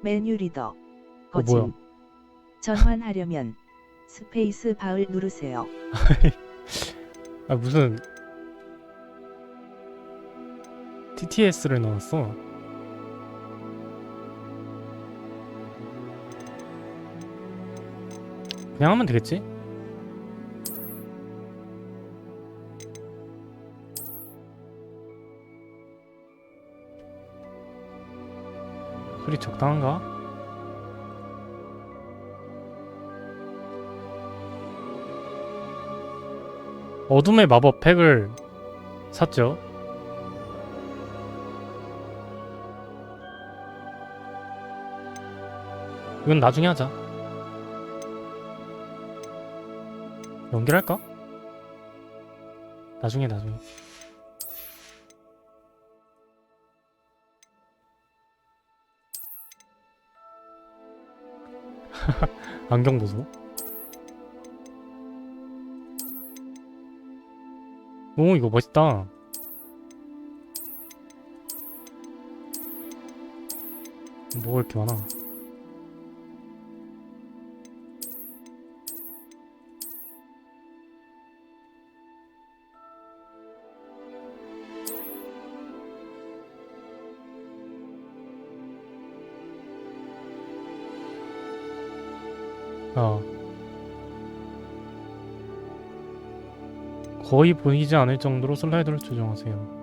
메뉴 리더. 뭐야? 거짐. 전환하려면 스페이스 바을 누르세요. 아 무슨 TTS를 넣었어. 그냥 하면 되겠지? 소리 적당한가? 어둠의 마법 팩을 샀죠. 이건 나중에 하자. 연결할까? 나중에. 안경 보소. 오 이거 멋있다. 뭐가 이렇게 많아. 거의 보이지 않을 정도로 슬라이드를 조정하세요.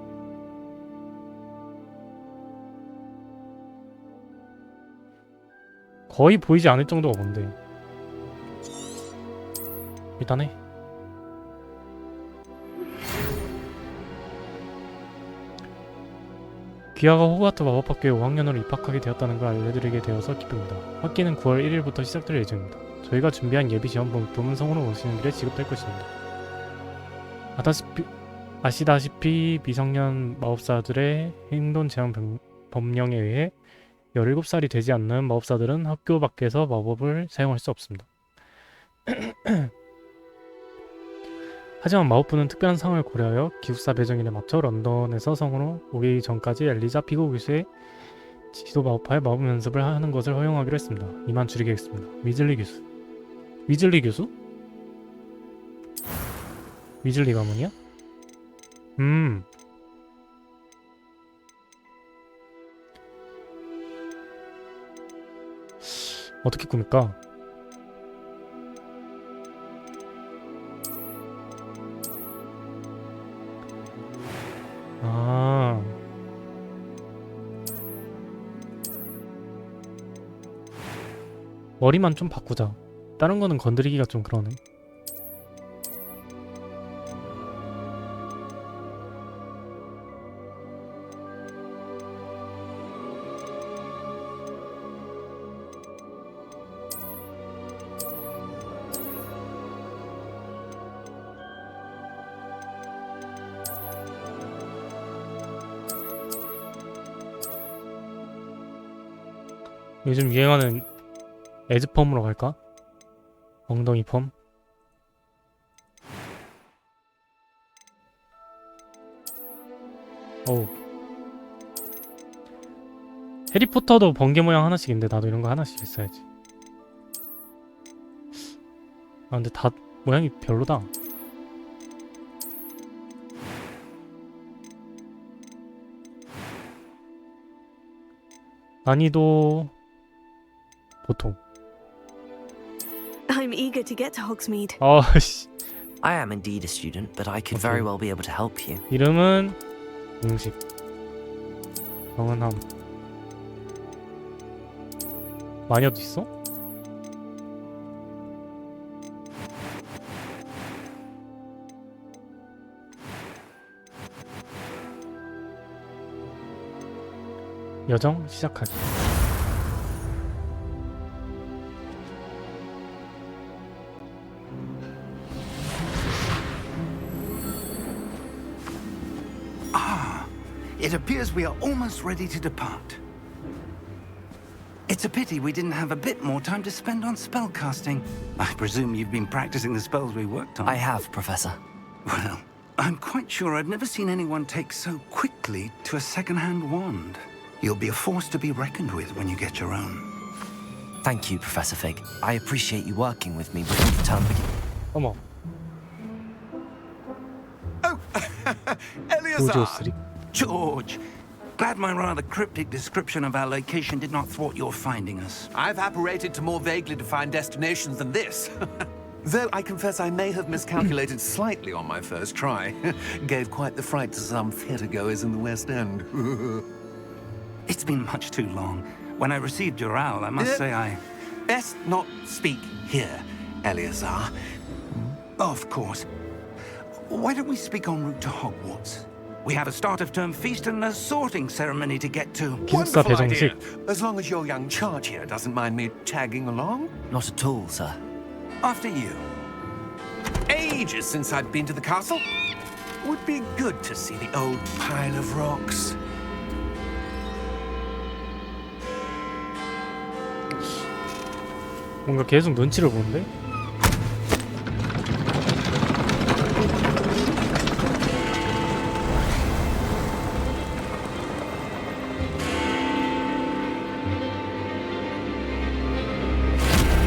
거의 보이지 않을 정도가 뭔데? 일단 해. 귀하가 호그와트 마법학교에 5학년으로 입학하게 되었다는 걸 알려드리게 되어서 기쁩니다. 학기는 9월 1일부터 시작될 예정입니다. 저희가 준비한 예비 지원 부문은 성으로 오시는 길에 지급될 것입니다. 아시다시피 미성년 마법사들의 행동 제한 법령에 의해 17살이 되지 않는 마법사들은 학교 밖에서 마법을 사용할 수 없습니다. 하지만 마법부는 특별한 상황을 고려하여 기숙사 배정일에 맞춰 런던에서 성으로 오기 전까지 엘리자 피고 교수의 지도 마법하에 마법 연습을 하는 것을 허용하기로 했습니다. 이만 줄이겠습니다. 위즐리 교수. 위즐리 교수? 위즐리 가문이야? 어떻게 꾸밀까? 머리만 좀 바꾸자. 다른 거는 건드리기가 좀 그러네. 요즘 유행하는 에즈펌으로 갈까? 엉덩이 펌? 어우. 해리포터도 번개 모양 하나씩 있는데 나도 이런 거 하나씩 있어야지. 아 근데 다 모양이 별로다. 난이도 보통. I'm eager to get to Hogsmeade. 씨. I am indeed a student, but I could very well be able to help you. 이름은 공식. 정은함. 마녀도 있어? 여정 시작하기. It appears we are almost ready to depart. It's a pity we didn't have a bit more time to spend on spellcasting. I presume you've been practicing the spells we worked on. I have, Professor. Well, I'm quite sure I've never seen anyone take so quickly to a second-hand wand. You'll be a force to be reckoned with when you get your own. Thank you, Professor Fig. I appreciate you working with me before the term begins. 어머, Eleazar! 보조3. George, glad my rather cryptic description of our location did not thwart your finding us. I've apparated to more vaguely defined destinations than this. Though I confess I may have miscalculated slightly on my first try. Gave quite the fright to some theatregoers in the West End. It's been much too long. When I received your owl, I must say I... Best not speak here, Eleazar. Of course. Why don't we speak en route to Hogwarts? We have a start-of-term feast and a sorting ceremony to get to. 기숙사 Wonderful idea. 배정식. As long as your young charge here doesn't mind me tagging along. Not at all, sir. After you. Ages since I'd been to the castle. Would be good to see the old pile of rocks. 뭔가 계속 눈치를 보는데?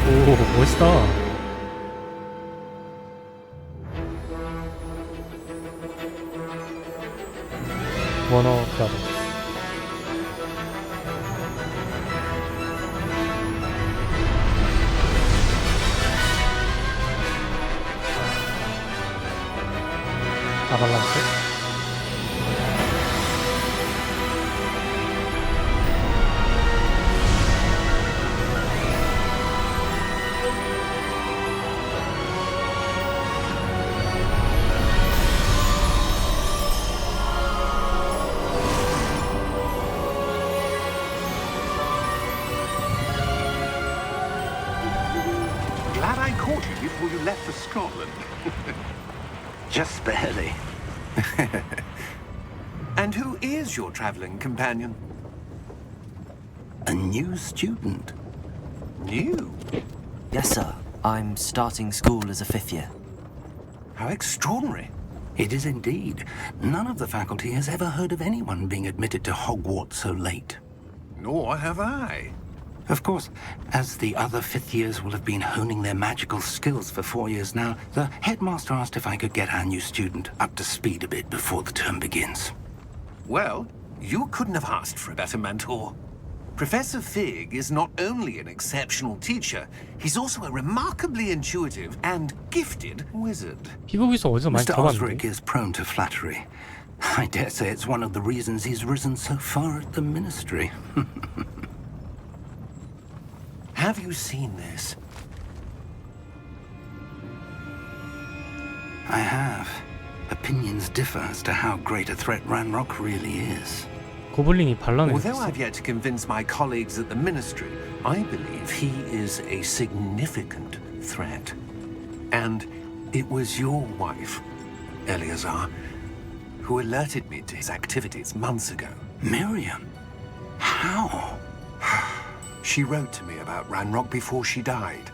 오, 멋있다. 워너 브라더. 아발란체? Glad I caught you before you left for Scotland. Just barely. And who is your traveling companion? A new student. You? Yes, sir. I'm starting school as a 5th year. How extraordinary. It is indeed. None of the faculty has ever heard of anyone being admitted to Hogwarts so late. Nor have I. Of course, as the other fifth years will have been honing their magical skills for 4 years now, the headmaster asked if I could get our new student up to speed a bit before the term begins. Well, you couldn't have asked for a better mentor. Professor Fig is not only an exceptional teacher, he's also a remarkably intuitive and gifted wizard. 피고기서 어디서 많이 Mr. 들어봤는데? Osric is prone to flattery. I dare say it's one of the reasons he's risen so far at the ministry. Have you seen this? I have. Opinions differ as to how great a threat Ranrock really is. 고블린이 반란을 Although 했어. I've yet to convince my colleagues at the ministry, I believe he is a significant threat. And it was your wife, Eleazar, who alerted me to his activities months ago. Miriam? How? She wrote to me about Ranrock before she died,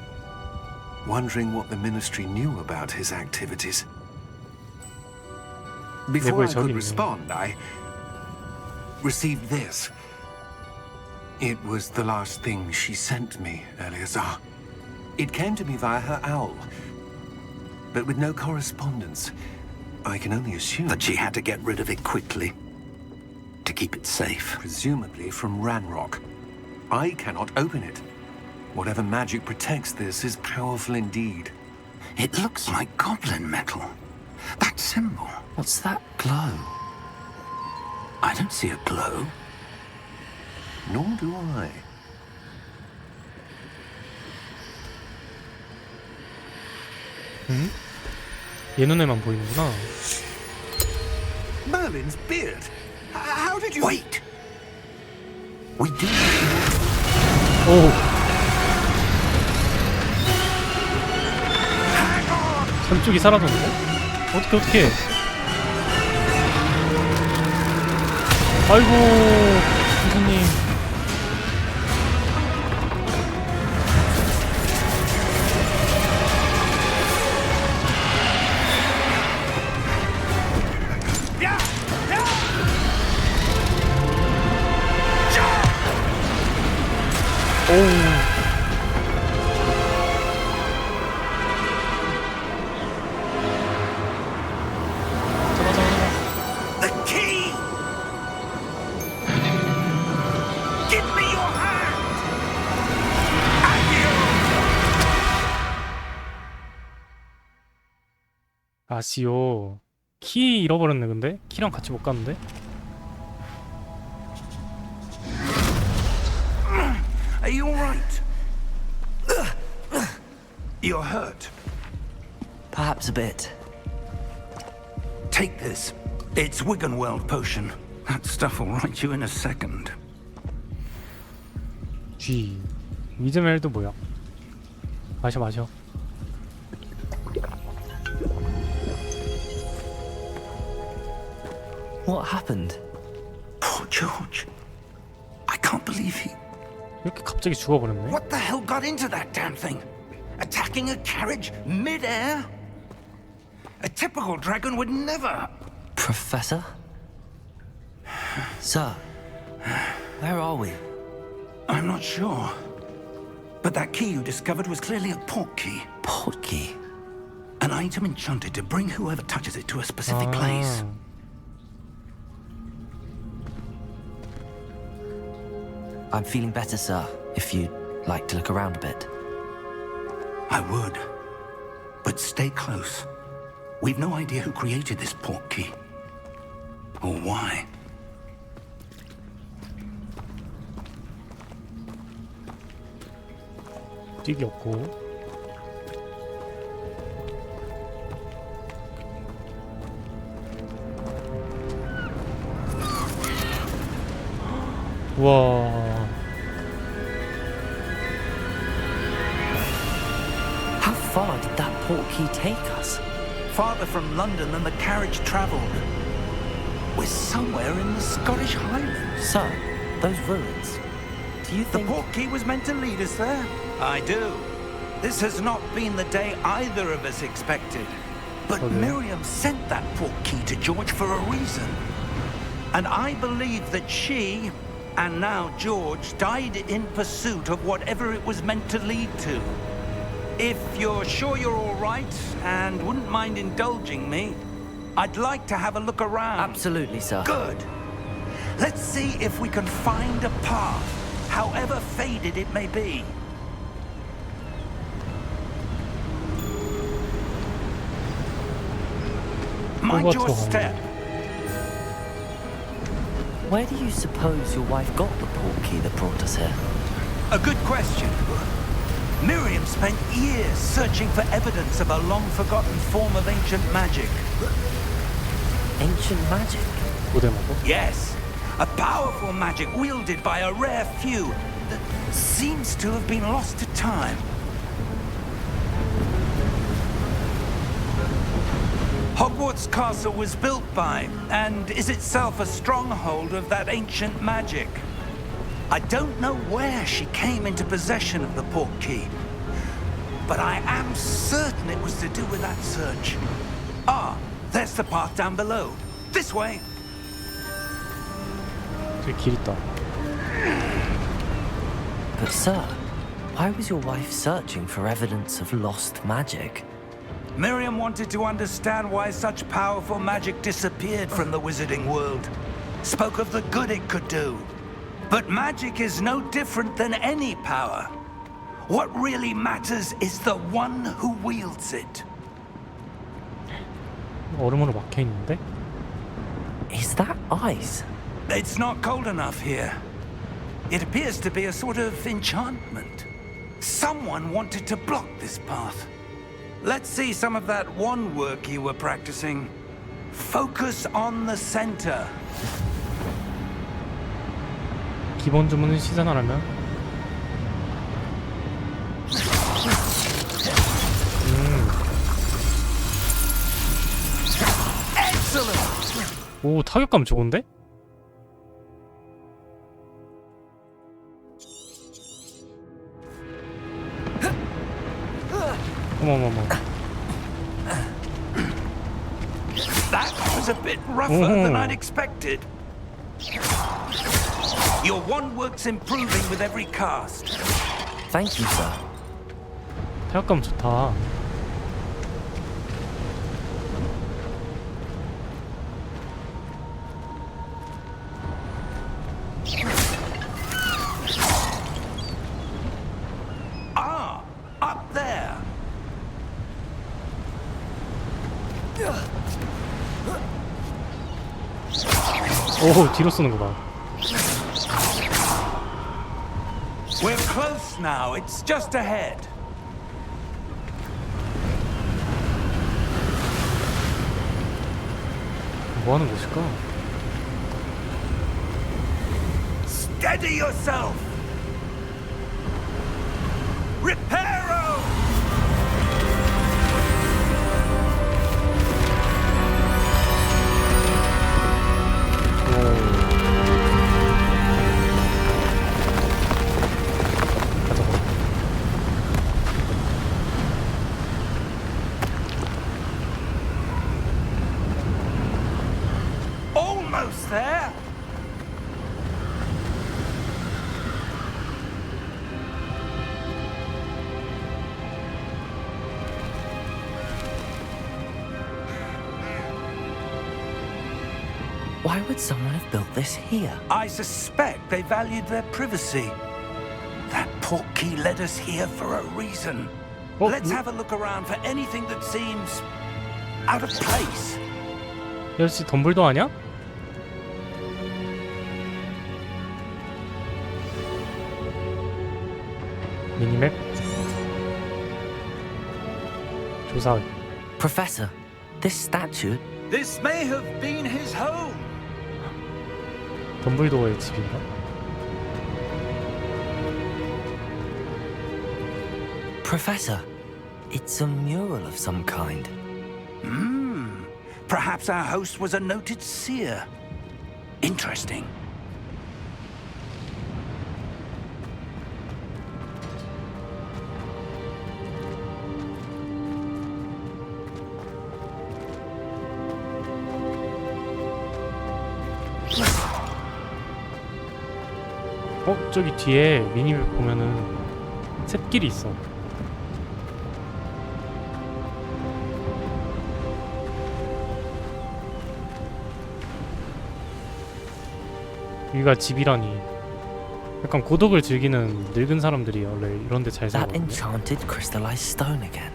wondering what the ministry knew about his activities. Before I 저기 could 있네. respond, I received this. It was the last thing she sent me, Eleazar. It came to me via her owl, but with no correspondence. I can only assume That she had to get rid of it quickly. To keep it safe. presumably from Ranrock. I cannot open it. Whatever magic protects this is powerful indeed. It looks like goblin metal. That symbol. What's that glow? I don't see a glow. Nor do I. 얘 눈에만 보이는구나. Merlin's beard. How did you... Wait! We do. 오. 삼쪽이 사라졌는데? 어떻게? 아이고, 선생님. The key! Give me your hand! 아시오. 키 잃어버렸네. 근데 키랑 같이 못 갔는데. Are you alright? You're hurt. Perhaps a bit. Take this. It's Wiggenweld potion. That stuff will right you in a second. G. 위즈멜도 뭐야? 마셔 마셔. What happened? Poor George. I can't believe he... 이렇게 갑자기 죽어버렸네. What the hell got into that damn thing? Attacking a carriage mid-air? A typical dragon would never... Professor? Sir, where are we? I'm not sure. But that key you discovered was clearly a port key. Port key? An item enchanted to bring whoever touches it to a specific place. I'm feeling better, sir, if you'd like to look around a bit. I would. But stay close. We've no idea who created this port key. Or why. 뛰기 없고. 와. How far did that port key take us? Farther from London than the carriage travelled. We're somewhere in the Scottish Highlands. Sir, those ruins. Do you The think... port key was meant to lead us there? I do. This has not been the day either of us expected. But Okay. Miriam sent that port key to George for a reason. And I believe that she, and now George, died in pursuit of whatever it was meant to lead to. If you're sure you're all right and wouldn't mind indulging me, I'd like to have a look around. Absolutely, sir. Good. Let's see if we can find a path, however faded it may be. Mind your 호그와트 step. Where do you suppose your wife got the port key that brought us here? A good question. Miriam spent years searching for evidence of a long-forgotten form of ancient magic. Ancient magic? 고대마고. Yes, a powerful magic wielded by a rare few that seems to have been lost to time. Hogwarts Castle was built by, and is itself a stronghold of that ancient magic. I don't know where she came into possession of the port key, but I am certain it was to do with that search. Ah, there's the path down below. This way. 저기 길 있다. But sir, why was your wife searching for evidence of lost magic? Miriam wanted to understand why such powerful magic disappeared from the wizarding world. Spoke of the good it could do. But magic is no different than any power. What really matters is the one who wields it. 얼음으로 막혀 있는데? Is that ice? It's not cold enough here. It appears to be a sort of enchantment. Someone wanted to block this path. Let's see some of that wand work you were practicing. Focus on the center. 기본 주문은 시전하라면. Excellent! 오, 타격감 좋은데? 어머머머. That was a bit rougher than I'd expected. Your wand work's improving with every cast. Thank you, sir. 타격감 좋다. Ah, up there. 오, 뒤로 쏘는 거 봐. We're close now. It's just ahead. 뭐 하는 곳일까? Steady yourself. Reparo! Almost there. Why would someone have built this here? I suspect they valued their privacy. That portkey led us here for a reason. Oh, Let's have a look around for anything that seems out of place. 역시 덤블도 아니야? 미니맵 조사. Professor, this statue. This may have been his home. 덤블도어의 집인가? Professor, it's a mural of some kind. Perhaps our host was a noted seer. Interesting. 저기 뒤에 미니맵 보면은 샛길이 있어. 여기가 집이라니. 약간 고독을 즐기는 늙은 사람들이 원래 이런 데 잘 That 살거든요. enchanted crystallized stone again.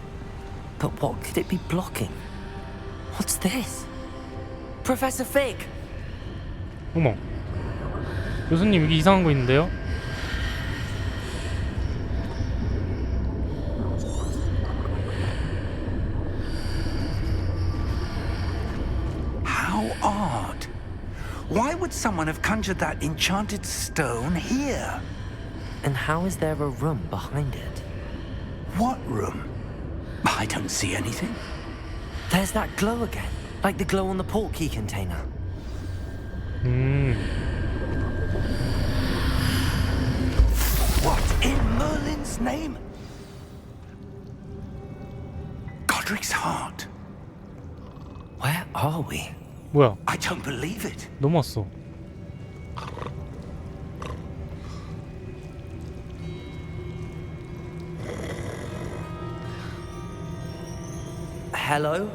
But what could it be blocking? What's this? Professor Fig! 어머, 교수님 여기 이상한 거 있는데요? How odd. Why would someone have conjured that enchanted stone here? And how is there a room behind it? What room? I don't see anything. There's that glow again, like the glow on the portkey container. What in Merlin's name? Godric's heart. Where are we? 뭐야? I don't believe it. 넘어왔어. Hello?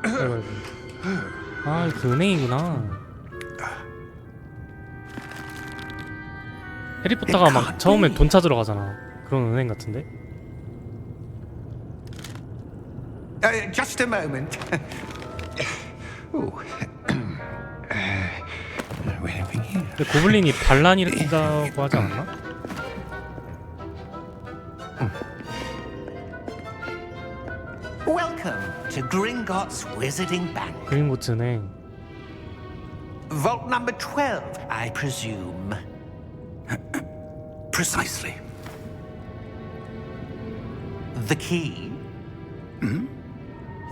아이고. 아, 그 은행이구나. 해리포터가 막 처음에 돈 찾으러 가잖아. 그런 은행 같은데? Just a moment. Ooh. Anything here? 근데 고블린이 반란 일으킨다고 하지 않았나? Welcome to Gringotts Wizarding Bank. 그린고츠 은행. Vault number 12, I presume. Precisely. The key?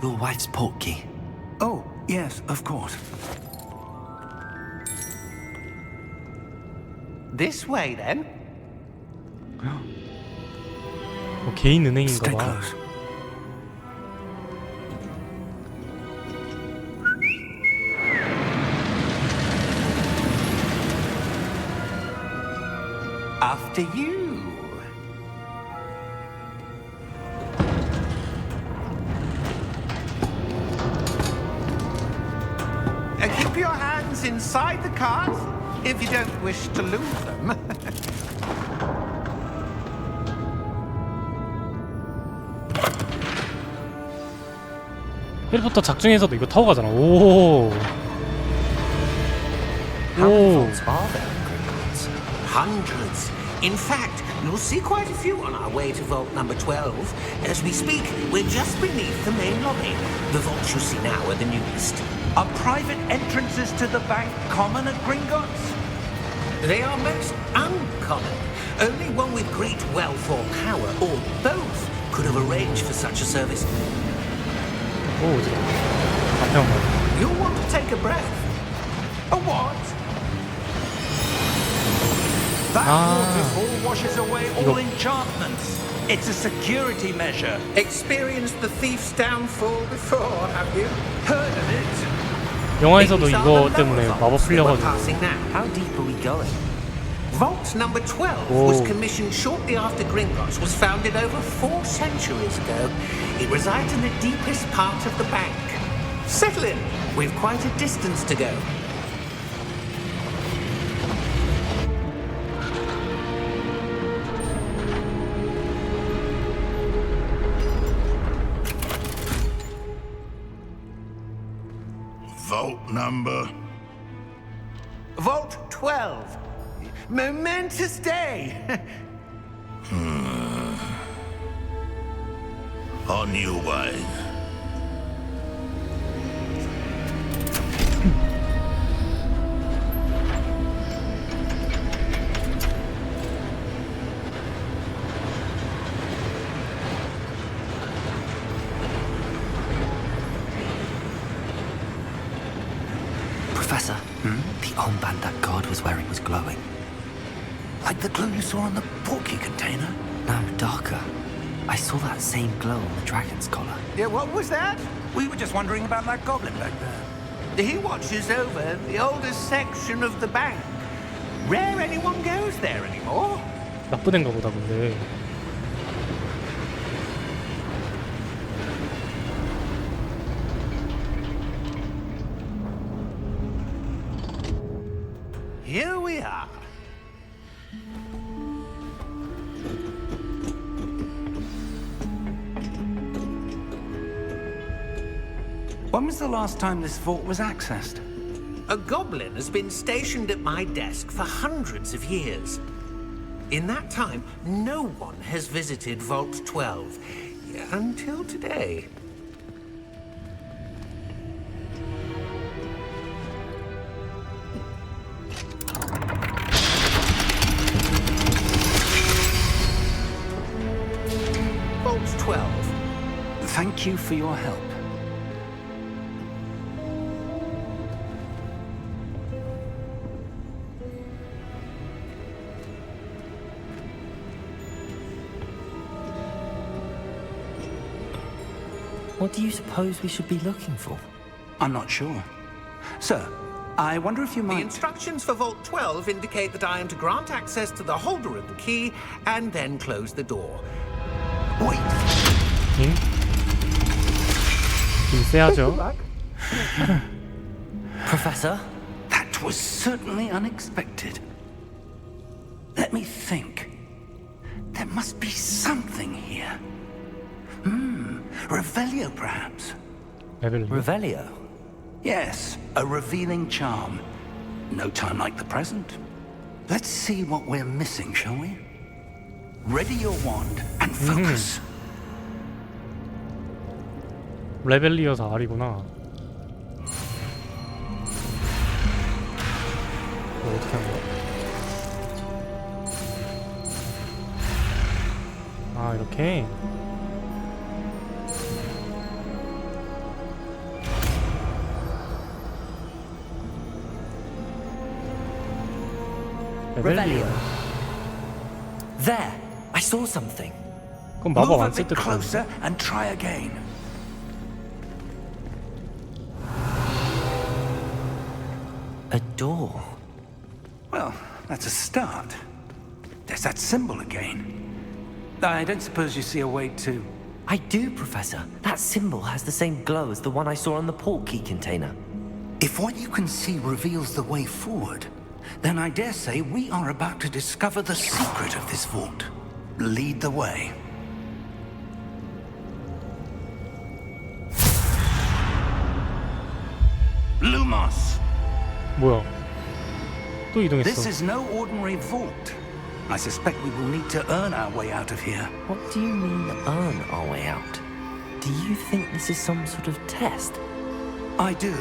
Your wife's portkey. Oh, yes, of course. This way, then. 개인 Stay 은행인가봐. close. After you. Keep your hands inside the cart if you don't wish to lose them. 해리포터 작중에서도 이거 타고 가잖아. 오. How many 오. vaults are there in Gringotts? Hundreds. In fact, you'll see quite a few on our way to vault number 12. As we speak, we're just beneath the main lobby. The vaults you see now are the newest. Are private entrances to the bank common at Gringotts? They are most uncommon. Only one with great wealth or power, or both, could have arranged for such a service. 오, 어지러. 앞에 한 번. You'll want to take a breath. A what? That Ah. waterfall washes away all enchantments. It's a security measure. Experienced the thief's downfall before, have you? Heard of it? 영화에서도 These are 이거 the 때문에 lower 마법 vaults that we're 풀려가지고. passing now. How deep are we going? Vault number 12 Whoa. was commissioned shortly after Gringotts was founded over 4 centuries ago. It resides in the deepest part of the bank. Settle in. We've quite a distance to go. Vault number. Vault 12. Momentous day. On your way. Professor, the armband that guard was wearing was glowing. Like the glow you saw on the portkey container? No, darker. I saw that same glow on the dragon's collar. Yeah, what was that? We were just wondering about that goblin back there. He watches over the oldest section of the bank. Rare anyone goes there anymore. 나쁜 애인가 보다 근데. Here we are. When was the last time this vault was accessed? A goblin has been stationed at my desk for hundreds of years. In that time, no one has visited Vault 12 until today. Vault 12. Thank you for your help. What do you suppose we should be looking for? I'm not sure. Sir, I wonder if you The might... instructions for Vault 12 indicate that I am to grant access to the holder of the key and then close the door. Wait! 힘? 힘 세야죠. Professor? That was certainly unexpected. Let me think. There must be something here. Revelio, perhaps? 레벨. Revelio? Yes, a revealing charm. No time like the present. Let's see what we're missing, shall we? Ready your wand and focus. 레벨리어서 R이구나. 이거 어떻게 하는 거야? 아, 이렇게. 레벨리어. There! I saw something. 그럼 마법 Move 안 a 쓸 bit 때도 closer 되는데. and try again. A door. Well, that's a start. There's that symbol again. I don't suppose you see a way to... I do, Professor. That symbol has the same glow as the one I saw on the port key container. If what you can see reveals the way forward, then I dare say we are about to discover the secret of this vault. Lead the way. Lumos! 뭐야? 또 이동했어. This is no ordinary vault. I suspect we will need to earn our way out of here. What do you mean, earn our way out? Do you think this is some sort of test? I do.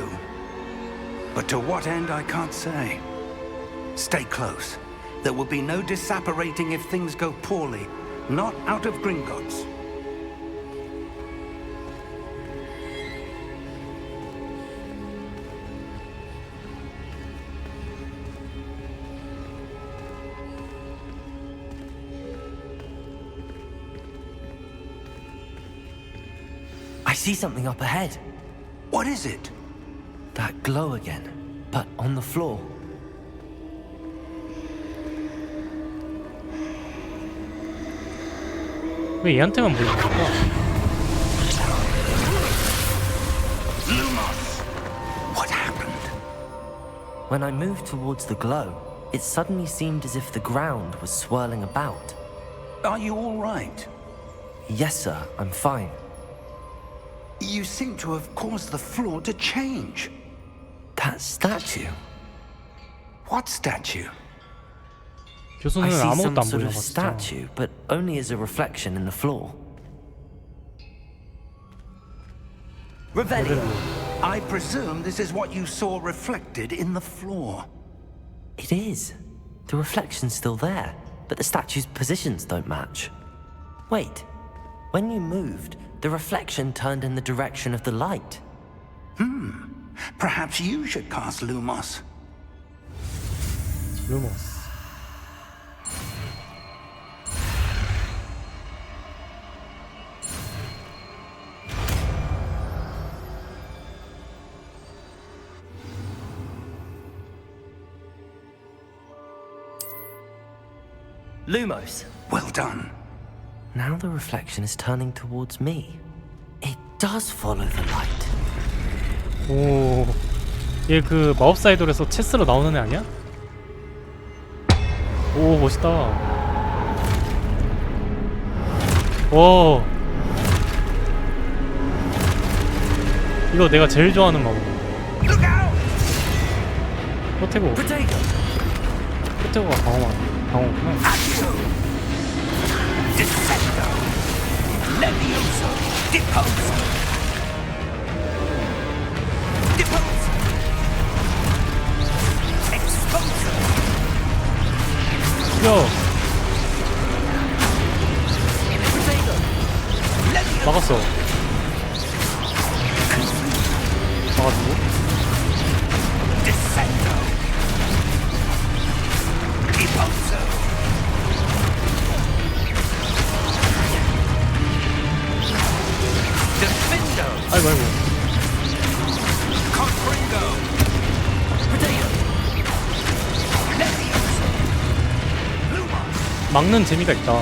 But to what end, I can't say. Stay close. There will be no disapparating if things go poorly. Not out of Gringotts. I see something up ahead. What is it? That glow again, but on the floor. 왜 얘한테만 보이는 걸까? Lumos! What happened? When I moved towards the glow, it suddenly seemed as if the ground was swirling about. Are you all right? Yes, sir, I'm fine. You seem to have caused the floor to change. That statue. What statue? I 교수는 see some 아무것도 안 sort 보이나 of 봐, 진짜. statue, but only as a reflection in the floor. Revelio. I presume this is what you saw reflected in the floor. It is. The reflection's still there, but the statue's positions don't match. Wait. When you moved, the reflection turned in the direction of the light. Perhaps you should cast Lumos. 루머스. Lumos. Well done. Now the reflection is turning towards me. It does follow the light. 오, 얘 그 마법사 이돌에서 체스로 나오는 애 아니야? 오, 멋있다. 와, 이거 내가 제일 좋아하는 마법. Look out! 호테고. Potato. 호테고가 강호구나. Accio! Descendo! Levioso! Deposo! Deposo! Exposo! 야, Potato. Levioso! 막았어. 막아주고. Descendo! Deposo! Defendo! 아이고, 아이고. Confringo! Potato. Levioso! Lumos! 막는 재미가 있다.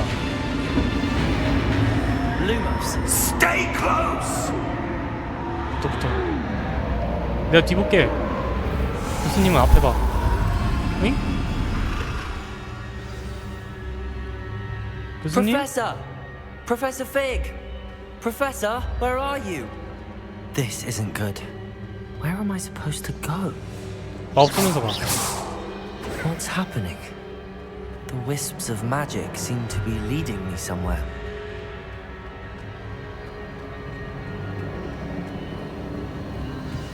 Lumos. Stay close! 붙어. 내가 뒤볼게. 교수님은 앞에 봐. 응? 교수님? Professor! Professor Fig! Professor, where are you? This isn't good. Where am I supposed to go? 마법 쓰면서 봐. What's happening? The wisps of magic seem to be leading me somewhere.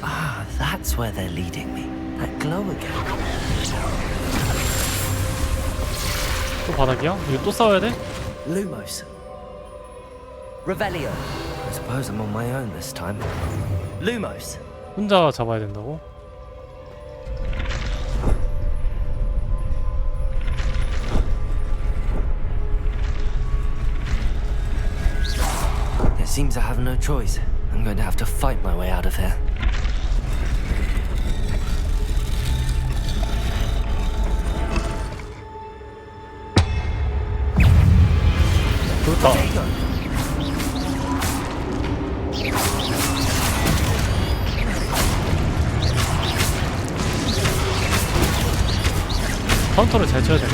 Ah, that's where they're leading me. That glow again. 또 바닥이야? 이거 또 싸워야 돼? Lumos. Revelio. I suppose I'm on my own this time. Lumos. 혼자 잡아야 된다고? Seems I have no choice. I'm going to have to fight my way out of here. 좋다. 카운터를 잘 쳐야 되네.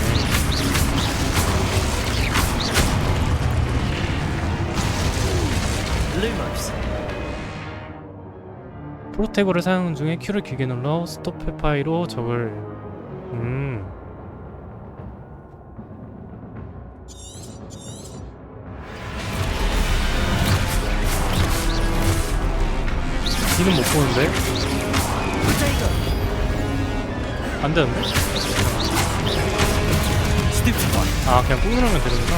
Lumos. 프로테고를 사용 중에 Q를 길게 눌러 스톱 페파이로 적을 이는 못 보는데? 안 되는데? 아, 그냥 꾹 누르면 되는구나.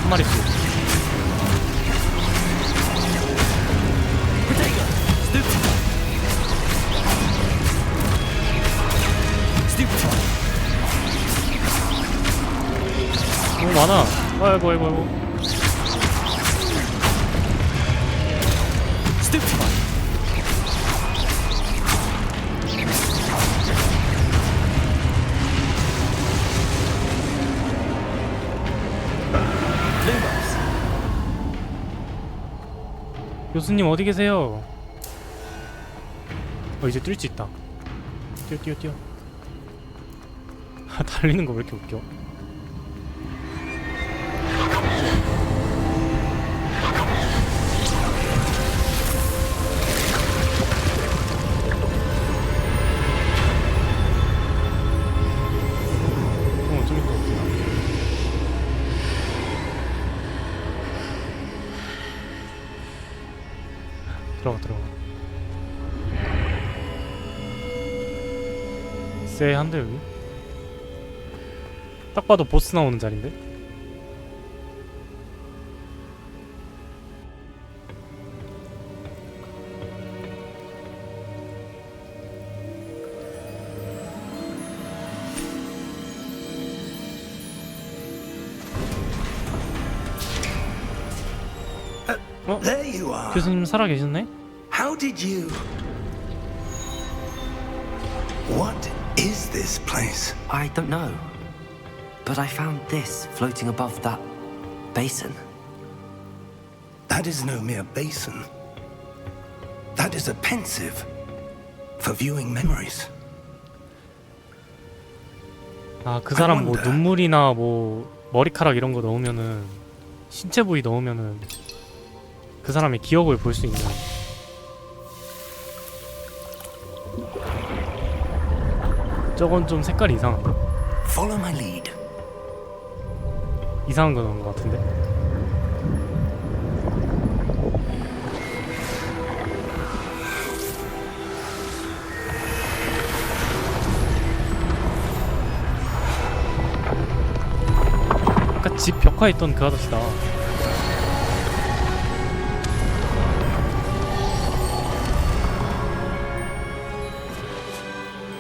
한 마리씩. 너무 많아. 아이고 아이고 아이고. 교수님 어디 계세요? 이제 뛸 수 있다. 뛰어. 달리는 거 왜 이렇게 웃겨? 저기 또 없구나. 들어가. 쎄한데 여기? 딱 봐도 보스 나오는 자리인데? There you are. 교수님 살아 계셨네? How did you? What is this place? I don't know. But I found this floating above that basin. That is no mere basin. That is a pensive for viewing memories. 아, 그 사람 뭐 눈물이나 뭐 머리카락 이런 거 넣으면은 신체 부위 넣으면은 그 사람의 기억을 볼 수 있는. 저건 좀 색깔이 이상한데? Follow my lead. 이상한 거 넣은 거 같은데? 아까 집 벽화에 있던 그 아저씨다.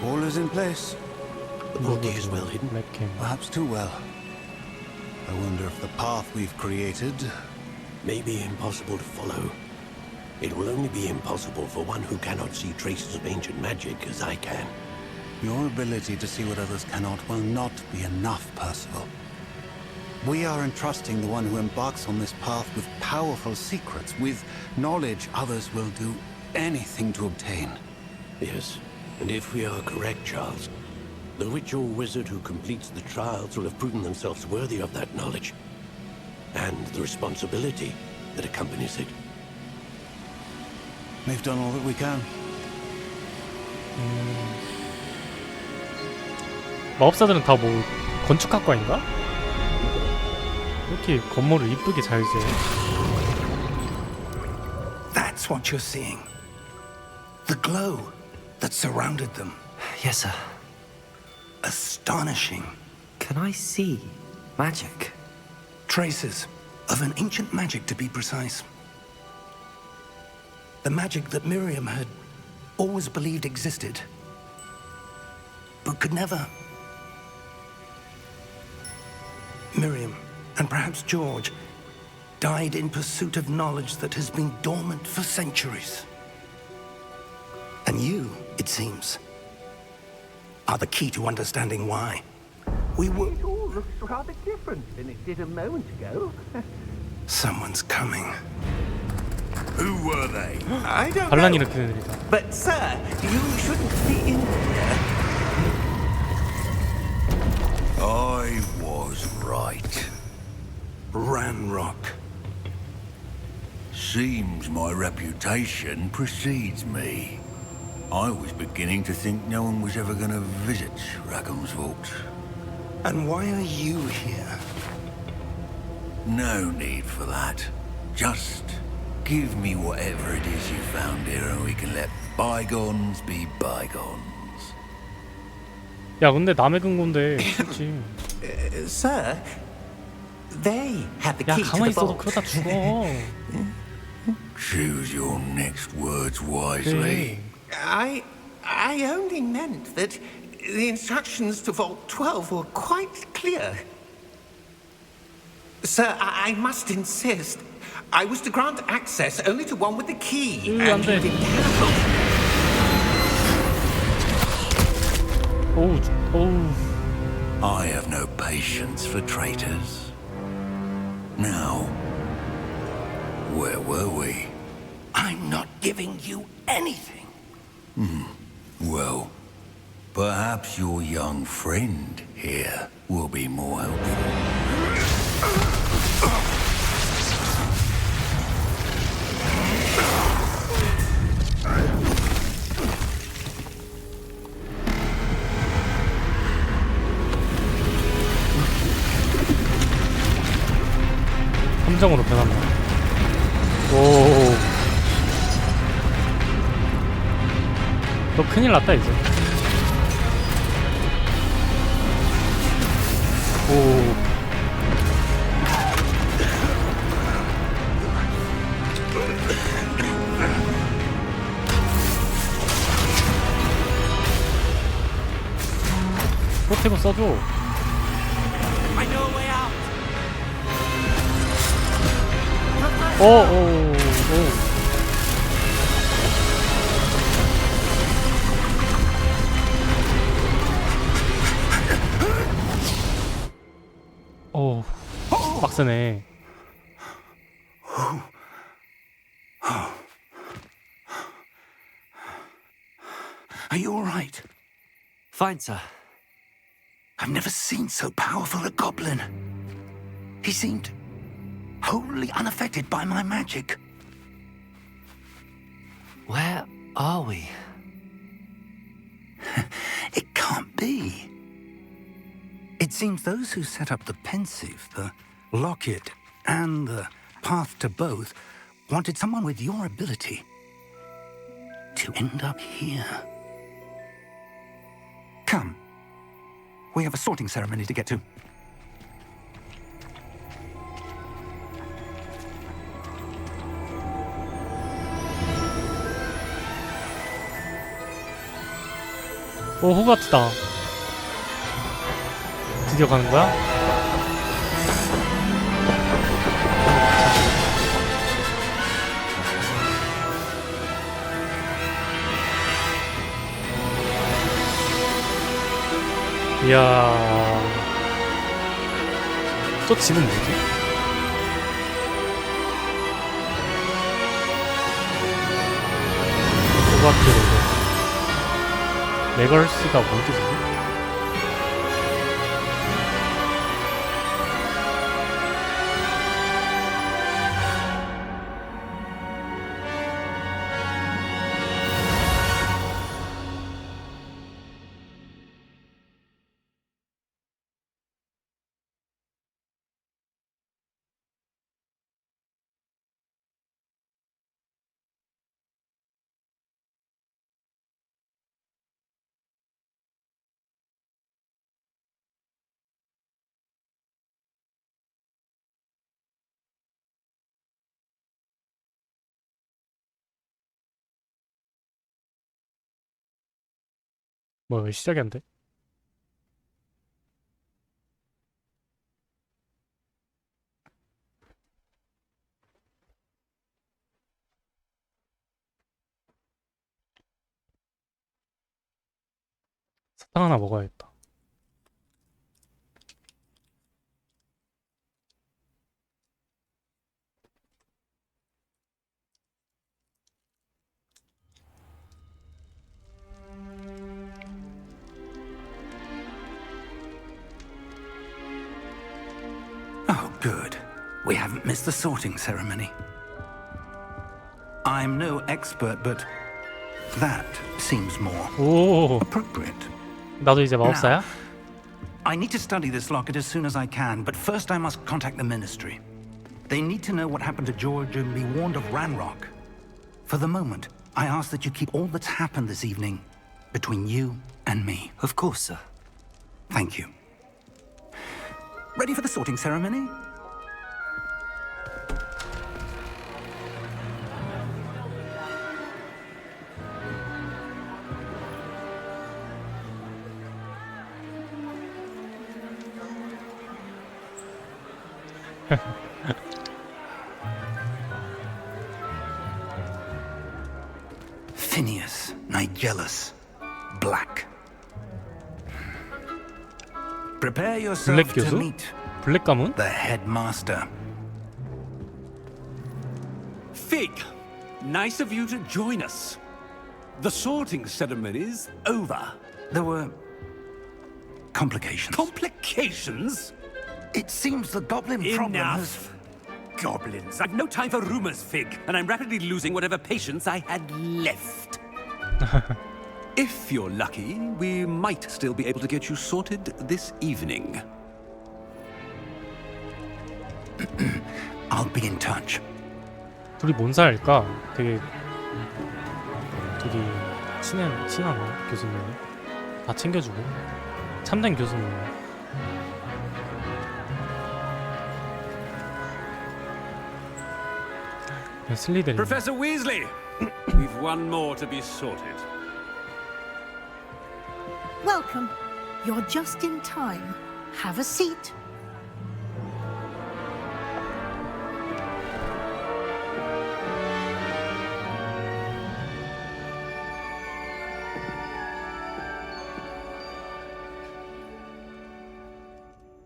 All is in place. The portkey is well hidden. 블랙캠. Perhaps too well. I wonder if the path we've created... May be impossible to follow. It will only be impossible for one who cannot see traces of ancient magic as I can. Your ability to see what others cannot will not be enough, Percival. We are entrusting the one who embarks on this path with powerful secrets, with knowledge others will do anything to obtain. Yes, and if we are correct, Charles, the witch or wizard who completes the trials will have proven themselves worthy of that knowledge, and the responsibility that accompanies it. We've done all that we can. 마법사들은 다 뭐 건축학과인가? 이렇게 건물을 이쁘게 잘 지어. That's what you're seeing. The glow that surrounded them. Yes, sir. Astonishing. Can I see magic? Traces of an ancient magic, to be precise. The magic that Miriam had always believed existed, but could never. Miriam, and perhaps George, died in pursuit of knowledge that has been dormant for centuries. And you, it seems, are the key to understanding why. We were... It all looks rather different than it did a moment ago. Someone's coming. Who were they? I don't 반란 know. 일으키는 애들이다. But sir, you shouldn't be in here. I was right. Ranrock. Seems my reputation precedes me. I was beginning to think no one was ever going to visit Rackham's vault. And why are you here? No need for that. Just give me whatever it is you found here and we can let bygones be bygones. 야 근데 남의 근거인데 그렇지. Sir, they had the 야 key to 가만히 the 있어도 vault. 그러다 죽어. Choose your next words wisely. 그래. I only meant that the instructions to Vault 12 were quite clear. Sir, I must insist. I was to grant access only to one with the key. 안 And 돼. you didn't have 오우 오우. I have no patience for traitors. Now, where were we? I'm not giving you anything. Well, perhaps your young friend here will be more helpful. 함정으로 변한다. 오. 너 큰일 났다 이제. 오. 포테고 써줘. I know a way out. 오. 오. 빡세네. Are you all right? Fine, sir. I've never seen so powerful a goblin. He seemed wholly unaffected by my magic. Where are we? It can't be. It seems those who set up the pensive, the locket, and the path to both wanted someone with your ability to end up here. Come. We have a sorting ceremony to get to. 오, 호그와트다. 드디어 가는 거야? 이야. 저 집은 뭐지? 호그와트 로드. 레걸시가 뭔 뜻이지? 뭐 시작이 안 돼? 사탕 하나 먹어야겠다. Oh, good. We haven't missed the sorting ceremony. I'm no expert, but that seems more 오, appropriate. 나도 이제 마법사야? I need to study this locket as soon as I can, but first I must contact the Ministry. They need to know what happened to George and be warned of Ranrock. For the moment, I ask that you keep all that's happened this evening between you and me. Of course, sir. Thank you. Ready for the sorting ceremony? Phineas, Nigellus, Black. Prepare yourself 블랙 to 교수? meet 블랙 가문? the headmaster. Fig, nice of you to join us. The sorting ceremony's over. There were complications. Complications? It seems the goblin problem has... Enough. Goblins. I've no time for rumors, Fig, and I'm rapidly losing whatever patience I had left. If you're lucky, we might still be able to get you sorted this evening. I'll be in touch. 둘이 뭔 사이일까? 되게 둘이 친하네 교수님이. 다 챙겨주고 참된 교수님이네. 슬리데린. Professor Weasley, we've one more to be sorted. Welcome. You're just in time. Have a seat.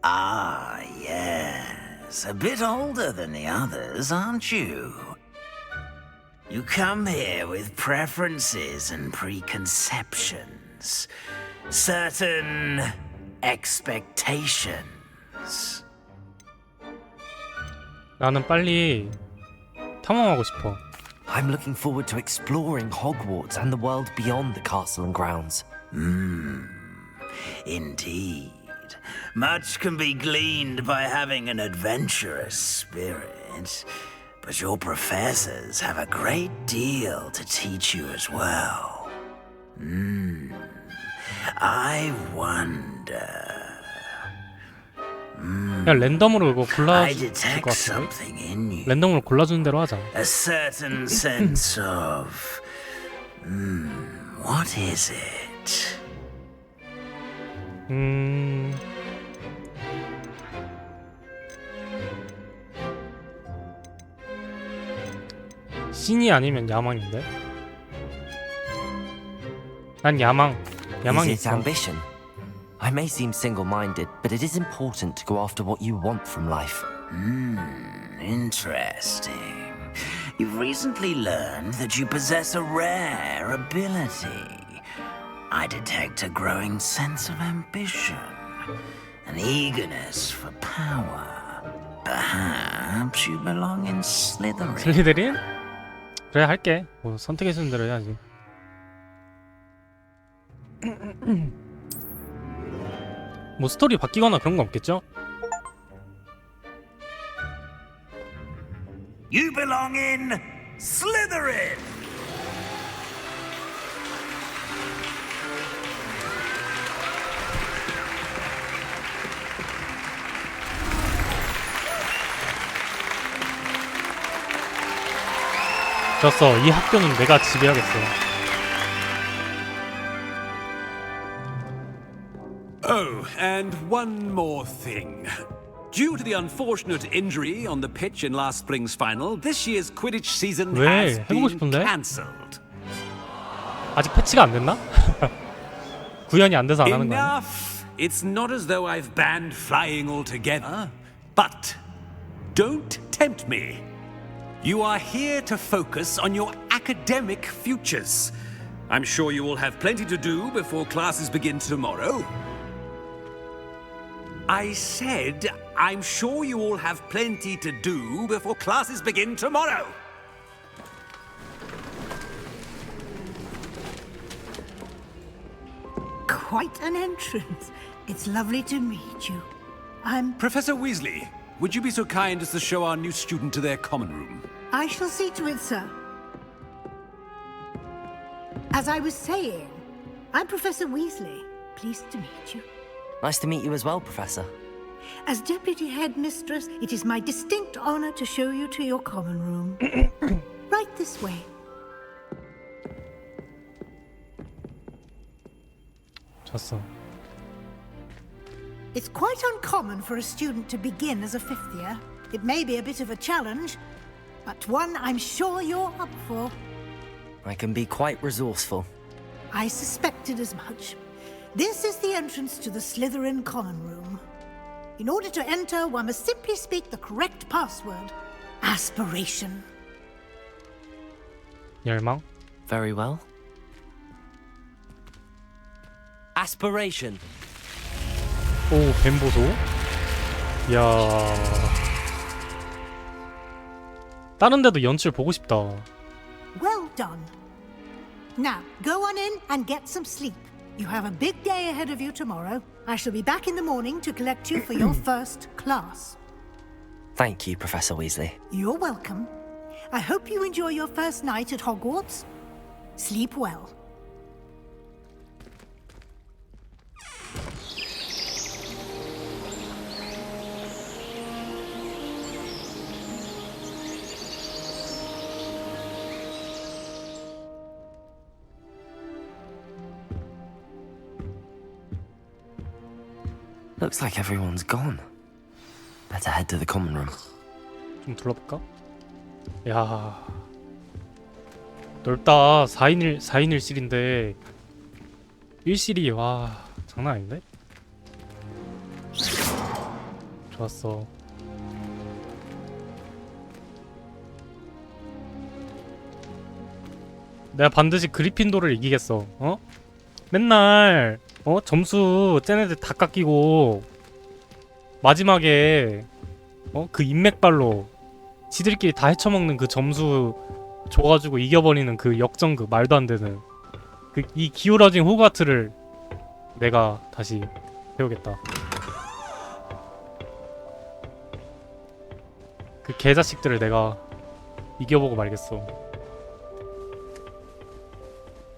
Ah, yes. A bit older than the others, aren't you? You come here with preferences and preconceptions. Certain expectations. 나는 빨리 탐험하고 싶어. I'm looking forward to exploring Hogwarts and the world beyond the castle and grounds. Indeed. Much can be gleaned by having an adventurous spirit, but your professors have a great deal to teach you as well. I wonder. 그냥 랜덤으로 이거 I 골라줄 것 detect 같은데? something in you. 랜덤으로 골라주는 대로 하자. A certain sense of. What is it? 신이 아니면 야망인데? 난 야망. 야망이 Is it 있어. ambition? I may seem single-minded, but it is important to go after what you want from life. Interesting. You've recently learned that you possess a rare ability. I detect a growing sense of ambition, an eagerness for power. Perhaps you belong in Slytherin. 슬리데린? 그래 할게. 뭐 선택해주는 대로 해야지. 뭐 스토리 바뀌거나 그런 거 없겠죠? You belong in Slytherin. 졌어. 이 학교는 내가 지배하겠어. Oh, and one more thing. Due to the unfortunate injury on the pitch in last spring's final, this year's Quidditch season has 해보고 been 싶은데? cancelled. 아직 패치가 안 됐나? 구현이 안 돼서 안 하는 거야? Enough. It's not as though I've banned flying altogether, but don't tempt me. You are here to focus on your academic futures. I'm sure you will have plenty to do before classes begin tomorrow. I said, I'm sure you all have plenty to do before classes begin tomorrow. Quite an entrance. It's lovely to meet you. I'm... Professor Weasley, would you be so kind as to show our new student to their common room? I shall see to it, sir. As I was saying, I'm Professor Weasley. Pleased to meet you. Nice to meet you as well, Professor. As Deputy Headmistress, it is my distinct honor to show you to your common room. Right this way. 졌어. It's quite uncommon for a student to begin as a fifth year. It may be a bit of a challenge, but one I'm sure you're up for. I can be quite resourceful. I suspected as much. This is the entrance to the Slytherin common room. In order to enter, one must simply speak the correct password. Aspiration. 열망? Very well. Aspiration. 오, 뱀보소. 이야. 다른 데도 연출 보고 싶다. Well done. Now, go on in and get some sleep. You have a big day ahead of you tomorrow. I shall be back in the morning to collect you for your first class. Thank you, Professor Weasley. You're welcome. I hope you enjoy your first night at Hogwarts. Sleep well. Looks like everyone's gone. Better head to the common room. 좀 둘러볼까? 야, 넓다. 4인 1실인데 1실이 와 장난 아닌데? 좋았어. 내가 반드시 그리핀도를 이기겠어. 어? 맨날 점수 쟤네들 다 깎이고 마지막에 그 인맥발로 지들끼리 다 헤쳐먹는 그 점수 줘가지고 이겨버리는 그 역전, 그 말도 안 되는 이 기울어진 호그와트를 내가 다시 배우겠다. 그 개자식들을 내가 이겨보고 말겠어.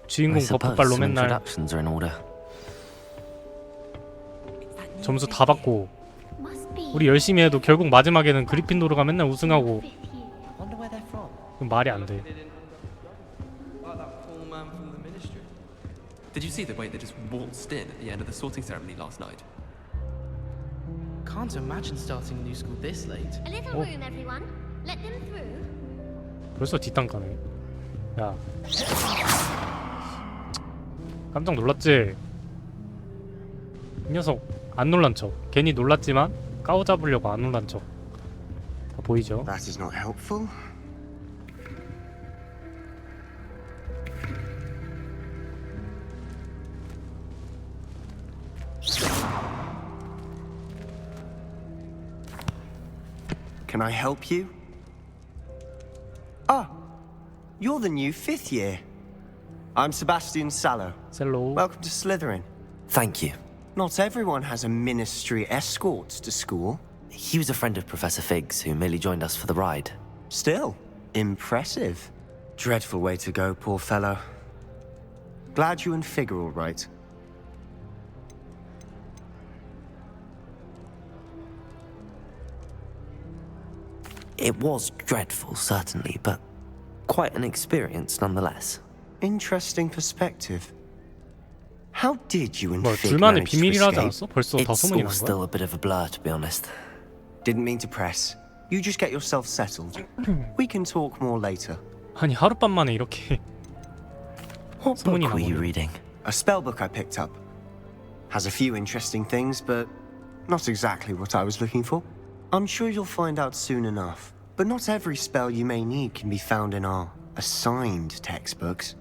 주인공 버프발로 맨날 점수 다 받고 우리 열심히 해도 결국 마지막에는 그리핀도르가 맨날 우승하고 그건 말이 안 돼. Did you see the way they just waltzed in at the end of the sorting ceremony last night? Can't imagine starting a new school this late. A little room, everyone. Let them through. 벌써 뒷담가네. 야, 깜짝 놀랐지? 이 녀석 안 놀란 척. 괜히 놀랐지만 까오잡으려고 안 놀란 척. 다 보이죠? That is not helpful. Can I help you? Ah, you're the new fifth year. I'm Sebastian Sallow. Hello. Welcome to Slytherin. Thank you. Not everyone has a ministry escort to school. He was a friend of Professor Fig's who merely joined us for the ride. Still, impressive. Dreadful way to go, poor fellow. Glad you and Fig are all right. It was dreadful, certainly, but quite an experience nonetheless. Interesting perspective. How did you and 뭐 Fig 둘만의 manage to 비밀이라 하지 escape? 않았어? 벌써 다 It's 소문이 all 난 still 거야? a bit of a blur, to be honest. Didn't mean to press. You just get yourself settled. We can talk more later. 아니 하룻밤 만에 이렇게 What 소문이 book were you 나거든. reading? A spell book I picked up. Has a few interesting things, but not exactly what I was looking for. I'm sure you'll find out soon enough. But not every spell you may need can be found in our assigned textbooks.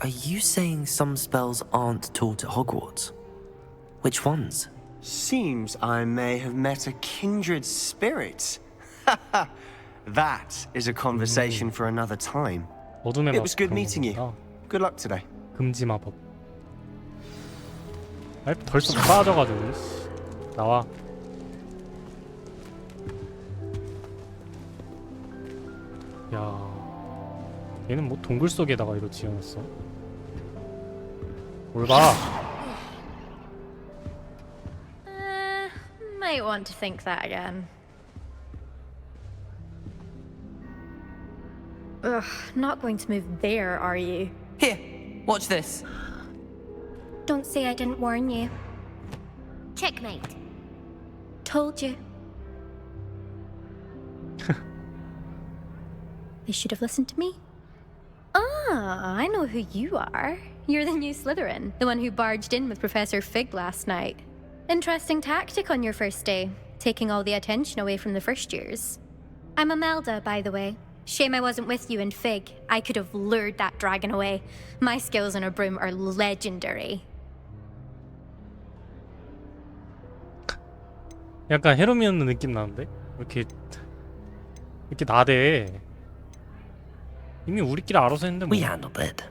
Are you saying some spells aren't taught at Hogwarts? Which ones? Seems I may have met a kindred spirit. That is a conversation for another time. 어둠의 It was good 마법 meeting you. 그런 Good luck today. 거구나. 금지 마법. 아, 벌써 빠져가지고 씨. 나와. 야, 얘는 뭐 동굴 속에다가 이거 지어놨어. 뭘 봐? Might want to think that again. Ugh, not going to move there, are you? Here, watch this. Don't say I didn't warn you. Checkmate. Told you. They should have listened to me. Ah, I know who you are. You're the new Slytherin, the one who barged in with Professor Fig last night. Interesting tactic on your first day, taking all the attention away from the first years. I'm Imelda, by the way. Shame I wasn't with you and Fig. I could have lured that dragon away. My skills on a broom are legendary. 약간 헤르미온느 느낌 나는데? 이렇게 나대. 이미 우리끼리 알아서 했는데 뭐. We handled it.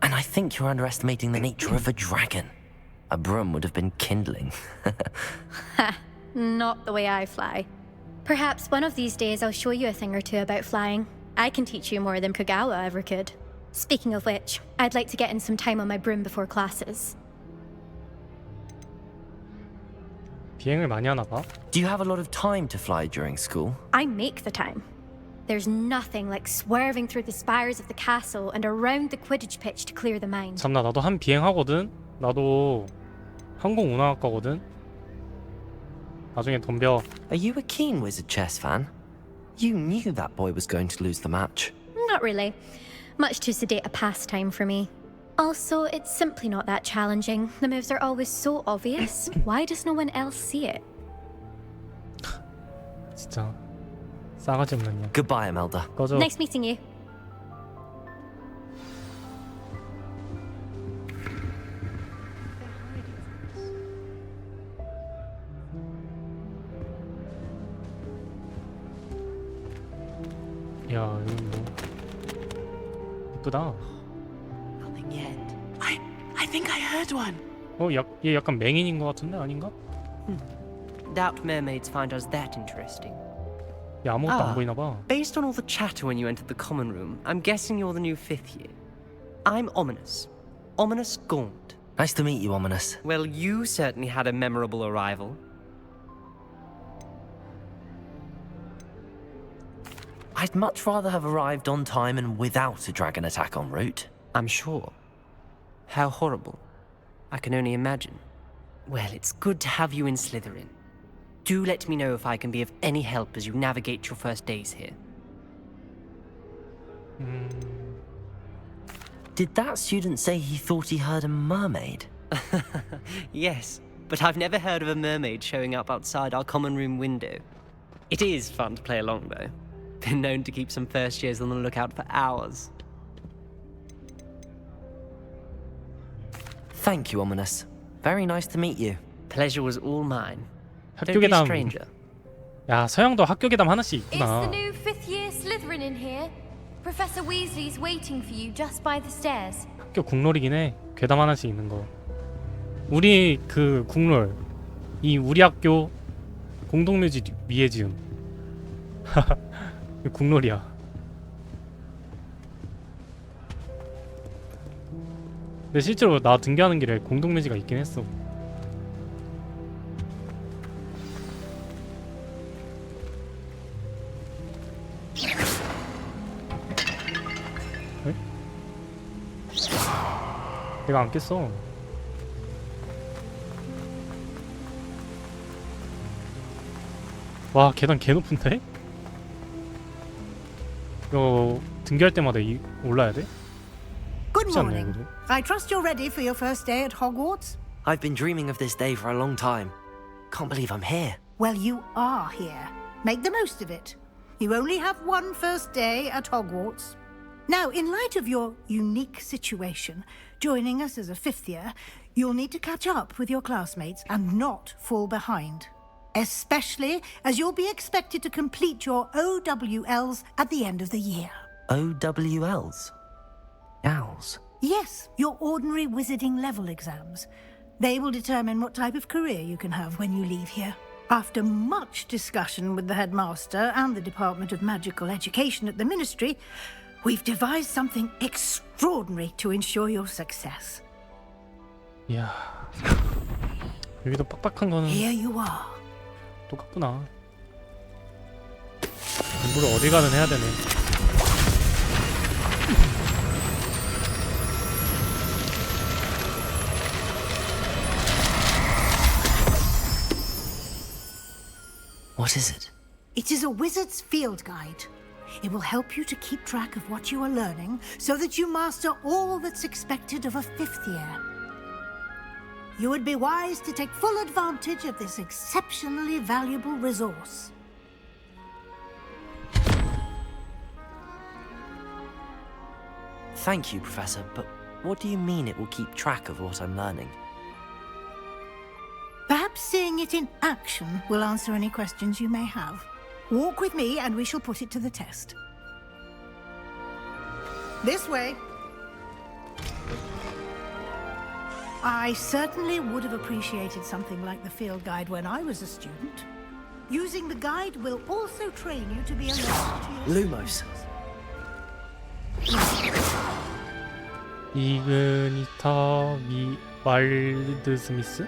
And I think you're underestimating the nature of a dragon. A broom would have been kindling. Ha, not the way I fly. Perhaps one of these days I'll show you a thing or two about flying. I can teach you more than Kogawa ever could. Speaking of which, I'd like to get in some time on my broom before classes. 비행을 많이 하나 봐. Do you have a lot of time to fly during school? I make the time. There's nothing like swerving through the spires of the castle and around the Quidditch pitch to clear the mind. 참나 나도 한 비행하거든. 나도 항공운항학과거든. 나중에 덤벼. Are you a keen Wizard chess fan? You knew that boy was going to lose the match. Not really. Much too sedate a pastime for me. Also, it's simply not that challenging. The moves are always so obvious. Why does no one else see it? 진짜 싸가지 없는 년. Goodbye, Imelda. 꺼져. Nice meeting you. 야, 이거 뭐 이쁘다. Nothing yet. I think I heard one. 얘 약간 맹인인 것 같은데 아닌가? Doubt mermaids find us that interesting. 얘 아무것도 안 보이나 봐. Based on all the chatter when you entered the common room, I'm guessing you're the new 5th year. I'm Ominous. Ominous Gaunt. Nice to meet you, Ominous. Well, you certainly had a memorable arrival. I'd much rather have arrived on time and without a dragon attack en route. I'm sure. How horrible. I can only imagine. Well, it's good to have you in Slytherin. Do let me know if I can be of any help as you navigate your first days here. Did that student say he thought he heard a mermaid? Yes, but I've never heard of a mermaid showing up outside our common room window. It is fun to play along, though. Been known to keep some first years on the lookout for hours. Thank you, Ominous. Very nice to meet you. Pleasure was all mine. 학교 Don't be a 괴담. stranger. 야, 서양도 학교 괴담 하나씩 It's 있구나. the new 5th year Slytherin in here. Professor Weasley's waiting for you just by the stairs. 학교 국룰이긴 해. 괴담 하나씩 있는 거. 우리 그 국룰. 이 우리 학교 공동묘지 위에 지음. 국룰이야. 근데 실제로 나 등교하는 길에 공동묘지가 있긴 했어. 내가 안 깼어. 와, 계단 개 높은데? 이거 등교할 때마다 올라야 돼? Good 쉽지 않네, morning. 이거. I trust you're ready for your first day at Hogwarts? I've been dreaming of this day for a long time. Can't believe I'm here. Well, you are here. Make the most of it. You only have one first day at Hogwarts. Now, in light of your unique situation, joining us as a fifth year, you'll need to catch up with your classmates and not fall behind. Especially as you'll be expected to complete your OWLs at the end of the year. OWLs? Owls? Yes, your ordinary wizarding level exams. They will determine what type of career you can have when you leave here. After much discussion with the headmaster and the Department of Magical Education at the Ministry, we've devised something extraordinary to ensure your success. 이야, 여기도 빡빡한 거는 Here you are. 똑같구나. 공부를 어디 가든 해야 되네. What is it? It is a wizard's field guide. It will help you to keep track of what you are learning so that you master all that's expected of a fifth year. You would be wise to take full advantage of this exceptionally valuable resource. Thank you, Professor, but what do you mean it will keep track of what I'm learning? Perhaps seeing it in action will answer any questions you may have. Walk with me and we shall put it to the test. This way. I certainly would have appreciated something like the field guide when I was a student. Using the guide will also train you to be alert to your Lumos. 이그니터 와일드 스미스?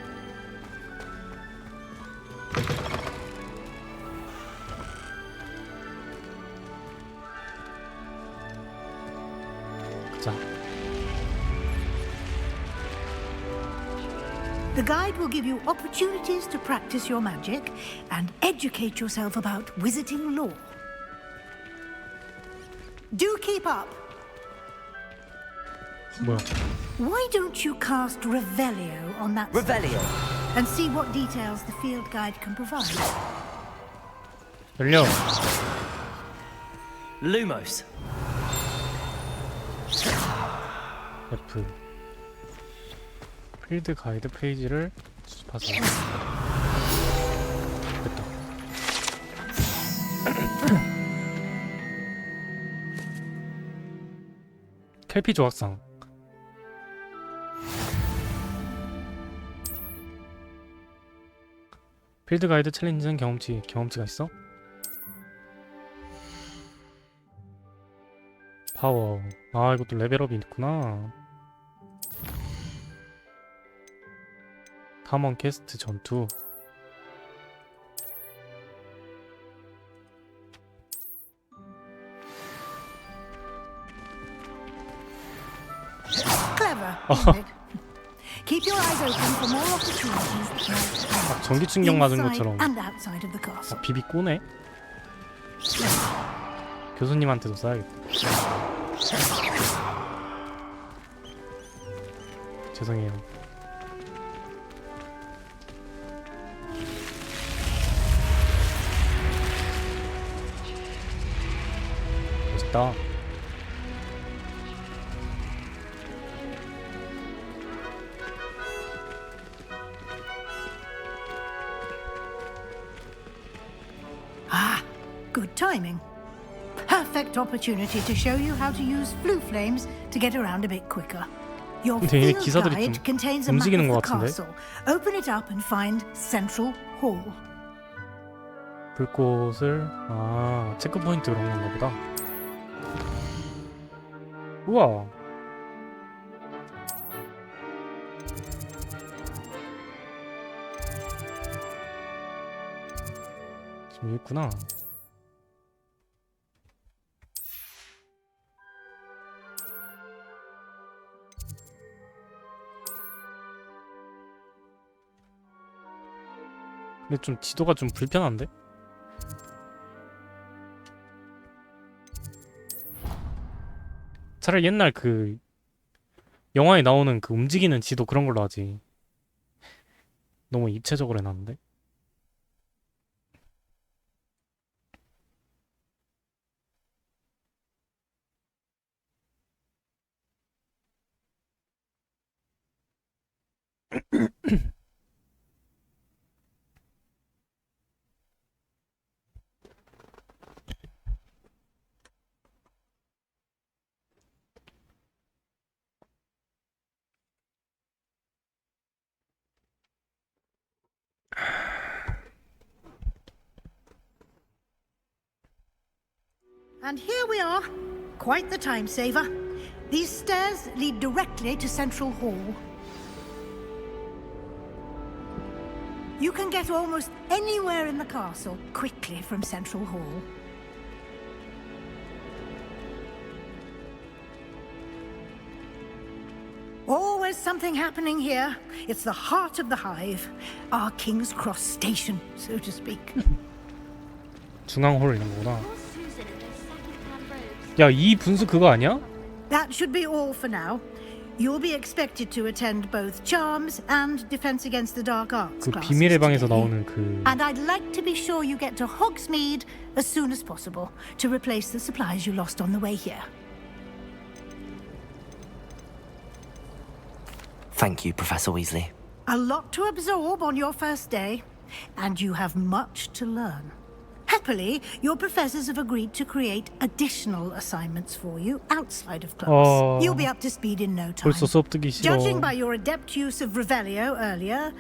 자. The guide will give you opportunities to practice your magic and educate yourself about wizarding lore. Do keep up. 뭐야? Why don't you cast Revelio on that Revelio. and see what details the field guide can provide? 열려. Lumos. F. 필드 가이드 페이지를 수집하세요. 됐다. 켈피 조각상. 필드 가이드 챌린지는 경험치가 있어? 파워. 아, 이것도 레벨업이 있구나. 탐험 퀘스트 전투. Clever, isn't it? Keep your eyes open for more opportunities. 막 전기 충격 맞은 inside 것처럼. and outside of the castle. 비비 꼬네. 교수님한테도 써야겠다. 죄송해요. 멋있다. Ah, good timing. Perfect opportunity to show you how to use flue flames to get around a bit quicker. Your 근데 얘네 field 기사들이 guide 좀 contains a map 움직이는 of 것 the 같은데? castle. Open it up and find Central Hall. 불꽃을 체크 포인트 그런 건가 보다. 우와. 지금 여기 있구나. 근데 좀 지도가 좀 불편한데? 차라리 옛날 그 영화에 나오는 그 움직이는 지도 그런 걸로 하지. 너무 입체적으로 해놨는데? And here we are. Quite the time saver. These stairs lead directly to Central Hall. You can get almost anywhere in the castle quickly from Central Hall. Always something happening here. It's the heart of the hive. Our King's Cross station, so to speak. 중앙홀 이런 거구나. 야, 이 분수 그거 아니야? That should be all for now. You'll be expected to attend both Charms and Defense Against the Dark Arts 그 classes 비밀의 방에서 today. 나오는 그 And I'd like to be sure you get to Hogsmeade as soon as possible to replace the supplies you lost on the way here. Thank you, Professor Weasley. A lot to absorb on your first day, and you have much to learn. Happily, your professors have agreed to create additional assignments for you outside of class. You'll be up to speed in no time. 벌써 수업 듣기 싫어. Judging by your adept use of Revelio earlier,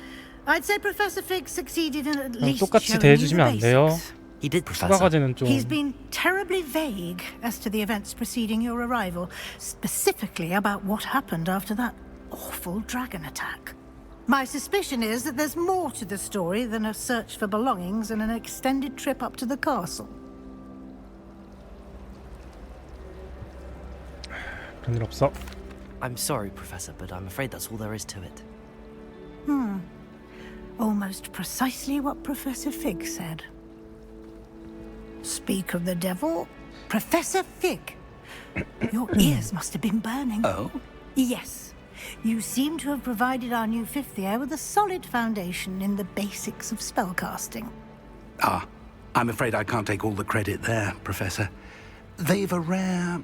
I'd say Professor Fig succeeded in at least 똑같이 showing you the 대해주시면 안 돼요. basics. He did, 추가 Professor. 과제는 좀 He's been terribly vague as to the events preceding your arrival, specifically about what happened after that awful dragon attack. My suspicion is that there's more to the story than a search for belongings and an extended trip up to the castle. 그런 일 없어. I'm sorry, Professor, but I'm afraid that's all there is to it. Almost precisely what Professor Fig said. Speak of the devil, Professor Fig. Your ears must have been burning. Oh? Yes. You seem to have provided our new fifth year with a solid foundation in the basics of spellcasting. Ah, I'm afraid I can't take all the credit there, Professor. They've a rare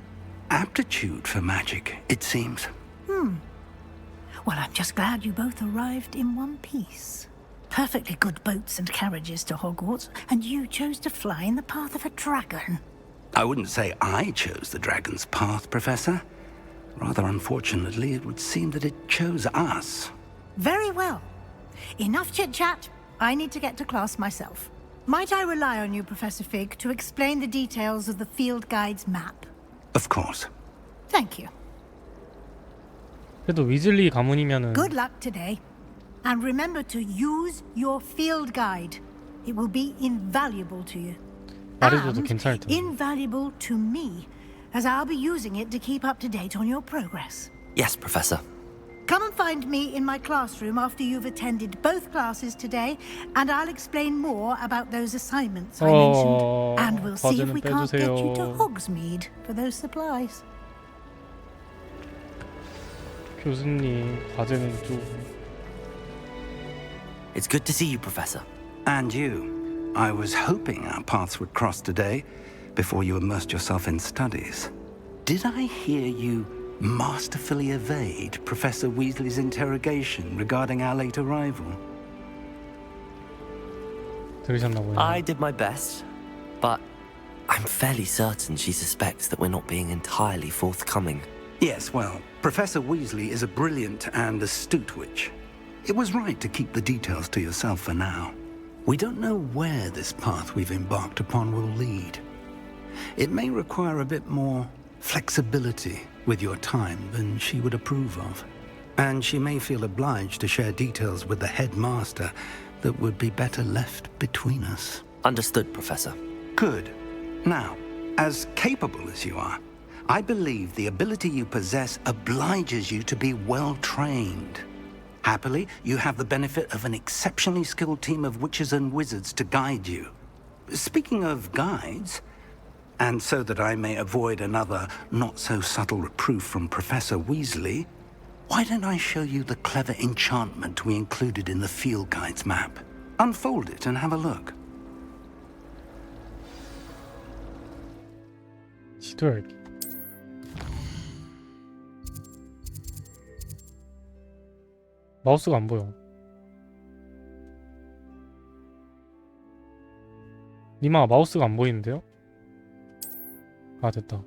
aptitude for magic, it seems. Well, I'm just glad you both arrived in one piece. Perfectly good boats and carriages to Hogwarts, and you chose to fly in the path of a dragon. I wouldn't say I chose the dragon's path, Professor. Rather unfortunately, it would seem that it chose us. Very well. Enough chit-chat. I need to get to class myself. Might I rely on you, Professor Fig, to explain the details of the field guide's map? Of course. Thank you. 그래도 위즐리 가문이면은 Good luck today. And remember to use your field guide. It will be invaluable to you. 말해줘도 And 괜찮을 텐데. invaluable to me, as I'll be using it to keep up to date on your progress. Yes, Professor. Come and find me in my classroom after you've attended both classes today, and I'll explain more about those assignments I mentioned. And we'll see if we can't get you to Hogsmeade for those supplies. 교수님, 과제는 좀 It's good to see you, Professor. And you. I was hoping our paths would cross today, before you immersed yourself in studies. Did I hear you masterfully evade Professor Weasley's interrogation regarding our late arrival? 들으셨나 보네요. I did my best, but I'm fairly certain she suspects that we're not being entirely forthcoming. Yes, well, Professor Weasley is a brilliant and astute witch. It was right to keep the details to yourself for now. We don't know where this path we've embarked upon will lead. It may require a bit more flexibility with your time than she would approve of. And she may feel obliged to share details with the headmaster that would be better left between us. Understood, Professor. Good. Now, as capable as you are, I believe the ability you possess obliges you to be well trained. Happily, you have the benefit of an exceptionally skilled team of witches and wizards to guide you. Speaking of guides, and so that I may avoid another not-so-subtle reproof from Professor Weasley, why don't I show you the clever enchantment we included in the field guide's map? Unfold it and have a look. 지도 열기. 마우스가 안 보여. 니마 마우스가 안 보이는데요? 아 됐다.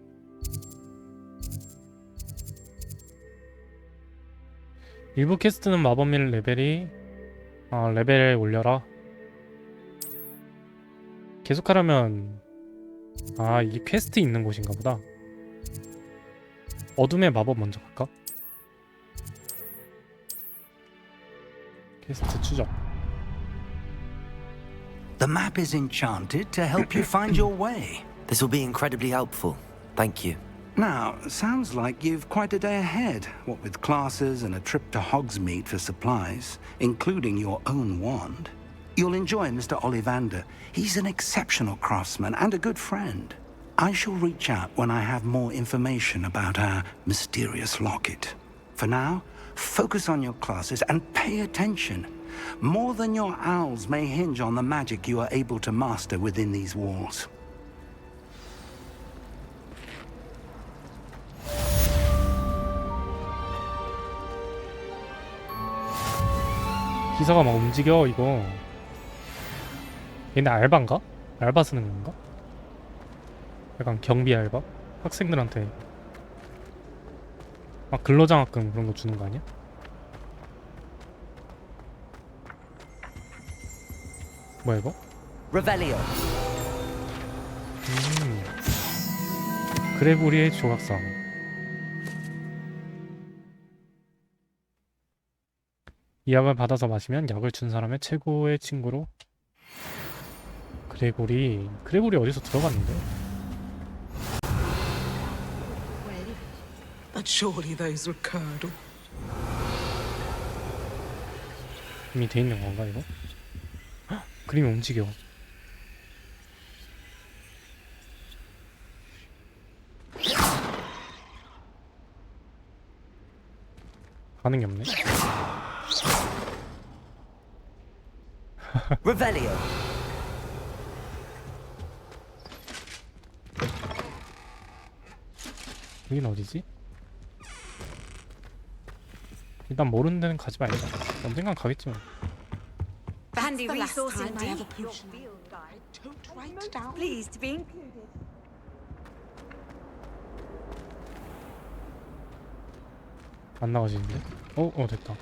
일부 퀘스트는 마법 및 레벨이 레벨 올려라. 계속하려면 이게 퀘스트 있는 곳인가 보다. 어둠의 마법 먼저 갈까? 퀘스트 추적. The map is enchanted to help you find your way. This will be incredibly helpful. Thank you. Now, sounds like you've quite a day ahead, what with classes and a trip to Hogsmeade for supplies, including your own wand. You'll enjoy Mr. Ollivander. He's an exceptional craftsman and a good friend. I shall reach out when I have more information about our mysterious locket. For now, focus on your classes and pay attention. More than your owls may hinge on the magic you are able to master within these walls. 기사가 막 움직여 이거. 얘네 알바인가? 알바 쓰는 건가? 약간 경비 알바? 학생들한테 막 근로장학금 그런 거 주는 거 아니야? 뭐야 이거? Revelio. 그레고리의 조각상. 이 약을 받아서 마시면 약을 준 사람의 최고의 친구로. 그레고리 어디서 들어갔는데? But surely those were curdled. 이미 돼 있는 건가 이거? 헉, 그림이 움직여. 가는 게 없네. Revelio. 여긴 어디지? 일단 모르는 데는 가지 말자. 언젠간 가겠지 뭐. Handy resource in my other potion. Right down. Pleased to be included. 안 나가지는데? 됐다.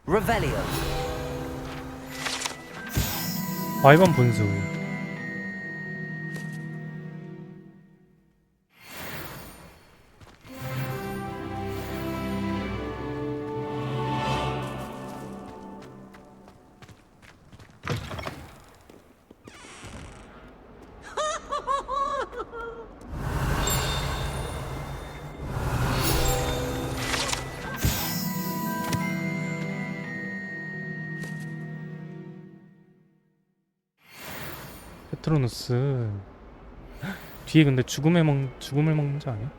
Revelio. 바이번 분수. 페트로누스. 뒤에 근데 죽음을 먹는 자 아니야?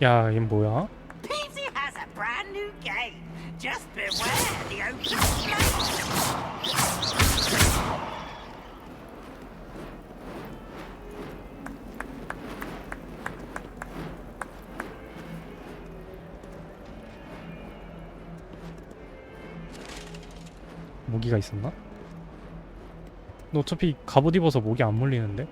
야, 얘 뭐야? Peasy has a brand new game. Just beware the open flame. 모기가 있었나? 너 어차피 갑옷 입어서 모기 안 물리는데?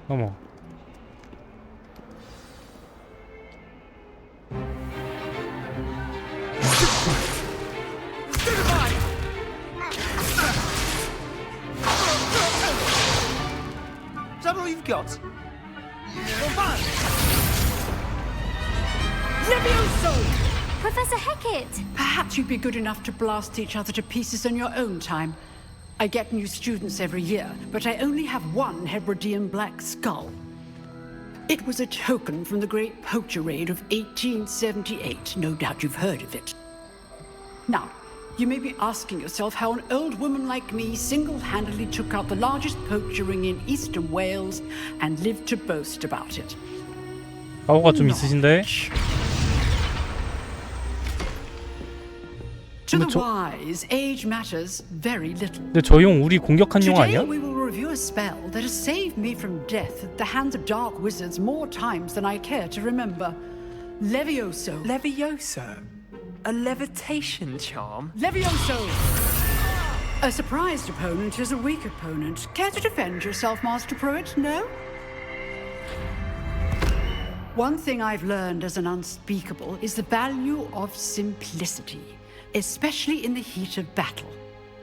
어머. Is that all you've got? Well, fine. Levioso! Professor Hecat! Perhaps you'd be good enough to blast each other to pieces on your own time. I get new students every year, but I only have one Hebridean black skull. It was a token from the Great Poacher Raid of 1878. No doubt you've heard of it. Now, you may be asking yourself how an old woman like me single-handedly took out the largest poacher ring in eastern Wales and lived to boast about it. 가오가 좀 있으신데? To the wise, age matters very little. 근데 저 용 우리 공격한 용 아니야? Today we will review a spell that has saved me from death at the hands of dark wizards more times than I care to remember. Levioso. Levioso? A levitation charm? Levioso! A surprised opponent is a weak opponent. Care to defend yourself, Master Pruitt? No? One thing I've learned as an unspeakable is the value of simplicity, especially in the heat of battle.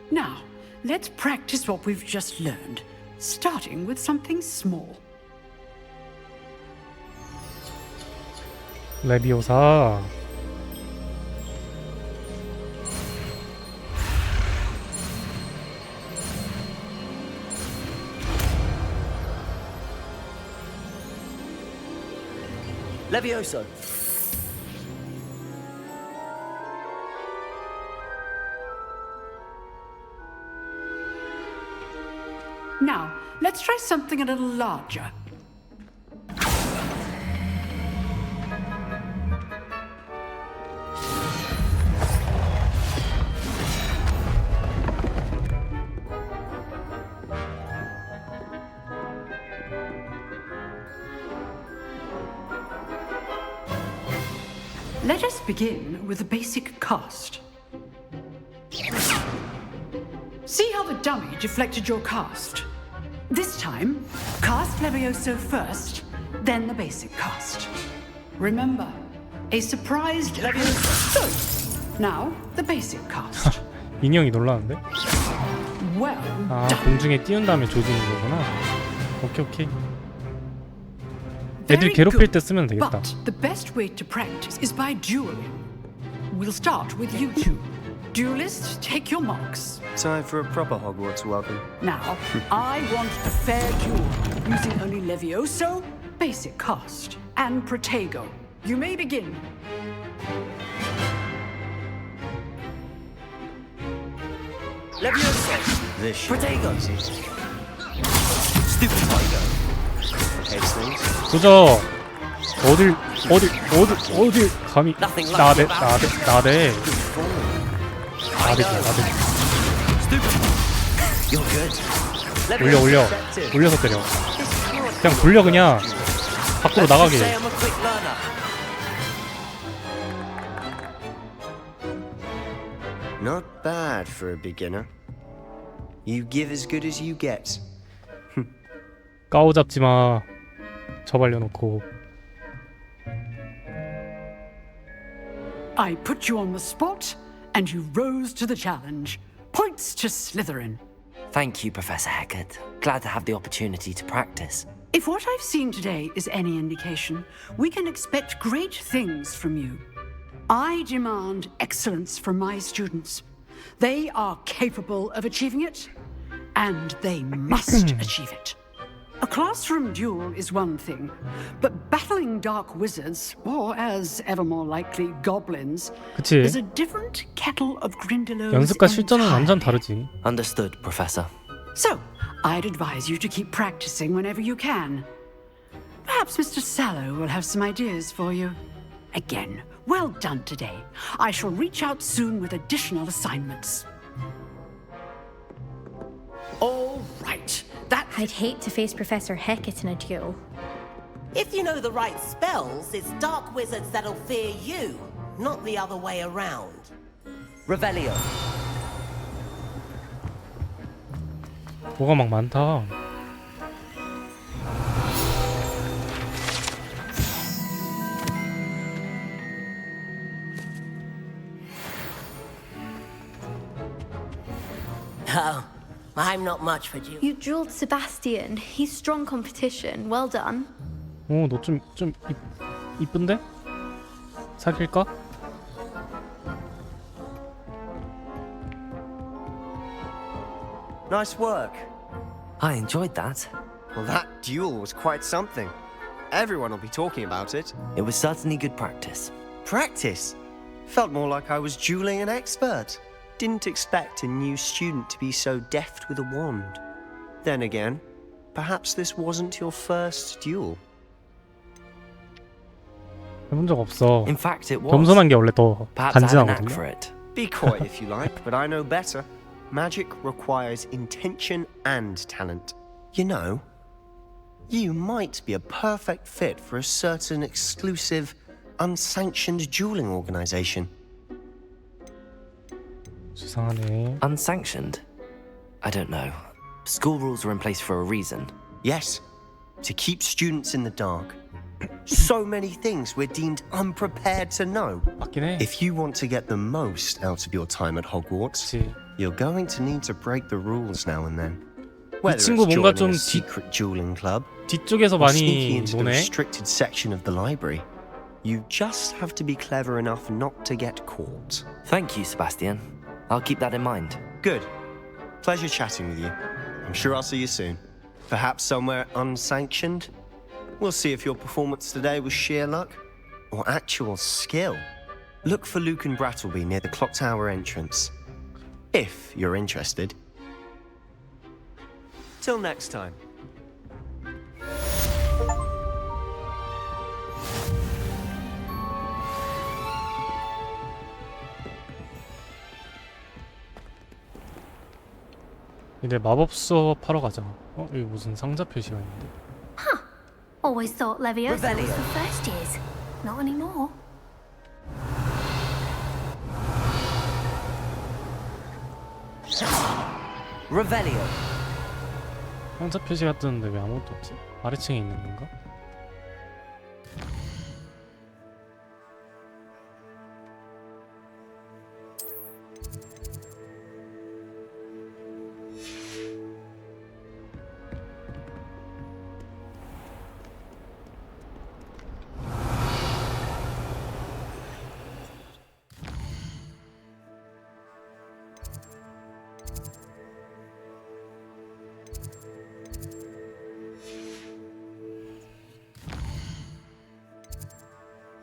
Now, let's practice what we've just learned, starting with something small. 레비오사. Levioso. Now, let's try something a little larger. Let us begin with the basic cast. See how the dummy deflected your cast? This time, cast Levioso first, then the basic cast. Remember, a surprised Levioso. Now, the basic cast. 인형이 놀라는데? Well 아, done. 공중에 띄운 다음에 조지는 거구나. 오케이, 오케이. 애들 괴롭힐 때 쓰면 되겠다. But the best way to practice is by dueling. We'll start with you two. Duelists, take your marks. Time for a proper Hogwarts welcome. Now, I want a fair duel, using only Levioso, basic cast, and Protego. You may begin. Levioso. This should Protego. be easy. Stupid Tiger. Heads things. 조져. 어딜 감히 나대. You're good. 올려서 때려. 그냥 굴려 그냥 밖으로 나가게. Say I'm a quick learner. Not bad for a beginner. You give as good as you get. 까오잡지 마. 저발려놓고. I put you on the spot, and you rose to the challenge. Points to Slytherin. Thank you, Professor Hecat. Glad to have the opportunity to practice. If what I've seen today is any indication, we can expect great things from you. I demand excellence from my students. They are capable of achieving it, and they must achieve it. A classroom duel is one thing, but battling dark wizards, or as ever more likely, goblins, 그치. is a different kettle of Grindylows. 연습과 실전은 완전 다르지. Understood, Professor. So, I'd advise you to keep practicing whenever you can. Perhaps Mr. Sallow will have some ideas for you. Again, well done today. I shall reach out soon with additional assignments. All right. I'd hate to face Professor Hecat in a duel. If you know the right spells, it's dark wizards that'll fear you, not the other way around. Revelio. 뭐가 막 많다. Oh, I'm not much for you. You dueled Sebastian. He's strong competition. Well done. 너 좀 이쁜데? 사귈까? Nice work. I enjoyed that. Well, that duel was quite something. Everyone will be talking about it. It was certainly good practice. Practice? Felt more like I was dueling an expert. Didn't expect a new student to be so deft with a wand. Then again, perhaps this wasn't your first duel. 해본 적 없어. In fact, it was. 겸손한 게 원래 더 Perhaps I have an knack 간지나거든요. for it. Be coy if you like, but I know better. Magic requires intention and talent. You know, you might be a perfect fit for a certain exclusive, unsanctioned dueling organization. 수상하네. Unsanctioned? I don't know. School rules are in place for a reason. Yes, to keep students in the dark. So many things we're deemed unprepared to know. 맞긴 해. If you want to get the most out of your time at Hogwarts, you're going to need to break the rules now and then. 이 친구 뭔가 좀 a secret dueling club, 뒤쪽에서 or sneaking 많이 into the 노네. restricted section of the library, you just have to be clever enough not to get caught. Thank you, Sebastian. I'll keep that in mind. Good. Pleasure chatting with you. I'm sure I'll see you soon. Perhaps somewhere unsanctioned? We'll see if your performance today was sheer luck or actual skill. Look for Luke and Brattleby near the clock tower entrance. If you're interested. Till next time. 이제 마법 수업하러 가자. 여기 무슨 상자 표시가 있는데. Always thought Leviosa was Revelio. for first years. Not anymore. Revelio. 상자 표시가 뜨는데 왜 아무것도 없지? 아래층에 있는 건가?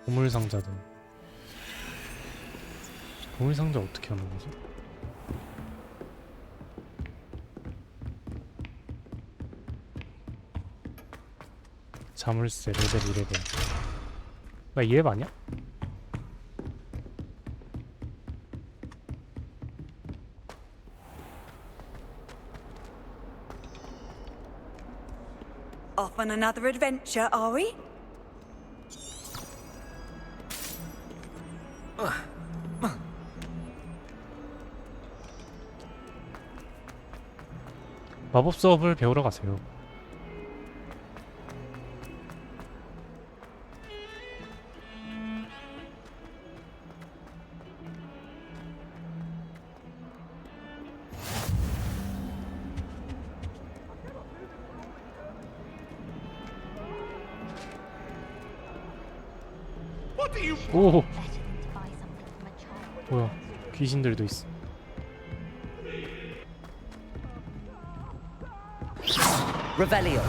보물 상자들. 보물 상자 어떻게 하는 거지? 자물쇠 레벨 2레벨. 나 2렙 아니야? Off on another adventure, are we? 마법 수업을 배우러 가세요. 오, 뭐야? 귀신들도 있어. Revelio.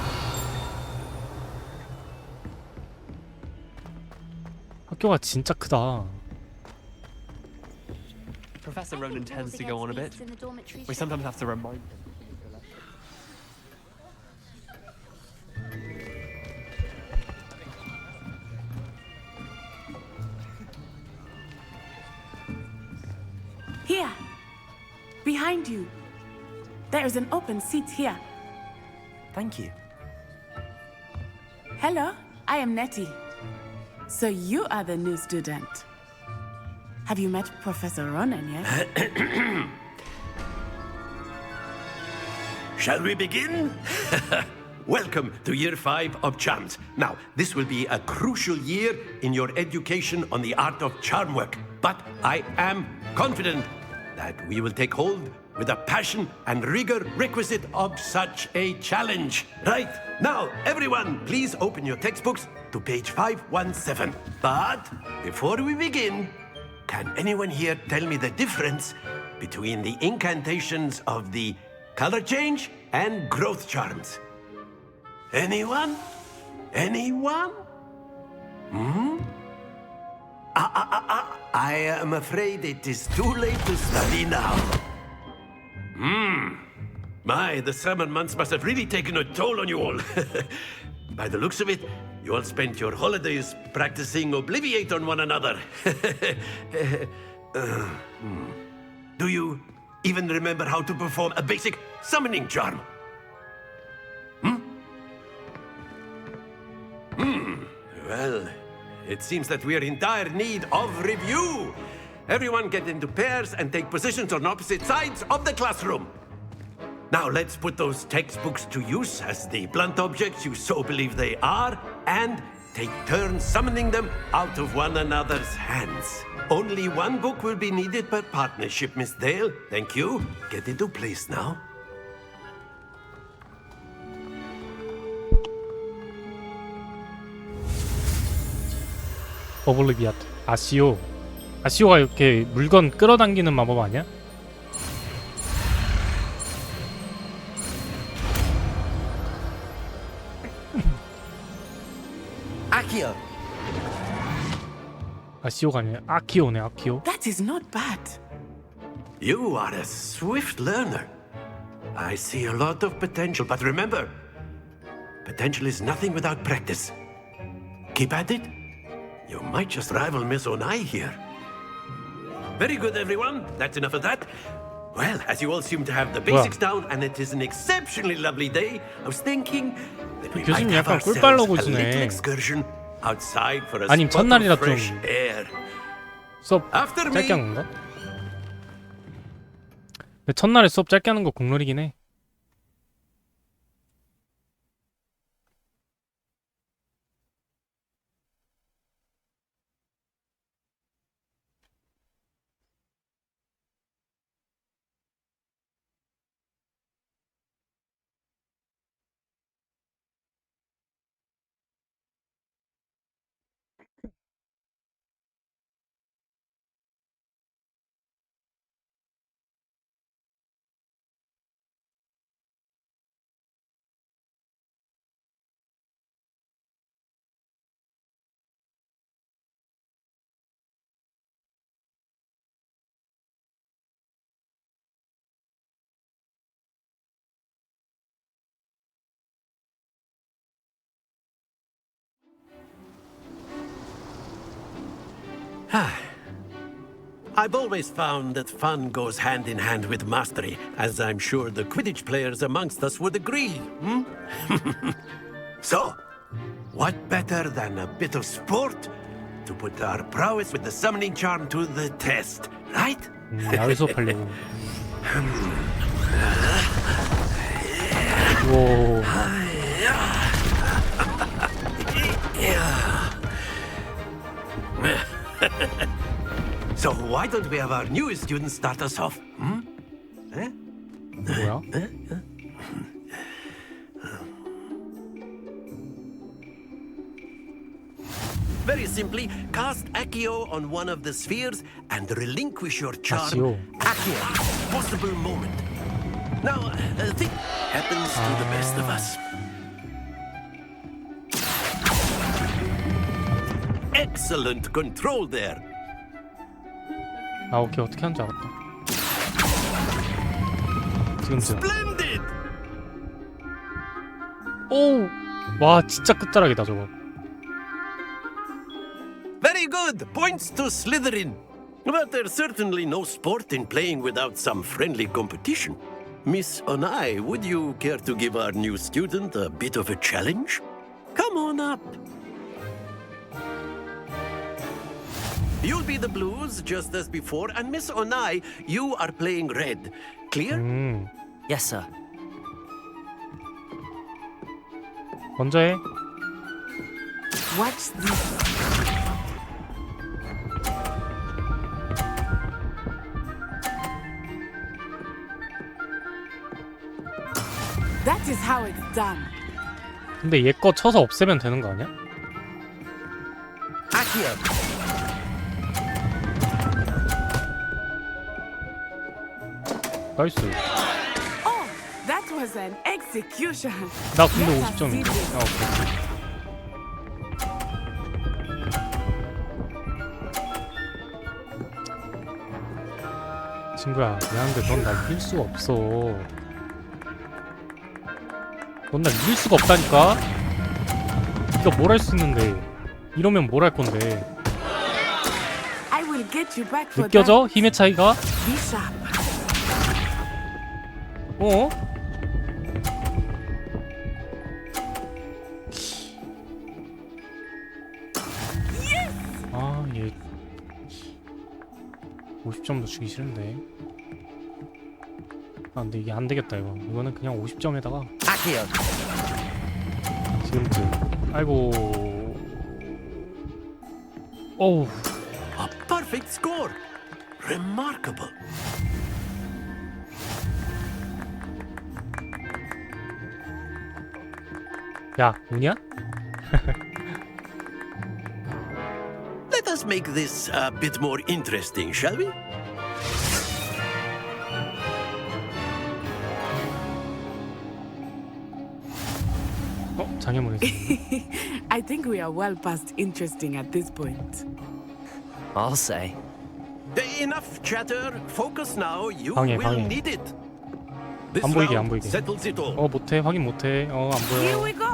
학교가 진짜 크다. Professor Ronan tends to go on a bit. We sometimes have to remind him. Here. Behind you. There is an open seat here. Thank you. Hello, I am Nettie. So you are the new student. Have you met Professor Ronan yet? Shall we begin? Welcome to Year 5 of Charms. Now, this will be a crucial year in your education on the art of charm work. But I am confident that we will take hold with a passion and rigor requisite of such a challenge. Right, now, everyone, please open your textbooks to page 517. But before we begin, can anyone here tell me the difference between the incantations of the color change and growth charms? Anyone? Anyone? I am afraid it is too late to study now. My, the summer months must have really taken a toll on you all. By the looks of it, you all spent your holidays practicing Obliviate on one another. Do you even remember how to perform a basic summoning charm? Well, it seems that we are in dire need of review. Everyone get into pairs and take positions on opposite sides of the classroom. Now let's put those textbooks to use as the blunt objects you so believe they are, and take turns summoning them out of one another's hands. Only one book will be needed per partnership, Miss Dale. Thank you. Get into place now. 오블리비아트. 아시오. 아시오가 이렇게 물건 끌어당기는 마법 아니야? Accio. 아시오가 아니야. 아키오네. 아키오. That is not bad. You are a swift learner. I see a lot of potential, but remember, potential is nothing without practice. Keep at it. You might just rival Miss Onai here. Very good, everyone. That's enough of that. Well, as you all seem to have the basics down, and it is an exceptionally lovely day, I was thinking that we might have ourselves a little excursion outside for a 아님 spot 첫날이라 of fresh 좀 air. 수업 짧게 하는 건가? 근데 첫날에 수업 짧게 하는 거 국룰이긴 해. I've always found that fun goes hand in hand with mastery, as I'm sure the Quidditch players amongst us would agree. So, what better than a bit of sport to put our prowess with the summoning charm to the test, right? 야외 수업하려고. 오. So why don't we have our newest student start us off? 뭐야? Very simply, cast Accio on one of the spheres and relinquish your charm Accio. at the possible moment. Now, think happens to the best of us. Excellent control there. 아 오케이 어떻게 하는지 알았다. 지금쯤. Splendid. 오, 와 진짜 끝자락이다 저거. Very good. Points to Slytherin. But there's certainly no sport in playing without some friendly competition. Miss Onai, would you care to give our new student a bit of a challenge? Come on up. You'll be the blues, just as before, and Miss Onai, you are playing red. Clear? Yes, sir. 먼저 해. What's this? That is how it's done. 근데 얘 거 쳐서 없애면 되는 거 아니야? 나이스. Oh, that was an execution. 나 근데 Let us 50점인데. see this. 아, 오케이. 친구야, 미안한데 넌 날 이길 수가 없어. 넌 날 이길 수가 없다니까? 네가 뭘 할 수 있는데. 이러면 뭘 할 건데. I will get you back for 느껴져? that. 힘의 차이가? Be sharp. 어? 아, 얘 50점도 주기 싫은데. 아, 근데 이게 안 되겠다 이거. 이거는 그냥 50점에다가 지금쯤. 아이고. 어우. A perfect score. Remarkable. 야, 우냐? Let us make this a bit more interesting, shall we? 장애물이. I think we are well past interesting at this point. I'll say. Enough chatter. Focus now. You 방해, will 방해. need it. This 안 보이게, 안 round 보이게. settles it all. 못해. 확인 못해. 안 Here 보여. we go.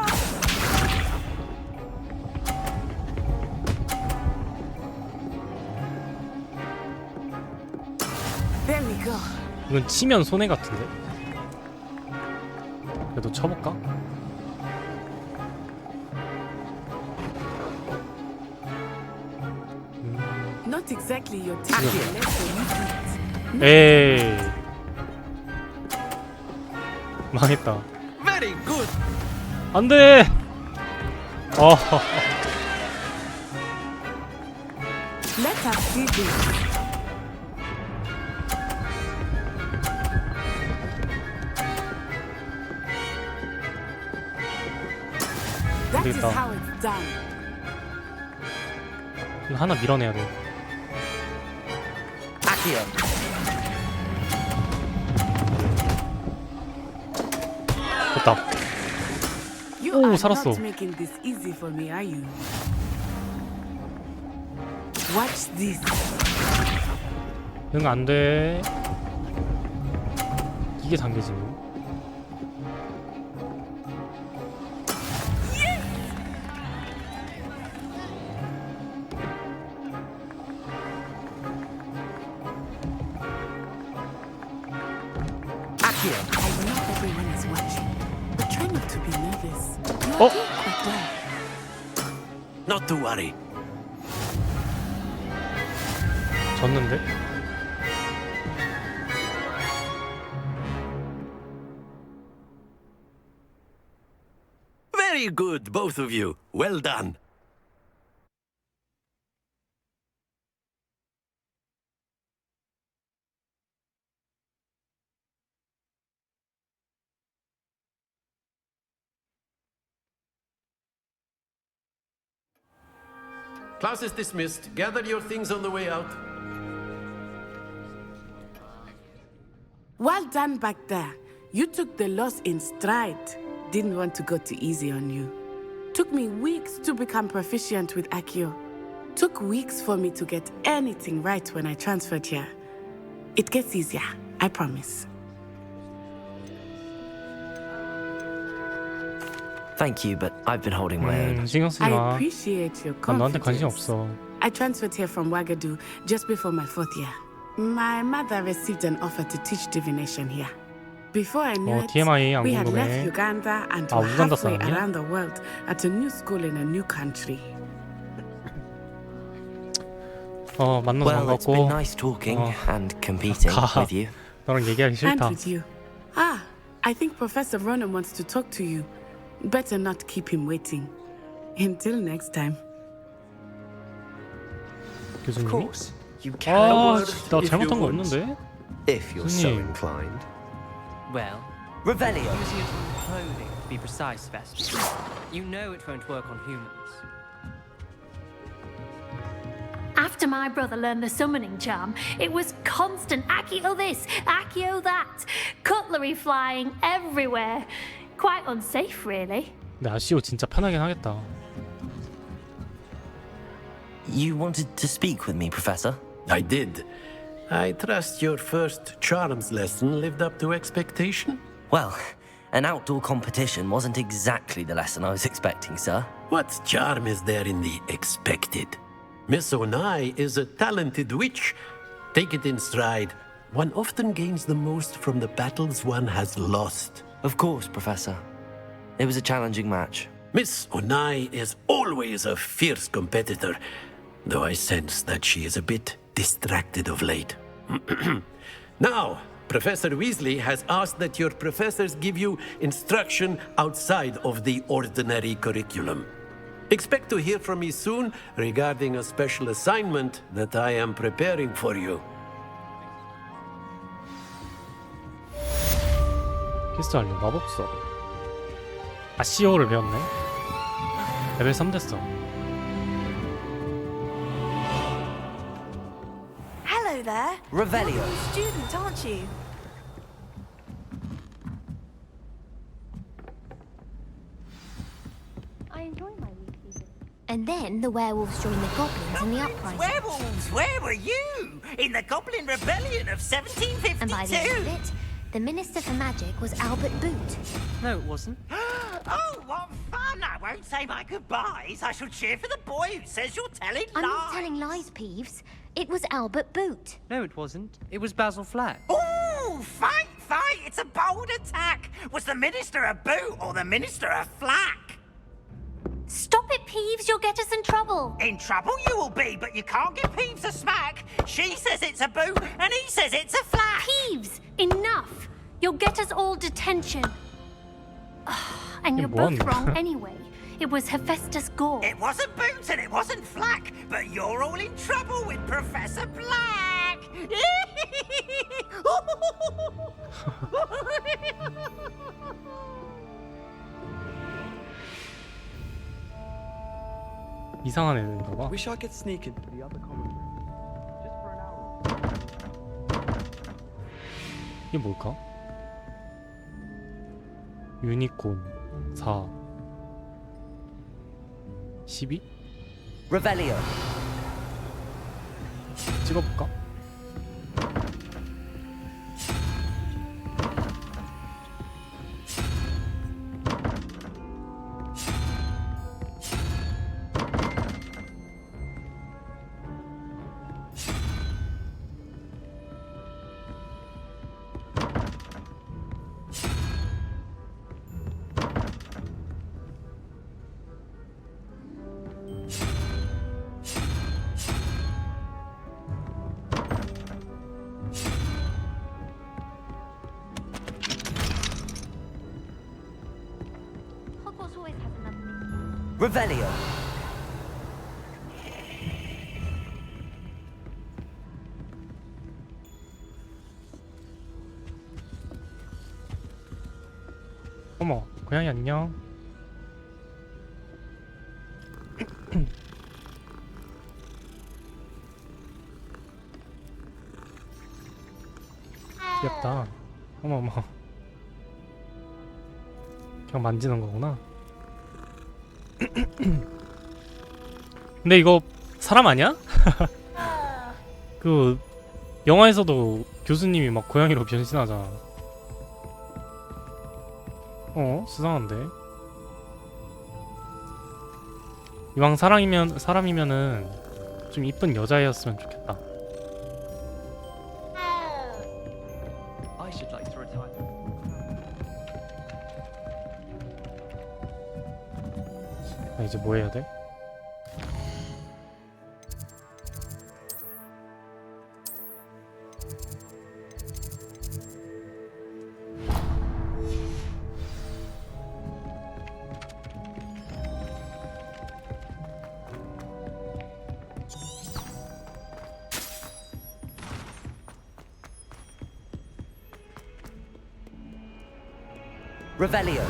There we go. 이건 치면 손해 같은데. 그래도 쳐볼까? Not exactly your typical lesson. 에이. 망했다. Very good. 안 돼. Let us see this. That is 되겠다. how it's done. 이거 하나 밀어내야 돼. 됐다. You 오, are 살았어. not making this easy for me, are you? Watch this. 응, 안 돼. 이게 단계지. I know everyone is watching, but try not to be nervous. You're Oh. doing quite well. Not to worry. 졌는데? Very good, both of you. Well done. Class is dismissed. Gather your things on the way out. Well done back there. You took the loss in stride. Didn't want to go too easy on you. Took me weeks to become proficient with Accio. Took weeks for me to get anything right when I transferred here. It gets easier, I promise. Thank you, but I've been holding my own. 신경 쓰지 I 마. appreciate your 난 너한테 관심 confidence. 없어. I transferred here from Wagadu just before my 4th year. My mother received an offer to teach divination here. Before I knew it, TMI 안 we had left 궁금해. Uganda and 아, were 우간다 halfway 사람이야? around the world at a new school in a new country. 만나서 Well, it's been 반갑고. nice talking and competing 가. with you. 너랑 얘기하기 And 싫다. with you. I think Professor Ronan wants to talk to you. Better not keep him waiting. Until next time. 교수님이? You can. 나 잘못한 거 없는데? If you're so 교수님. inclined. Well, Revelio. Using its own clothing, to be precise, Vesper. You know it won't work on humans. After my brother learned the summoning charm, it was constant Accio this, Accio that. Cutlery flying everywhere. Quite unsafe, really. 근데 아시오 진짜 편하긴 하겠다. You wanted to speak with me, Professor? I did. I trust your first charms lesson lived up to expectation? Well, an outdoor competition wasn't exactly the lesson I was expecting, sir. What charm is there in the expected? Miss Onai is a talented witch. Take it in stride. One often gains the most from the battles one has lost. Of course, Professor. It was a challenging match. Miss Onai is always a fierce competitor, though I sense that she is a bit distracted of late. Now, Professor Weasley has asked that your professors give you instruction outside of the ordinary curriculum. Expect to hear from me soon regarding a special assignment that I am preparing for you. 퀘스트 완료. 마법서. 아시오를 배웠네. 레벨 3 됐어. Hello there. Revelio. You're a student, aren't you? I enjoy my weekly. And then the werewolves joined the goblins in the uprising. Werewolves, where were you? In the Goblin Rebellion of 1752? And by the end of it, the Minister for Magic was Albert Boot. No, it wasn't. Oh, what fun! I won't say my goodbyes. I shall cheer for the boy who says you're telling lies. I'm not telling lies, Peeves. It was Albert Boot. No, it wasn't. It was Basil Flack. Oh, fight, fight! It's a bold attack. Was the Minister a boot or the Minister a flack? Stop it, Peeves. You'll get us in trouble. In trouble you will be, but you can't give Peeves a smack. She says it's a boot, and he says it's a flack. Peeves, enough. You'll get us all detention. And you're both wrong anyway. It was Hephaestus Gore. It wasn't Boots and it wasn't Flack, but you're all in trouble with Professor Black. 이상한 애들인가 봐. Wish I could sneak into the other common room. Just for an hour. 이게 뭘까? 유니콘 4 12? Revelio. 찍어볼까? Hogwarts always has another name. Revelio. 어머, 고양이 안녕. 귀엽다. 어머 어머. 그냥 만지는 거구나. 근데 이거 사람 아니야? 그 영화에서도 교수님이 막 고양이로 변신하잖아. 수상한데. 이왕 사람이면은 좀 이쁜 여자애였으면 좋겠다. I should like to retire. 나 이제 뭐 해야 돼? Revelio.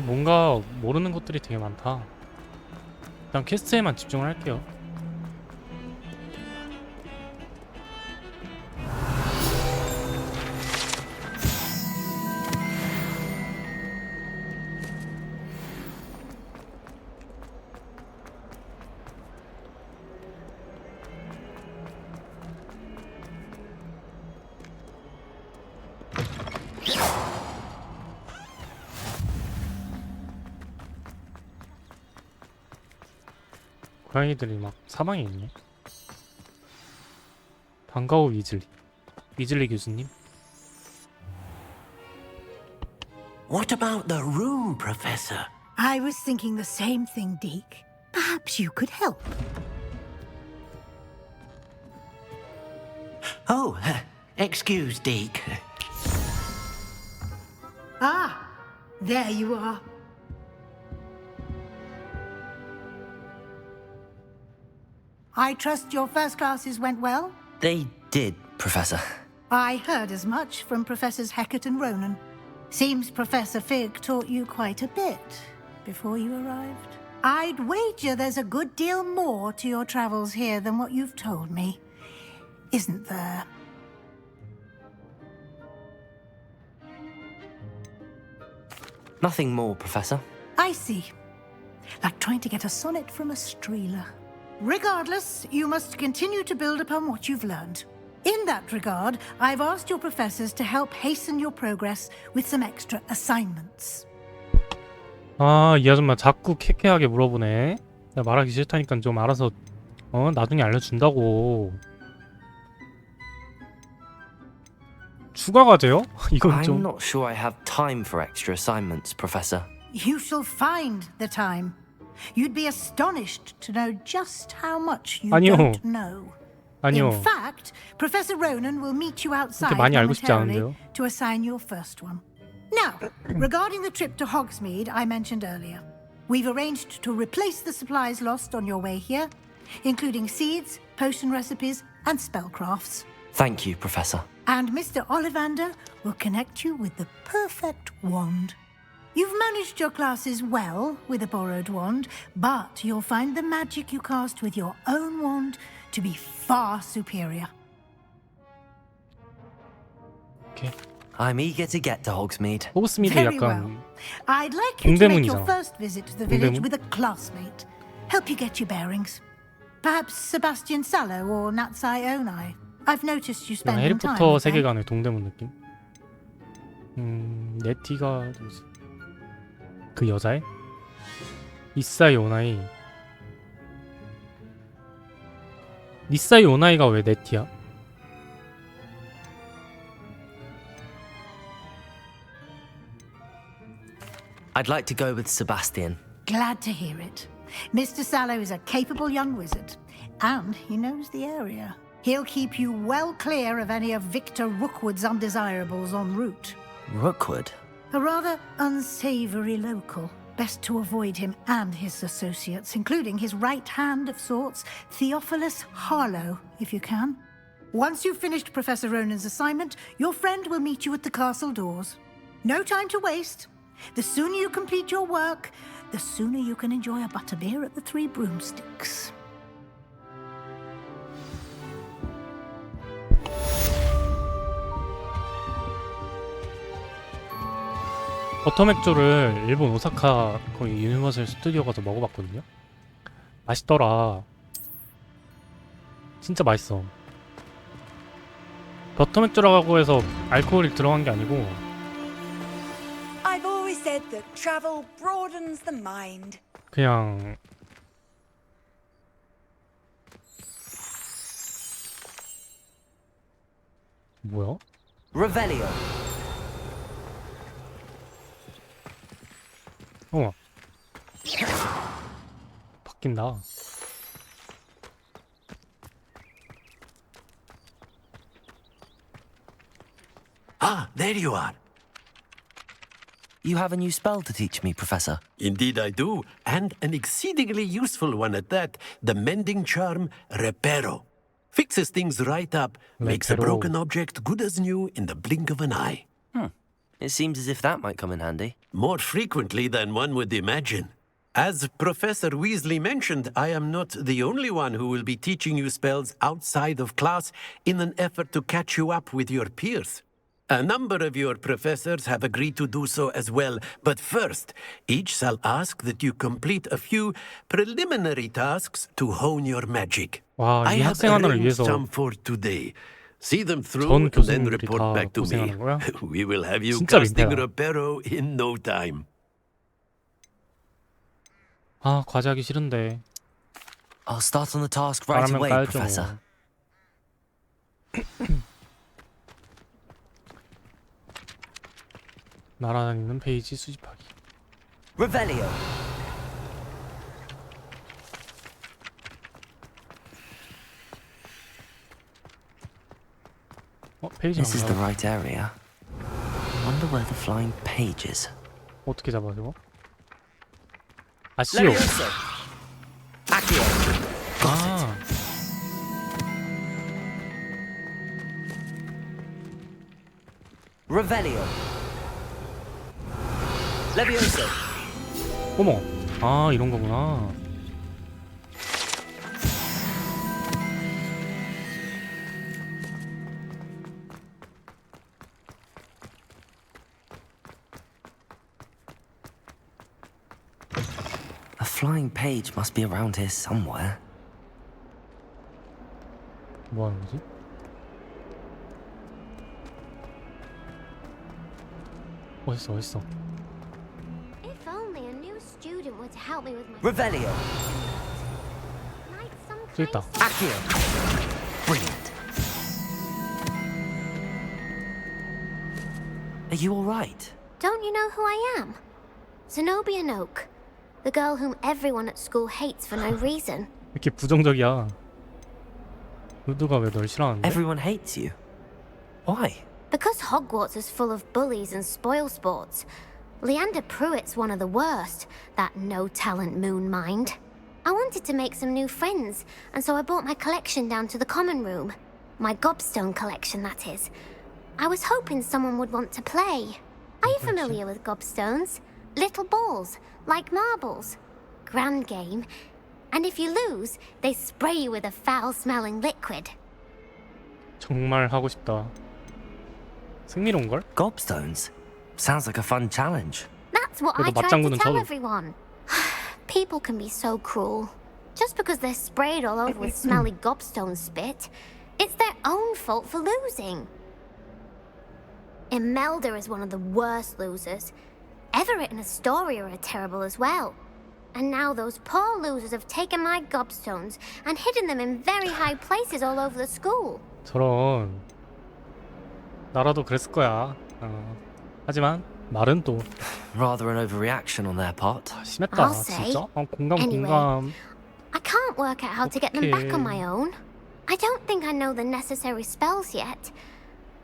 뭔가 모르는 것들이 되게 많다. 일단 퀘스트에만 집중을 할게요. 고양이들이 막 사방에 있네. 반가워 위즐리 교수님. What about the room, Professor? I was thinking the same thing, Deke. Perhaps you could help. Oh, excuse, Deke. Ah, there you are. I trust your first classes went well? They did, Professor. I heard as much from Professors Hecat and Ronan. Seems Professor Fig taught you quite a bit before you arrived. I'd wager there's a good deal more to your travels here than what you've told me, isn't there? Nothing more, Professor. I see. Like trying to get a sonnet from a streeler. Regardless, you must continue to build upon what you've learned. In that regard, I've asked your professors to help hasten your progress with some extra assignments. 아, 이 아줌마 자꾸 캐캐하게 물어보네. 나 말하기 싫다니까 좀 알아서 나중에 알려준다고. 추가 과제요? 이건 좀. I'm not sure I have time for extra assignments, Professor. You shall find the time. You'd be astonished to know just how much you 아니요. don't know. 아니요. In fact, Professor Ronan will meet you outside 그렇게 많이 알고 싶지 momentarily 않은데요. to assign your first one. Now, regarding the trip to Hogsmeade I mentioned earlier, we've arranged to replace the supplies lost on your way here, including seeds, potion recipes, and spellcrafts. Thank you, Professor. And Mr. Ollivander will connect you with the perfect wand. You've managed your classes well with a borrowed wand, but you'll find the magic you cast with your own wand to be far superior. Okay. I'm eager to get to Hogsmeade. 호그스미드 Very well. 약간 I'd like you to make your 동대문이잖아. first visit to the village 동대문? with a classmate. Help you get your bearings. Perhaps Sebastian Sallow or Natsai Onai. I've noticed you 그냥 spending time 해리포터 with them. 세계관의 동대문 느낌. 네티가 누구지? 그 여자애? 니사이 오나이. 니사이 오나이가 왜 네티야? I'd like to go with Sebastian. Glad to hear it. Mr. Sallow is a capable young wizard, and he knows the area. He'll keep you well clear of any of Victor Rookwood's undesirables en route. Rookwood? A rather unsavory local. Best to avoid him and his associates, including his right hand of sorts, Theophilus Harlow, if you can. Once you've finished Professor Ronan's assignment, your friend will meet you at the castle doors. No time to waste. The sooner you complete your work, the sooner you can enjoy a butterbeer at the Three Broomsticks. 버터맥주를 일본 오사카 거기 유니버설 스튜디오 가서 먹어봤거든요. 맛있더라. 진짜 맛있어. 버터맥주라고 해서 알코올이 들어간 게 아니고 I've always said that travel broadens the mind. 그냥 뭐야? Revelio. 바뀐다. Ah, there you are. You have a new spell to teach me, Professor. Indeed I do, and an exceedingly useful one at that. The mending charm, Reparo. Fixes things right up, makes a Reparo. broken object good as new in the blink of an eye. It seems as if that might come in handy. More frequently than one would imagine. As Professor Weasley mentioned, I am not the only one who will be teaching you spells outside of class in an effort to catch you up with your peers. A number of your professors have agreed to do so as well, but first, each shall ask that you complete a few preliminary tasks to hone your magic. 와, I 이 have 학생 하나를 arranged 위해서 some for today. See them through 전 and then 교수님들이 report 다 back to me. 고생하는 거야? We will have you 진짜 casting 민폐다. Reparo in no time. 아, 과제하기 싫은데. I'll start on the task right 잘하면 away, 까야죠. Professor. 날아다니는 페이지 수집하기. Revelio. 페이지 This is the 안 right area. Wonder where the flying page is. 어떻게 잡아 저거? 아시오. Levioso. Accio. 아. Revelio. Levioso. 어머. 아, 이런 거구나. A flying page must be around here somewhere. 뭐 하는 거지? 어딨어, 어딨어. If only a new student were to help me with my Revelio. like some 저기 있다. Accio. Brilliant. Are you all right? Don't you know who I am? Zenobia Noak, the girl whom everyone at school hates for no reason. 이렇게 부정적이야. 루드가 왜 널 싫어하는데? Everyone hates you. Why? Because Hogwarts is full of bullies and spoilsports. Leander Pruitt's one of the worst, that no-talent moon mind. I wanted to make some new friends, and so I brought my collection down to the common room. My gobstone collection, that is. I was hoping someone would want to play. Are you familiar with gobstones? Little balls, like marbles. Grand game. And if you lose, they spray you with a foul-smelling liquid. 정말 하고 싶다. 승리로운걸? Gobstones? Sounds like a fun challenge. That's what I 그래도 tried to 맞장구는 tell 쳐도. everyone. People can be so cruel. Just because they're sprayed all over with smelly gobstone spit, it's their own fault for losing. Imelda is one of the worst losers. Everett and Astoria are terrible as well. And now those poor losers have taken my gobstones and hidden them in very high places all over the school. 저런. 나라도 그랬을 거야. 하지만 말은 또 Rather an overreaction on their part. 심했다. I'll say. 진짜? 공감 Anyway. 공감. I can't work out how to get them back on my own. I don't think I know the necessary spells yet.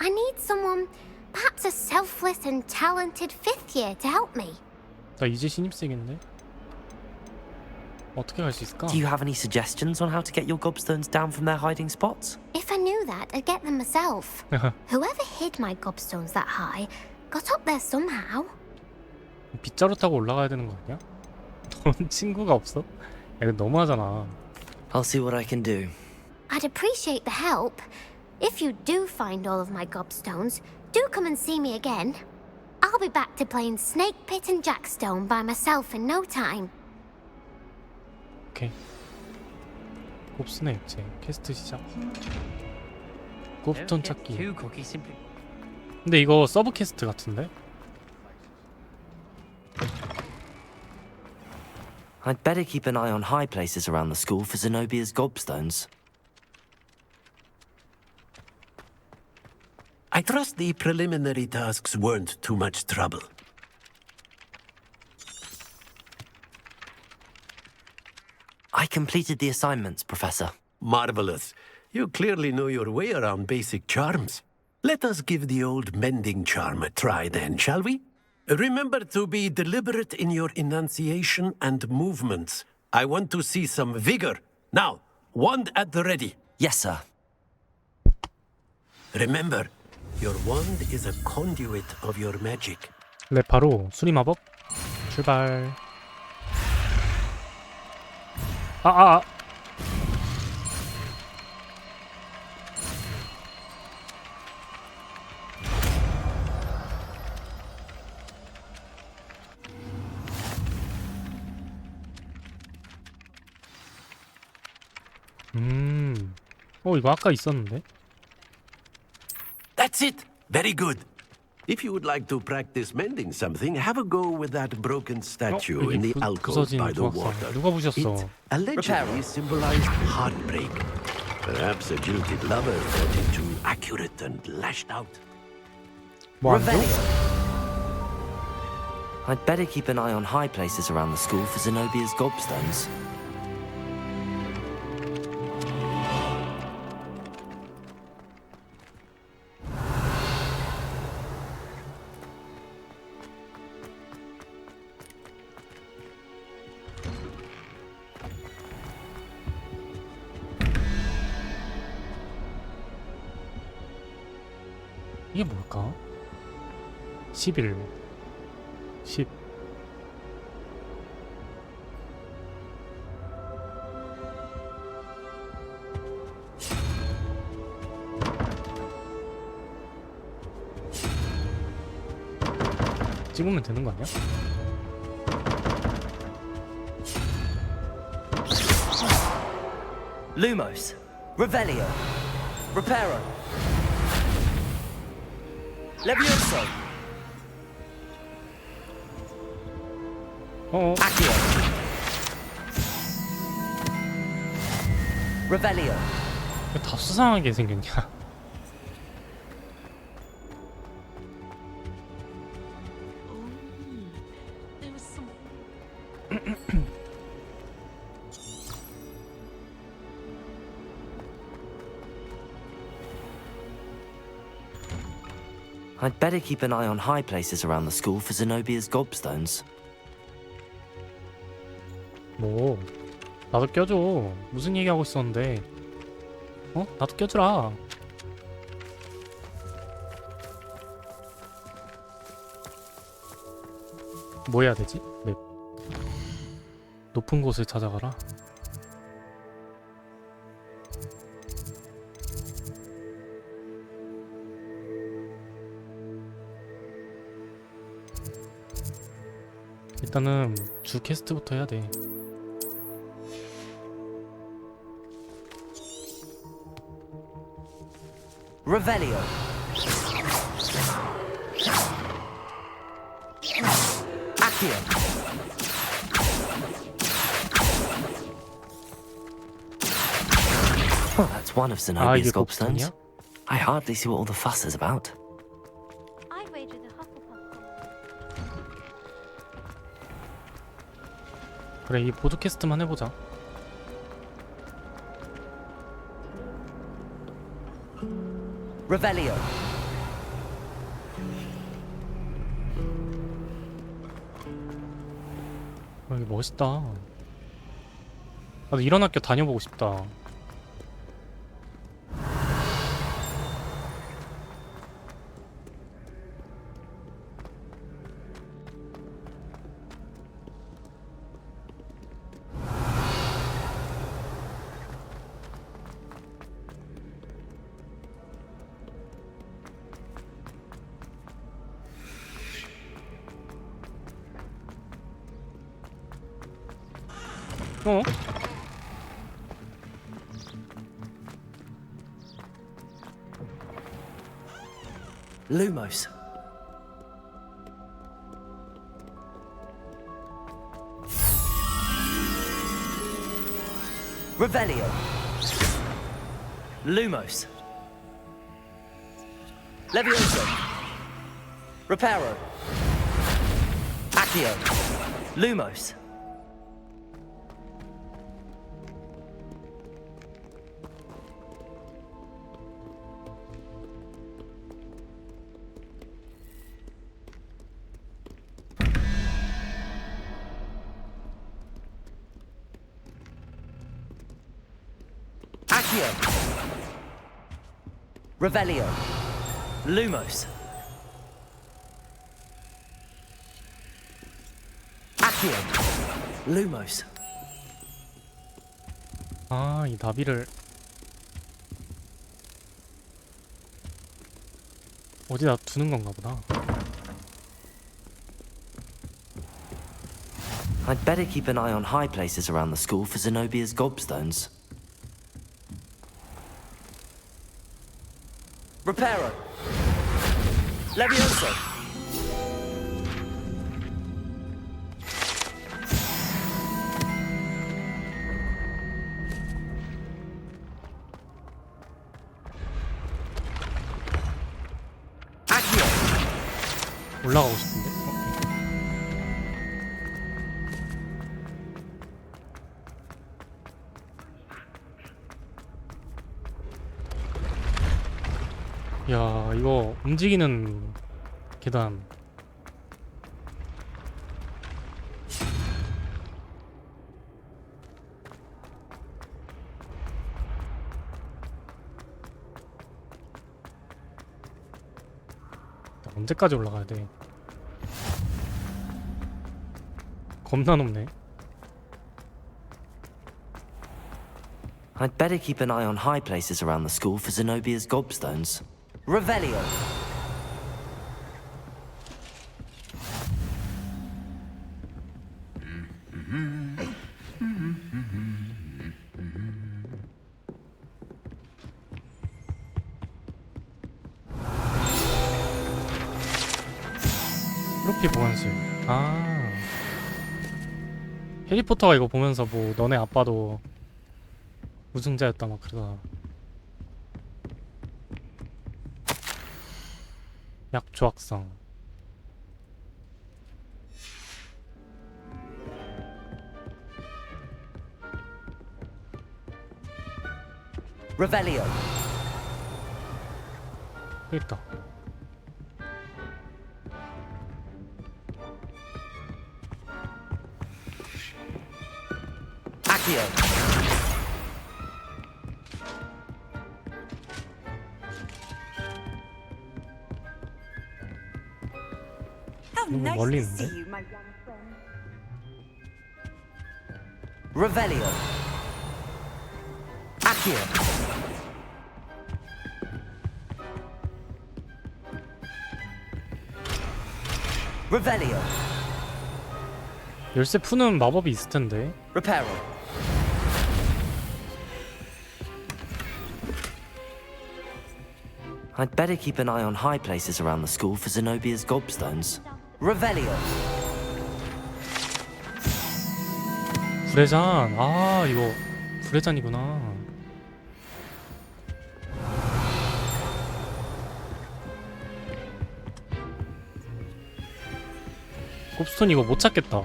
I need someone, perhaps a selfless and talented fifth year to help me. 나 이제 신입생인데? 어떻게 갈 수 있을까? Do you have any suggestions on how to get your gobstones down from their hiding spots? If I knew that, I'd get them myself. Whoever hid my gobstones that high got up there somehow. 빗자루 타고 올라가야 되는 거 아니야? 넌 친구가 없어? 야, 이거 너무하잖아. I'll see what I can do. I'd appreciate the help. If you do find all of my gobstones, do come and see me again. I'll be back to playing Snake Pit and Jackstone by myself in no time. 오케이. 곱슨의 액체 퀘스트 시작. 곱스톤 찾기. 근데 이거 서브 퀘스트 같은데? I'd better keep an eye on high places around the school for Zenobia's gobstones. I trust the preliminary tasks weren't too much trouble. I completed the assignments, Professor. Marvelous. You clearly know your way around basic charms. Let us give the old mending charm a try then, shall we? Remember to be deliberate in your enunciation and movements. I want to see some vigor. Now, wand at the ready. Yes, sir. Remember, your wand is a conduit of your magic. 네, 바로 수리 마법 출발. 아. 이거 아까 있었는데. That's it. Very good. If you would like to practice mending something, have a go with that broken statue in the alcove by the water. 누가 부셨어? It allegedly symbolized heartbreak. Perhaps a jilted lover felt it too accurate and lashed out. I'd better keep an eye on high places around the school for Zenobia's gobstones. 이게 뭘까? 11 10 찍으면 되는 거 아니야? Lumos, Revelio, Reparo, Levioso, Accio, Revelio. 왜 다 수상하게 생겼냐? I'd better keep an eye on high places around the school for Zenobia's gobstones. 뭐 나도 껴줘. 무슨 얘기하고 있었는데? 나도 껴주라. 뭐 해야 되지? 맵. 높은 곳을 찾아가라. 일단은 주 퀘스트부터 해야 돼. Revelio. Accio. Well, that's one of Zenobia's gobstones. I hardly see what all the fuss is about. 그래, 이 보드 퀘스트만 해보자. Revelio. 여기 멋있다. 나도 이런 학교 다녀보고 싶다. Lumos. Revelio. Lumos. Levioso. Reparo. Accio. Lumos. Accio. Revelio. Lumos. Accio. Lumos. 아, 이 나비를 어디다 두는 건가 보다. I'd better keep an eye on high places around the school for Zenobia's gobstones. Reparo. Levioso. Accio. 올라가고 싶은데. 야, 이거 움직이는 계단. 언제까지 올라가야 돼? 겁나 높네. I'd better keep an eye on high places around the school for Zenobia's gobstones. Revelio. 트로피 보관실. 아, 해리포터가 이거 보면서 뭐 너네 아빠도 우승자였다 막 그러다. 약 조각상. Revelio. 여기 있다. Accio. 너무 멀리 있는데? Revelio. Accio. Revelio. 열쇠 푸는 마법이 있을 텐데. Reparo. I'd better keep an eye on high places around the school for Zenobia's gobstones. Revelio. 불의잔. 아, 이거 불의잔이구나. 곱스톤 이거 못 찾겠다.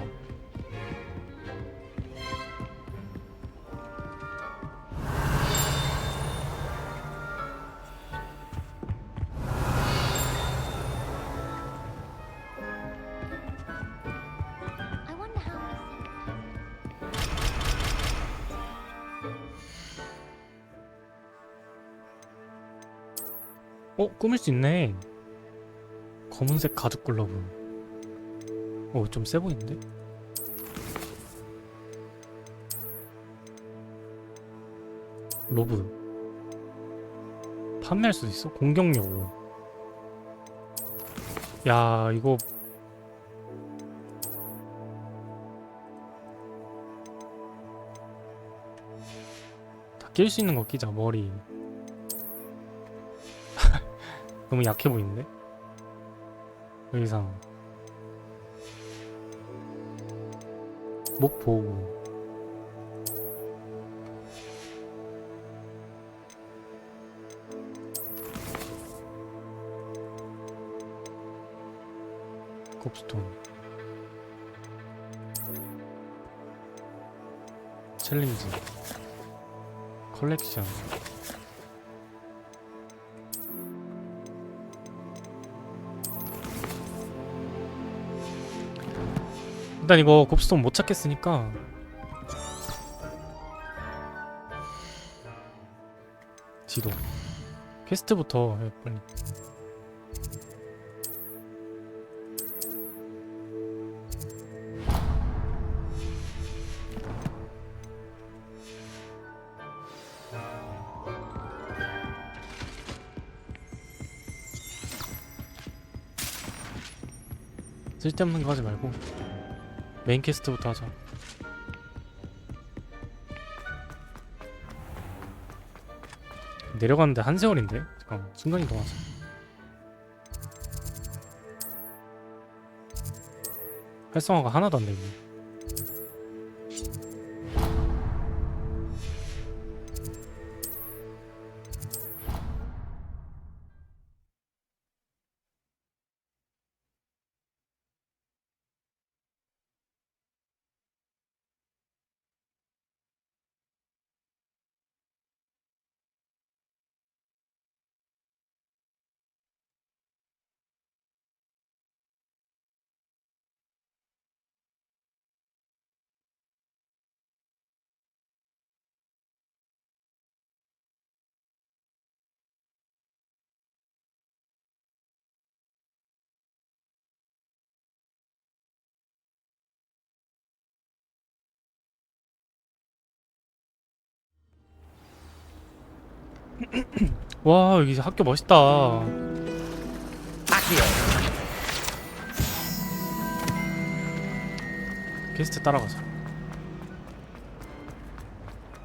꾸밀 수 있네. 검은색 가죽 글러브. 좀 세 보이는데? 로브. 판매할 수도 있어? 공격력 5. 야, 이거 다 낄 수 있는 거 끼자. 머리. 너무 약해 보이는데? 의상. 목 보호. 곱스톤. 챌린지. 컬렉션. 일단 이거 곱스톤 못 찾겠으니까 지도. 퀘스트부터 해, 빨리. 쓸데없는 거 하지 말고 메인 퀘스트부터 하자. 내려가는데 한 세월인데? 잠깐만, 순간 이동하자. 활성화가 하나도 안 되네. 와, 여기 학교 멋있다. 퀘스트 따라가자.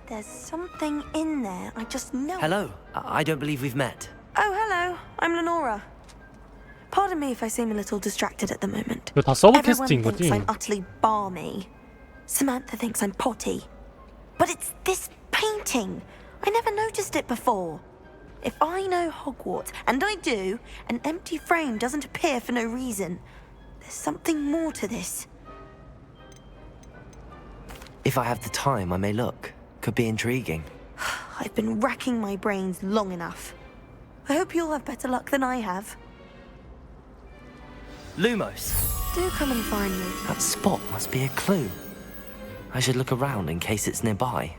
There's something in there. I just know. Hello. I don't believe we've met. Oh, hello. I'm Lenora. Pardon me if I seem a little distracted at the moment. 이거 다 서브 Everyone 퀘스트인 thinks 거지? I'm utterly balmy. Samantha thinks I'm potty. But it's this painting. I never noticed it before. If I know Hogwarts, and I do, an empty frame doesn't appear for no reason. There's something more to this. If I have the time, I may look. Could be intriguing. I've been racking my brains long enough. I hope you'll have better luck than I have. Lumos. Do come and find me. That spot must be a clue. I should look around in case it's nearby.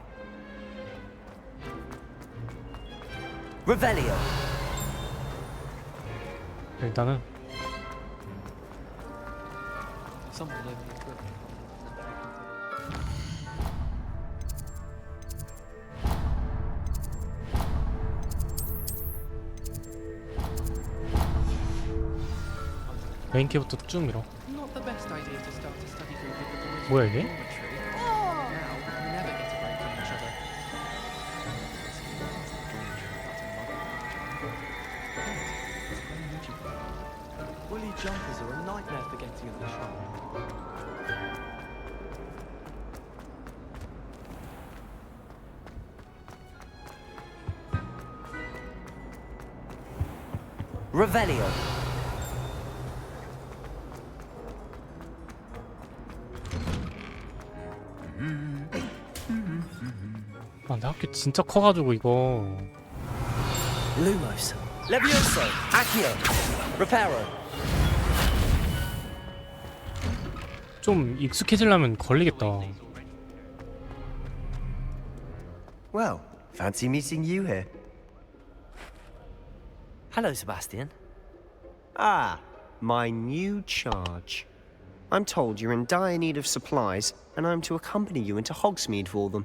Revelio. 일단은 Someone living in the river. 메인 퀘부터 쭉 밀어. Not the best idea to start a study group with the boys. 뭐야 이게? Now we never get a break from each other. Woolly jumpers are a nightmare for getting at the shrine. Revelio. 아, 근데 학교 진짜 커가지고 이거 Lumos. Levioso. Accio. Reparo. 좀 익숙해지려면 걸리겠다. Well, fancy meeting you here. Hello, Sebastian. Ah, my new charge. I'm told you're in dire need of supplies, and I'm to accompany you into Hogsmeade for them.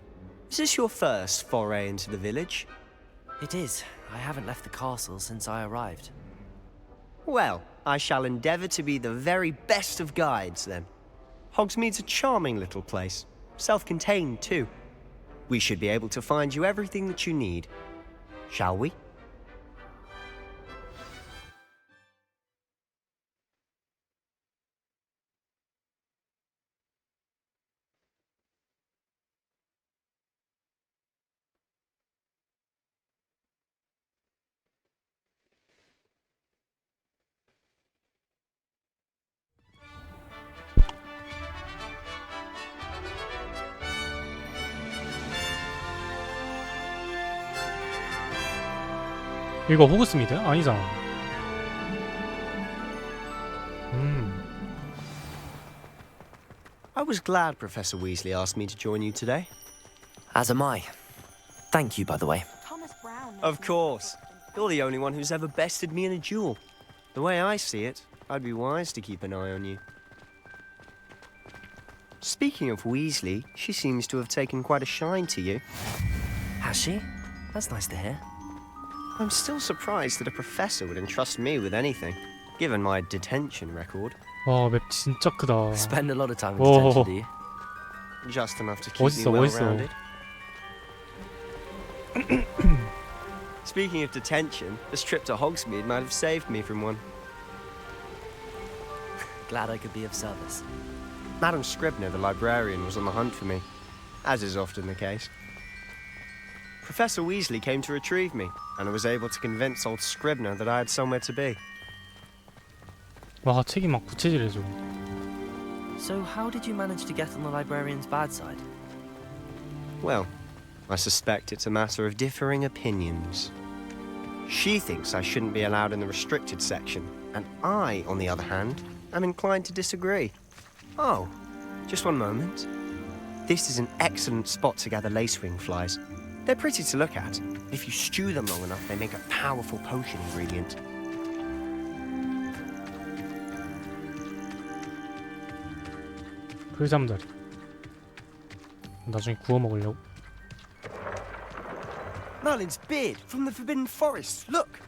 Is this your first foray into the village? It is. I haven't left the castle since I arrived. Well, I shall endeavour to be the very best of guides, then. Hogsmeade's a charming little place. Self-contained, too. We should be able to find you everything that you need. Shall we? 이거 호그스미드? 아니잖아. I was glad Professor Weasley asked me to join you today. As am I. Thank you, by the way. Thomas Brown Of course. You're the only one who's ever bested me in a duel. The way I see it, I'd be wise to keep an eye on you. Speaking of Weasley, she seems to have taken quite a shine to you. Has she? That's nice to hear. I'm still surprised that a professor would entrust me with anything, given my detention record. 와, 맵 진짜 크다. Spend a lot of time in detention, do you? Just enough to keep me 멋있어, well-rounded. 멋있어. Speaking of detention, this trip to Hogsmeade might have saved me from one. Glad I could be of service. Madam Scribner, the librarian, was on the hunt for me, as is often the case. Professor Weasley came to retrieve me, and I was able to convince old Scribner that I had somewhere to be. 와, 책이 막 구체질해져. So how did you manage to get on the librarian's bad side? Well, I suspect it's a matter of differing opinions. She thinks I shouldn't be allowed in the restricted section, and I, on the other hand, am inclined to disagree. Oh, just one moment. This is an excellent spot to gather lacewing flies. They're pretty to look at. If you stew them long enough, they make a powerful potion ingredient. 풀잠자리. 나중에 구워 먹으려고. Merlin's beard from the Forbidden Forest. Look.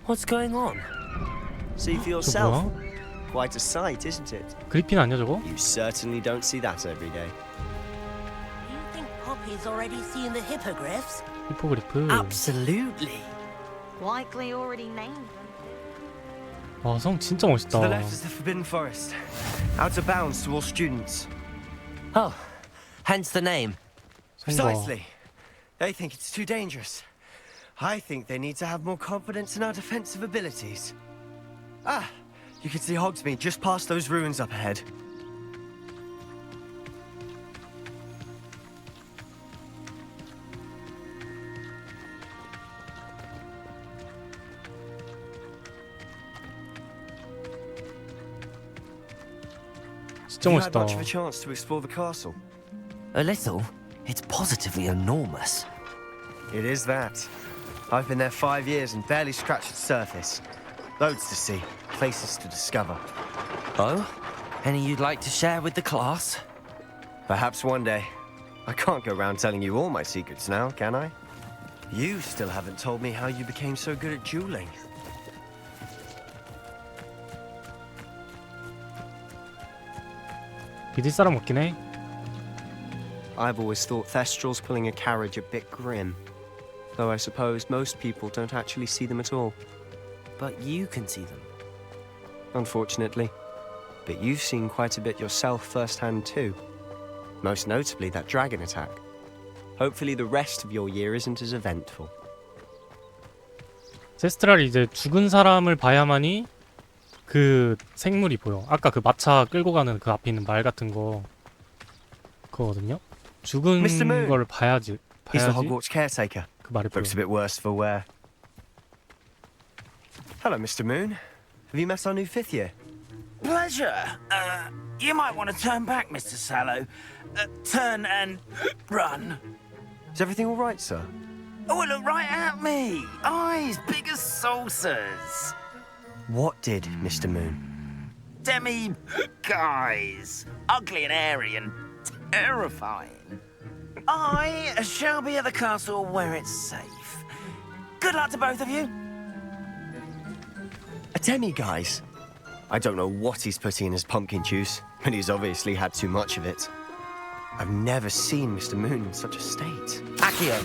What's going on? See for yourself. Quite a sight, isn't it? 그리핀 아니야 저거? You certainly don't see that every day. Do you think Poppy's already seen the hippogriffs? 히포그리프. Absolutely. Likely already named them. 와, 성 진짜 멋있다. To the left is the Forbidden Forest. Out of bounds to all students. Oh, hence the name. Precisely. They think it's too dangerous. I think they need to have more confidence in our defensive abilities. Ah, you can see Hogsmeade just past those ruins up ahead. 진짜 Have you had 멋있다. much of a chance to explore the castle? A little. It's positively enormous. It is that. I've been there 5 years and barely scratched the surface. Loads to see, places to discover. Oh? Any you'd like to share with the class? Perhaps one day. I can't go around telling you all my secrets now, can I? You still haven't told me how you became so good at dueling. 믿을 사람 없긴 해. I've always thought Thestrals pulling a carriage a bit grim. Though I suppose most people don't actually see them at all. But you can see them. Unfortunately. But you've seen quite a bit yourself firsthand too. Most notably that dragon attack. Hopefully the rest of your year isn't as eventful. 세스트랄이 이제 죽은 사람을 봐야만이 그 생물이 보여. 아까 그 마차 끌고 가는 그 앞에 있는 말 같은 거 그거거든요. 죽은 걸 봐야지. He's the Hogwarts caretaker. 그 말이 보여. Looks a bit worse for wear. Hello, Mr. Moon. Have you met our new 5th year? Pleasure. You might want to turn back, Mr. Sallow. Turn and run. Is everything all right, sir? Oh, look right at me. Eyes big as saucers. What did, Mr. Moon? Guys. Ugly and airy and terrifying. I shall be at the castle where it's safe. Good luck to both of you. A demi-guise? I don't know what he's putting in his pumpkin juice, but he's obviously had too much of it. I've never seen Mr. Moon in such a state. Accio!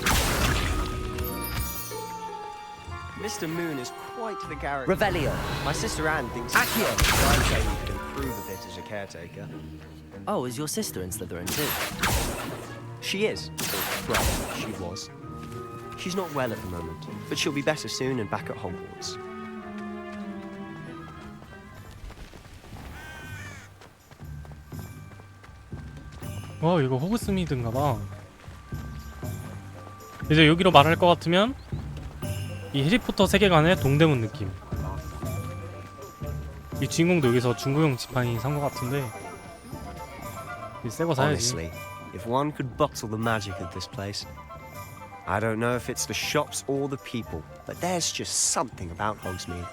Mr. Moon is quite the character. Revelio! My sister Anne thinks Accio! I'd say he could improve a bit as a caretaker. Oh, is your sister in Slytherin too? She is. Well, she was. She's not well at the moment, but she'll be better soon and back at Hogwarts. 와, 이거 호그스미드인가봐. 이제 여기로 말할 것 같으면 이 해리포터 세계관의 동대문 느낌. 이 주인공도 여기서 중고용 지팡이 산 것 같은데 이 새거 사야지. Honestly, if one could bottle the magic of this place, I don't know if it's the shops or the people, but there's just something about Hogsmeade.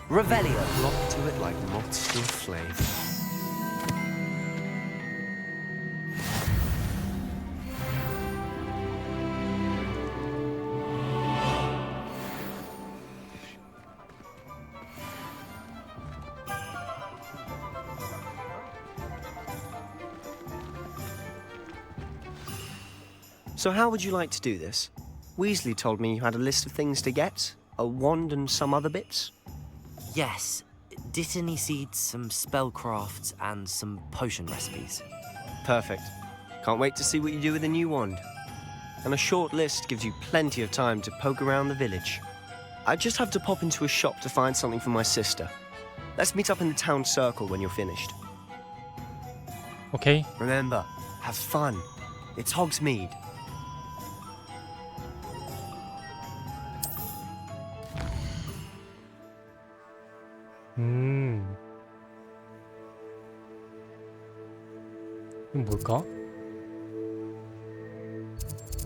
Revelio. Flock to it like moths to a flame. So how would you like to do this? Weasley told me you had a list of things to get, a wand and some other bits. Yes, Dittany seeds, some spellcrafts, and some potion recipes. Perfect. Can't wait to see what you do with the new wand. And a short list gives you plenty of time to poke around the village. I just have to pop into a shop to find something for my sister. Let's meet up in the town circle when you're finished. Okay. Remember, have fun. It's Hogsmeade. 이건 뭘까?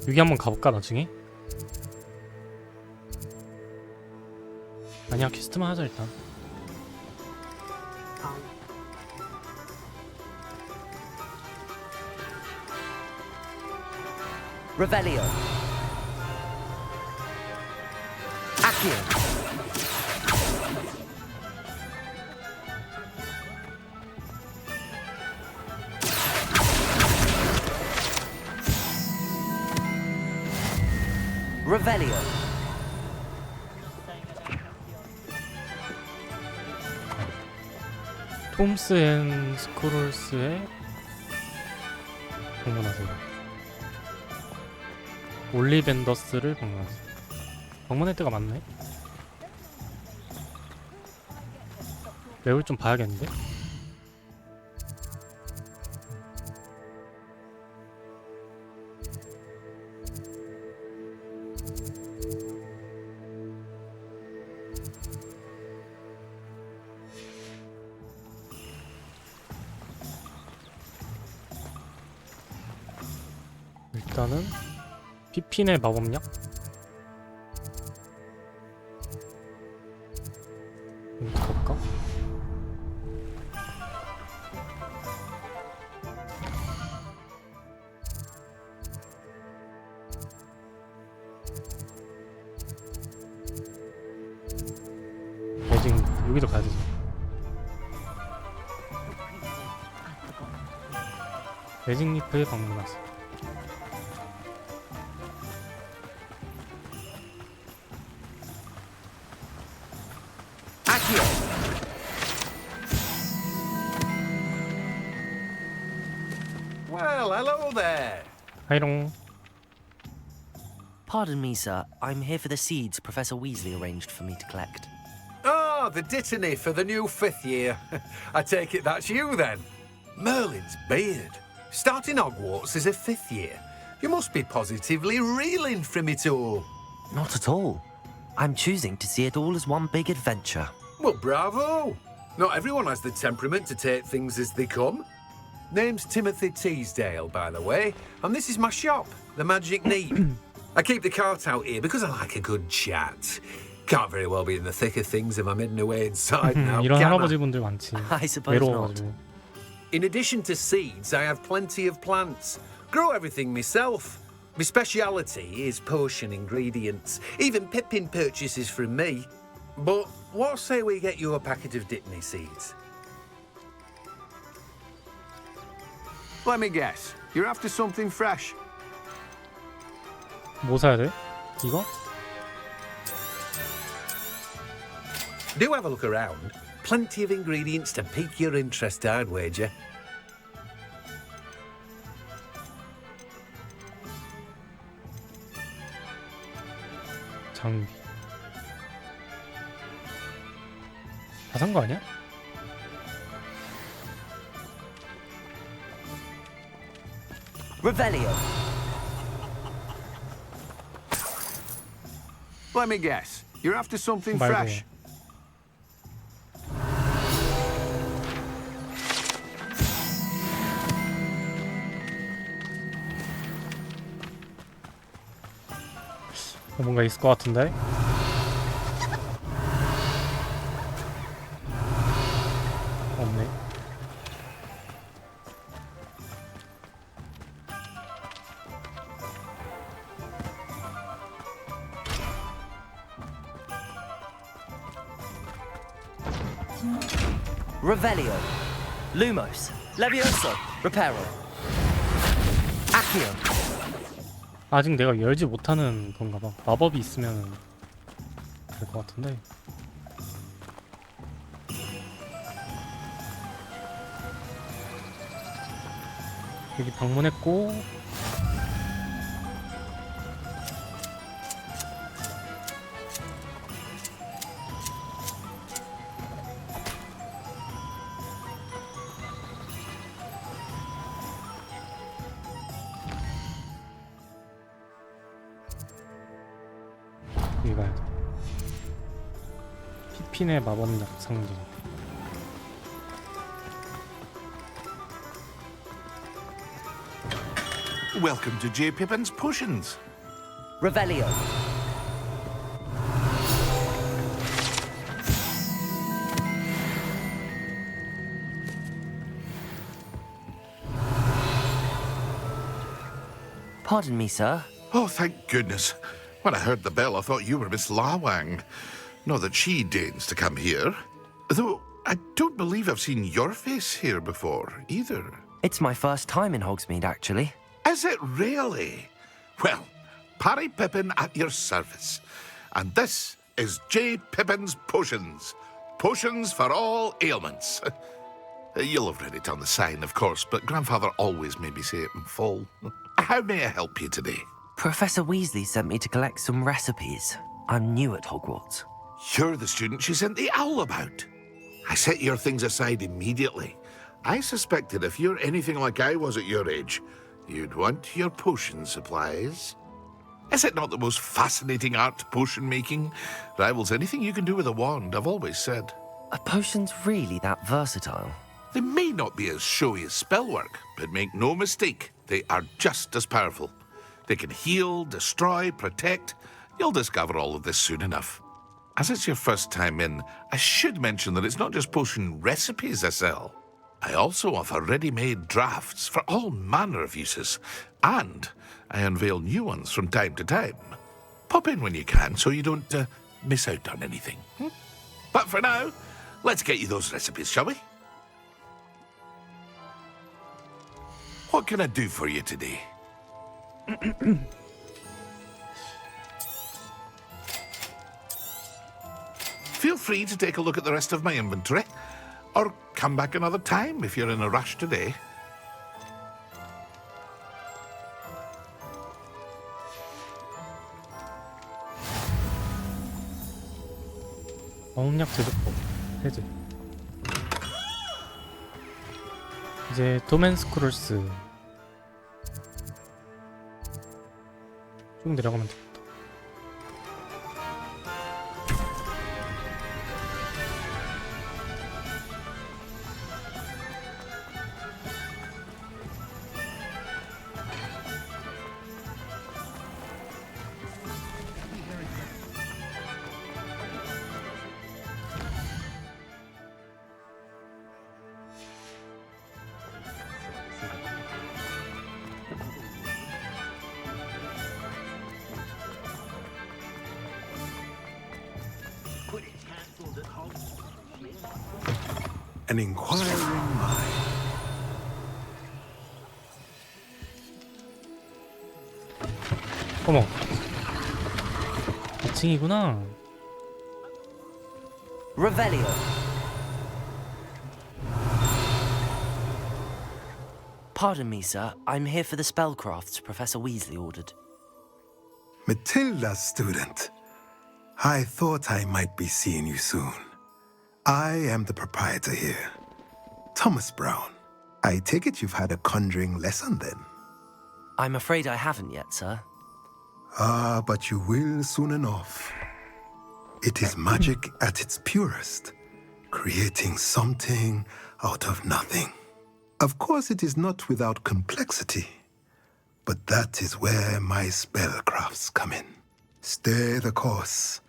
여기 한번 가볼까 나중에? 아니야 퀘스트만 하자 일단. Revelio. Accio. Revelio. 톰스 앤 스크롤스에 방문하세요. 올리벤더스를 방문하세요. 방문할 때가 많네. 맵을 좀 봐야겠는데? 일단은 피핀의 마법약? 이거 볼까? 매직 여기도 가야 되지. 매직 리프에 방문하세요. Well, hello there. 하이롱. Pardon me, sir. I'm here for the seeds Professor Weasley arranged for me to collect. Ah, the Dittany for the new 5th year. I take it that's you then. Merlin's beard. Starting Hogwarts as a 5th year. You must be positively reeling from it all. Not at all. I'm choosing to see it all as one big adventure. Well, bravo. Not everyone has the temperament to take things as they come. Name's Timothy Teasdale, by the way, and this is my shop, the Magic Neat. I keep the cart out here because I like a good chat. Can't very well be in the thick of things if I'm hidden away inside now, 이런 can I? 할아버지분들 많지. I suppose 외로워가지고. In addition to seeds, I have plenty of plants. Grow everything myself. My speciality is potion ingredients. Even Pippin purchases from me. But what say we get you a packet of Dittany seeds? Let me guess. You're after something fresh. 뭐 사야 돼? 이거? Do have a look around. Plenty of ingredients to pique your interest, I'd wager. 장비. 다 산 거 아니야? Revelio. Let me guess. You're after something 말고. fresh. 뭔가 있을 것 같은데? 없네. Revelio, Lumos, Levioso, Reparo, Accio. 아직 내가 열지 못하는 건가 봐. 마법이 있으면 될 것 같은데. 여기 방문했고 여기 가야 돼. 피핀의 마법약 상징. Welcome to J. Pippin's Potions. Revelio. Pardon me, sir. Oh, thank goodness. When I heard the bell, I thought you were Miss Lawang. Not that she deigns to come here. Though I don't believe I've seen your face here before, either. It's my first time in Hogsmeade, actually. Is it really? Well, Parry Pippin at your service. And this is J. Pippin's Potions. Potions for all ailments. You'll have read it on the sign, of course, but Grandfather always made me say it in full. How may I help you today? Professor Weasley sent me to collect some recipes. I'm new at Hogwarts. You're the student she sent the owl about. I set your things aside immediately. I suspected if you're anything like I was at your age, you'd want your potion supplies. Is it not the most fascinating art, potion making? Rivals anything you can do with a wand, I've always said. Are potions really that versatile? They may not be as showy as spellwork, but make no mistake, they are just as powerful. They can heal, destroy, protect. You'll discover all of this soon enough. As it's your first time in, I should mention that it's not just potion recipes I sell. I also offer ready-made drafts for all manner of uses, and I unveil new ones from time to time. Pop in when you can so you don't miss out on anything. But for now, let's get you those recipes, shall we? What can I do for you today? Feel free to take a look at the rest of my inventory, or come back another time if you're in a rush today. 마법약 제조법 해제. 이제 도맨 스크롤스 쭉 내려가면 되겠다. An inquiring mind. 어머, 2층이구나. Revelio. Pardon me, sir. I'm here for the spellcrafts Professor Weasley ordered. Matilda's student. I thought I might be seeing you soon. I am the proprietor here, Thomas Brown. I take it you've had a conjuring lesson then? I'm afraid I haven't yet, sir. Ah, but you will soon enough. It is magic at its purest, creating something out of nothing. Of course, it is not without complexity, but that is where my spellcrafts come in. Stay the course,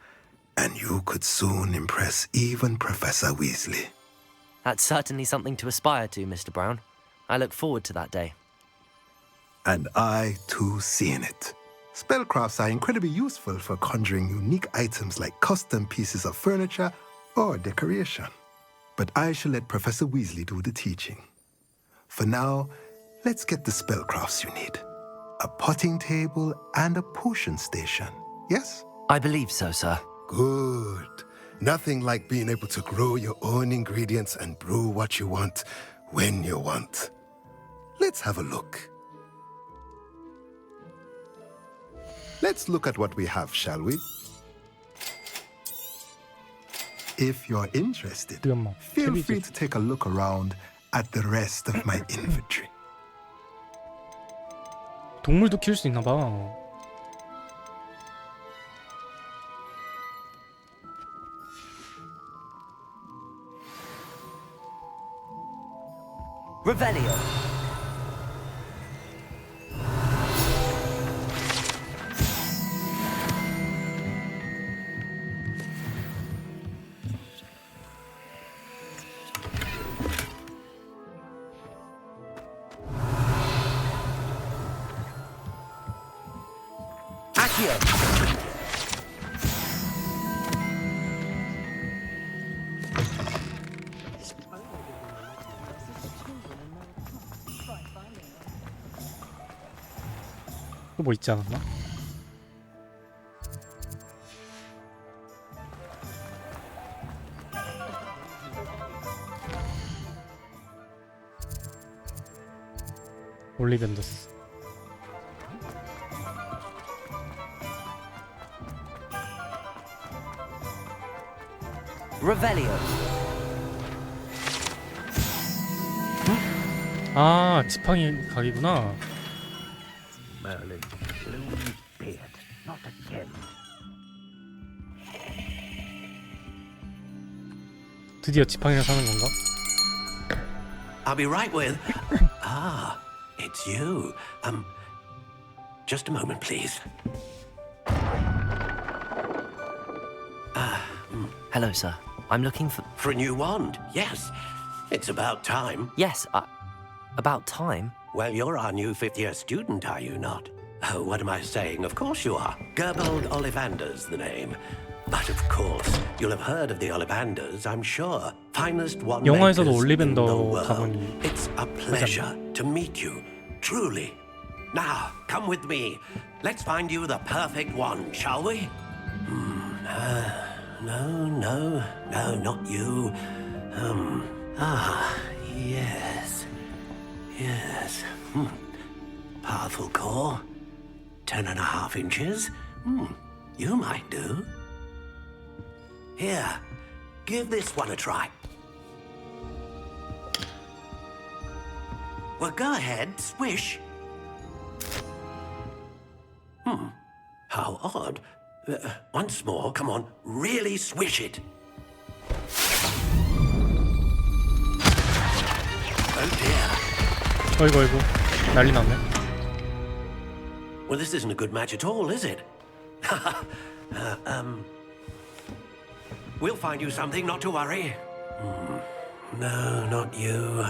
and you could soon impress even Professor Weasley. That's certainly something to aspire to, Mr. Brown. I look forward to that day. And I, too, seen it. Spellcrafts are incredibly useful for conjuring unique items like custom pieces of furniture or decoration. But I shall let Professor Weasley do the teaching. For now, let's get the spellcrafts you need. A potting table and a potion station, yes? I believe so, sir. Good. Nothing like being able to grow your own ingredients and brew what you want when you want. Let's have a look. Let's look at what we have, shall we? If you're interested, feel free to take a look around at the rest of my inventory. 동물도 키울 수 있나 봐. Revelio. 또 뭐 있지 않았나? 올리벤더스. Revelio. 아, 지팡이 각이구나. Merlin, blue beard, not a gem. 드디어 지팡이를 사는 건가? I'll be right with. Ah, it's you. Just a moment, please. Hello, sir. I'm looking for a new wand. Yes, it's about time. Yes, about time? Well, you're our new fifth-year student, are you not? Oh, what am I saying? Of course you are. Gerbold Ollivander's the name. But of course, you'll have heard of the Ollivanders, I'm sure. Finest wand makers 영화에서도 in the 올리벤더 world. 가문이 It's a pleasure to meet you, truly. Now, come with me. Let's find you the perfect wand, shall we? No, not you. Yes. Powerful core. 10.5 inches. You might do. Here, give this one a try. Well, go ahead, swish. How odd. Once more, come on, really swish it. Oh dear. 어이구, 난리 났네. Well, this isn't a good match at all, is it? We'll find you something, not to worry. No, not you.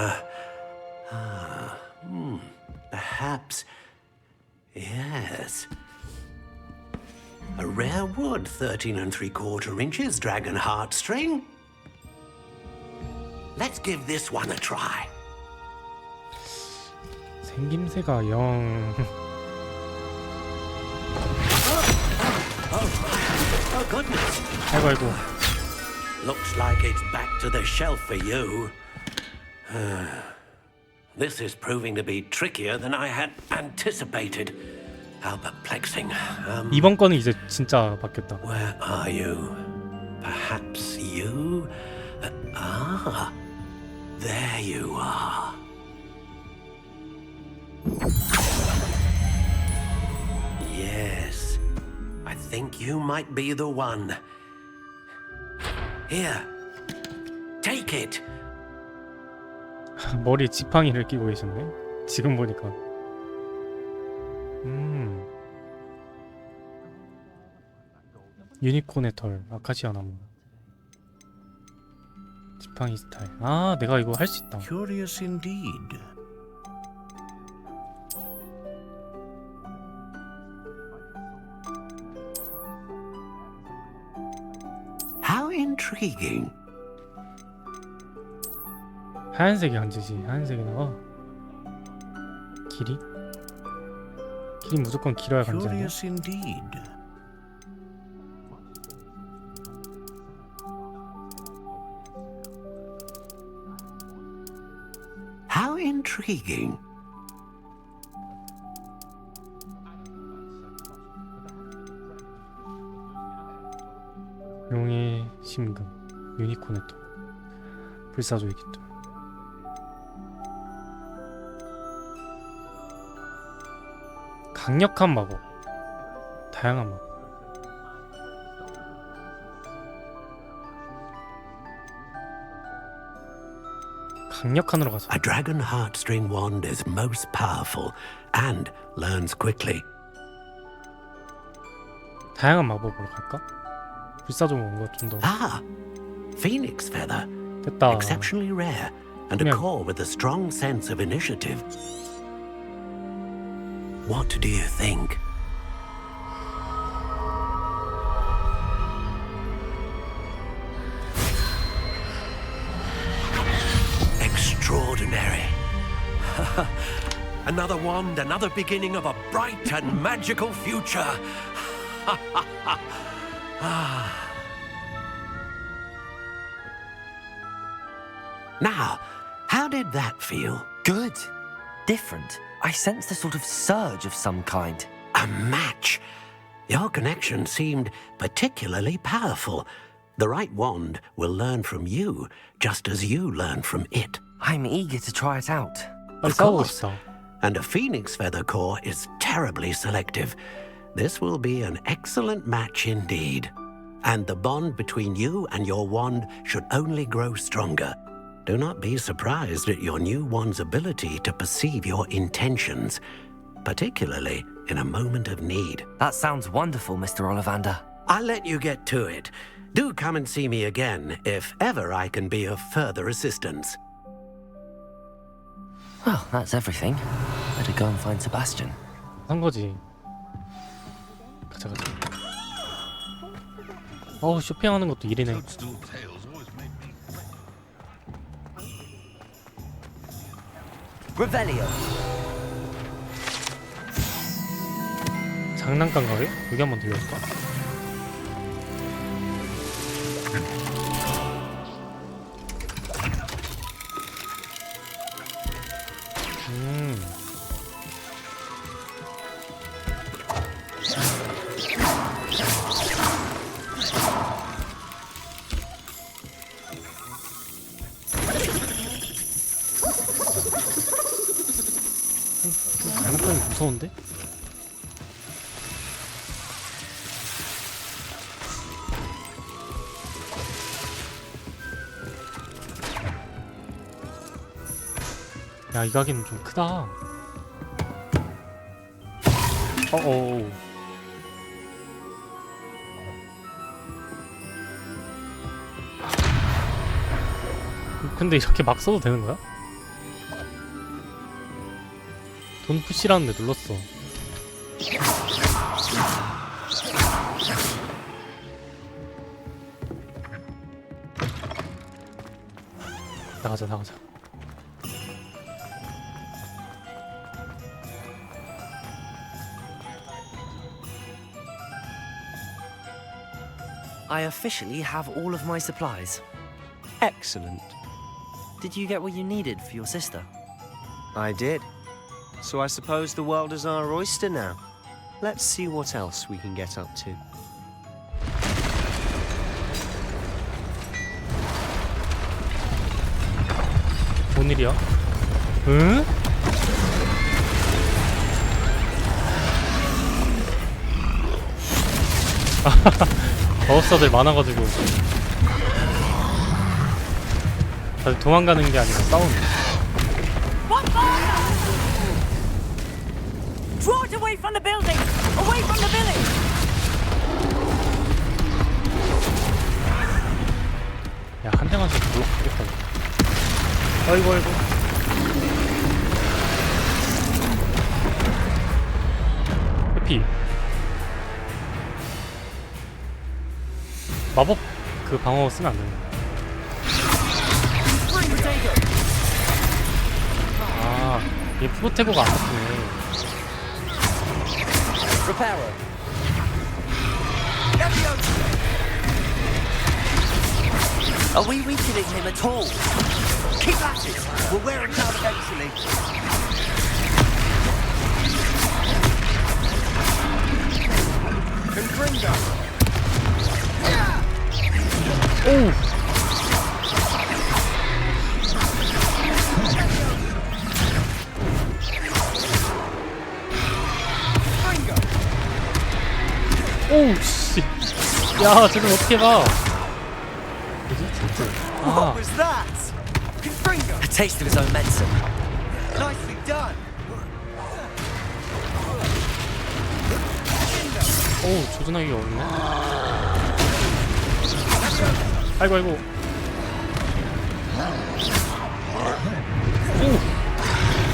Perhaps. Yes. A rare wood, 13 3/4 inches, dragon heartstring. Let's give this one a try. 생김새가 영. Oh goodness. 아이고. Looks like it's back to the shelf for you. This is proving to be trickier than I had anticipated. How perplexing. 이번 거는 이제 진짜 바뀌었다. Where are you? Perhaps you? There you are. Yes, I think you might be the one. Here, take it. 머리에 지팡이를 끼고 계셨네. 지금 보니까. 유니콘의 털, 아카시아 나무, 지팡이 스타일. 아, 내가 이거 할 수 있다. Curious indeed. How intriguing. 하얀색이 한지지. 하얀색에다가 길이? 길이 무조건 길어야 간지 아니야? Curious indeed. How intriguing. 용의 심금, 유니콘의 털, 불사조의 깃털. 강력한 마법, 다양한 마법. 강력한으로 가자. A dragon heartstring wand is most powerful and learns quickly. 다양한 마법으로 갈까? 불사조 뭔가 좀 더. Ah, phoenix feather. 됐다. Exceptionally rare and a core with a strong sense of initiative. What do you think? Extraordinary. Another wand, another beginning of a bright and magical future. Now, how did that feel? Good. Different. I sensed a sort of surge of some kind. A match. Your connection seemed particularly powerful. The right wand will learn from you, just as you learn from it. I'm eager to try it out. Of course. And a phoenix feather core is terribly selective. This will be an excellent match indeed. And the bond between you and your wand should only grow stronger. Do not be surprised at your new wand's ability to perceive your intentions, particularly in a moment of need. That sounds wonderful, Mr. Ollivander. I'll let you get to it. Do come and see me again if ever I can be of further assistance. Well, that's everything. Better go and find Sebastian. 한 거지. 가자. 어우, 쇼핑하는 것도 일이네. Revelio. 장난감 가게? 여기 한번 들려볼까? 장난감이 무서운데? 야, 이 가게는 좀 크다. 어어. 근데 이렇게 막 써도 되는 거야? 돈 푸시라는데 눌렀어. 나가자. I officially have all of my supplies. Excellent. Did you get what you needed for your sister? I did. So I suppose the world is our oyster now. Let's see what else we can get up to. 뭔 일이야? 응? 마법사들 많아가지고 다들 도망가는 게 아니라 싸우는. Draw it away from the building! Away from the village! 야, 한 대만 좀 불러 가겠다. 아이고 아이고. 해피. 마법 그 방어 쓰면 안 되는. 아, 얘 프로테고가 안 맞네. Are we weakening him at all? Keep at it! We'll wear him down eventually. Confringo! Oh! 오우 씨. 야, 쟤는 어떻게 봐? 뭐지? What was that? Confringo! A taste of his own medicine. Nicely done! 오우, 조준하기가 어렵네. 아이고 아이고. 오우.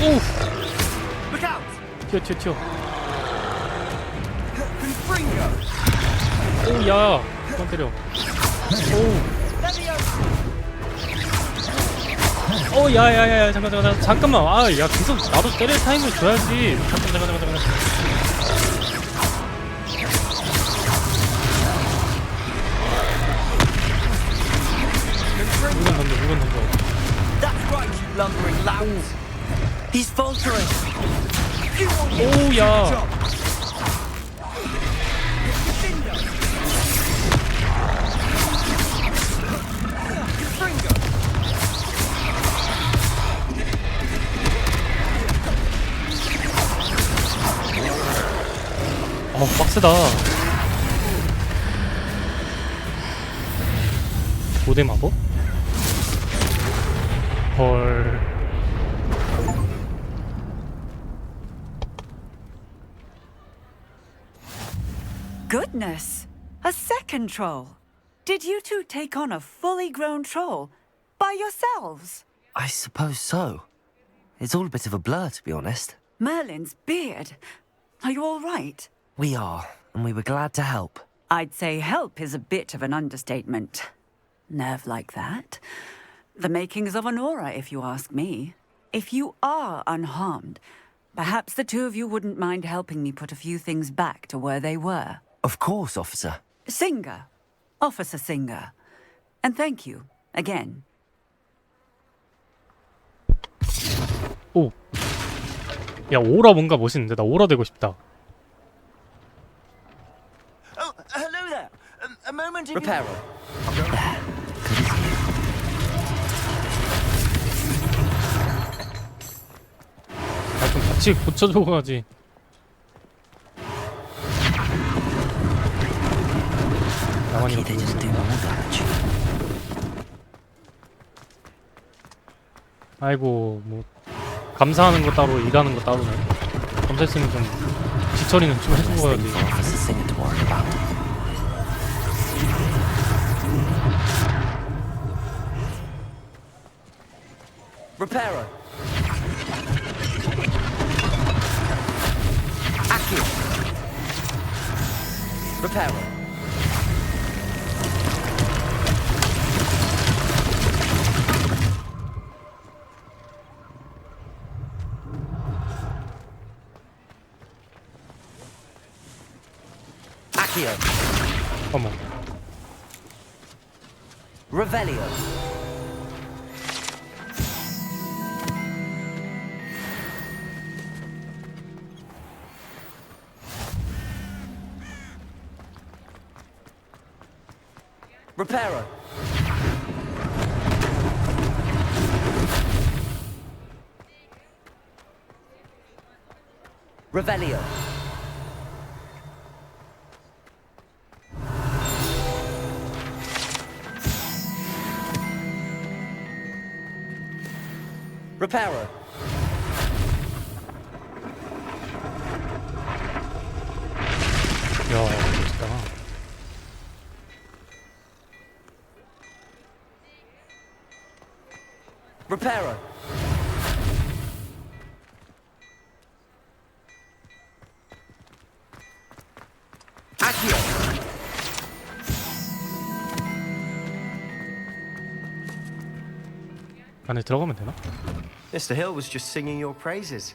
오우. 튀어 튀어 튀어. 오우, 야, 그만 때려. 오우. 오, 야야야, 잠깐만. 아, 야, 계속 나도 때릴 타임을 줘야지. 잠깐. 물건 던져. That's right, you lumbering lout. He's faltering. 오우, 야. 빡세다. 고대 마법? 헐. Goodness! A second troll! Did you two take on a fully grown troll by yourselves? I suppose so. It's all a bit of a blur, to be honest. Merlin's beard. Are you all right? We are, and we were glad to help. I'd say help is a bit of an understatement. Nerve like that. The makings of an aura, if you ask me. If you are unharmed, perhaps the two of you wouldn't mind helping me put a few things back to where they were. Of course, officer. Singer. Officer Singer. And thank you, again. 오. 야, 오라 뭔가 멋있는데? 나 오라 되고 싶다. Oh, hello there. A moment if Reparo. 아, 좀 같이 고쳐줘가지. 나만이 they just do more damage. 아이고, 뭐 감사하는 거 따로, 일하는 거 따로네. 검사했으면 좀 지처리는 좀 해주고 가야지. Reparo. Accio. Reparo. Accio. 어머. Revelio. Reparo. Revelio. Reparo. 야, 멋있다. Reparo. Accio. 안에 들어가면 되나? Mr. Hill was just singing your praises.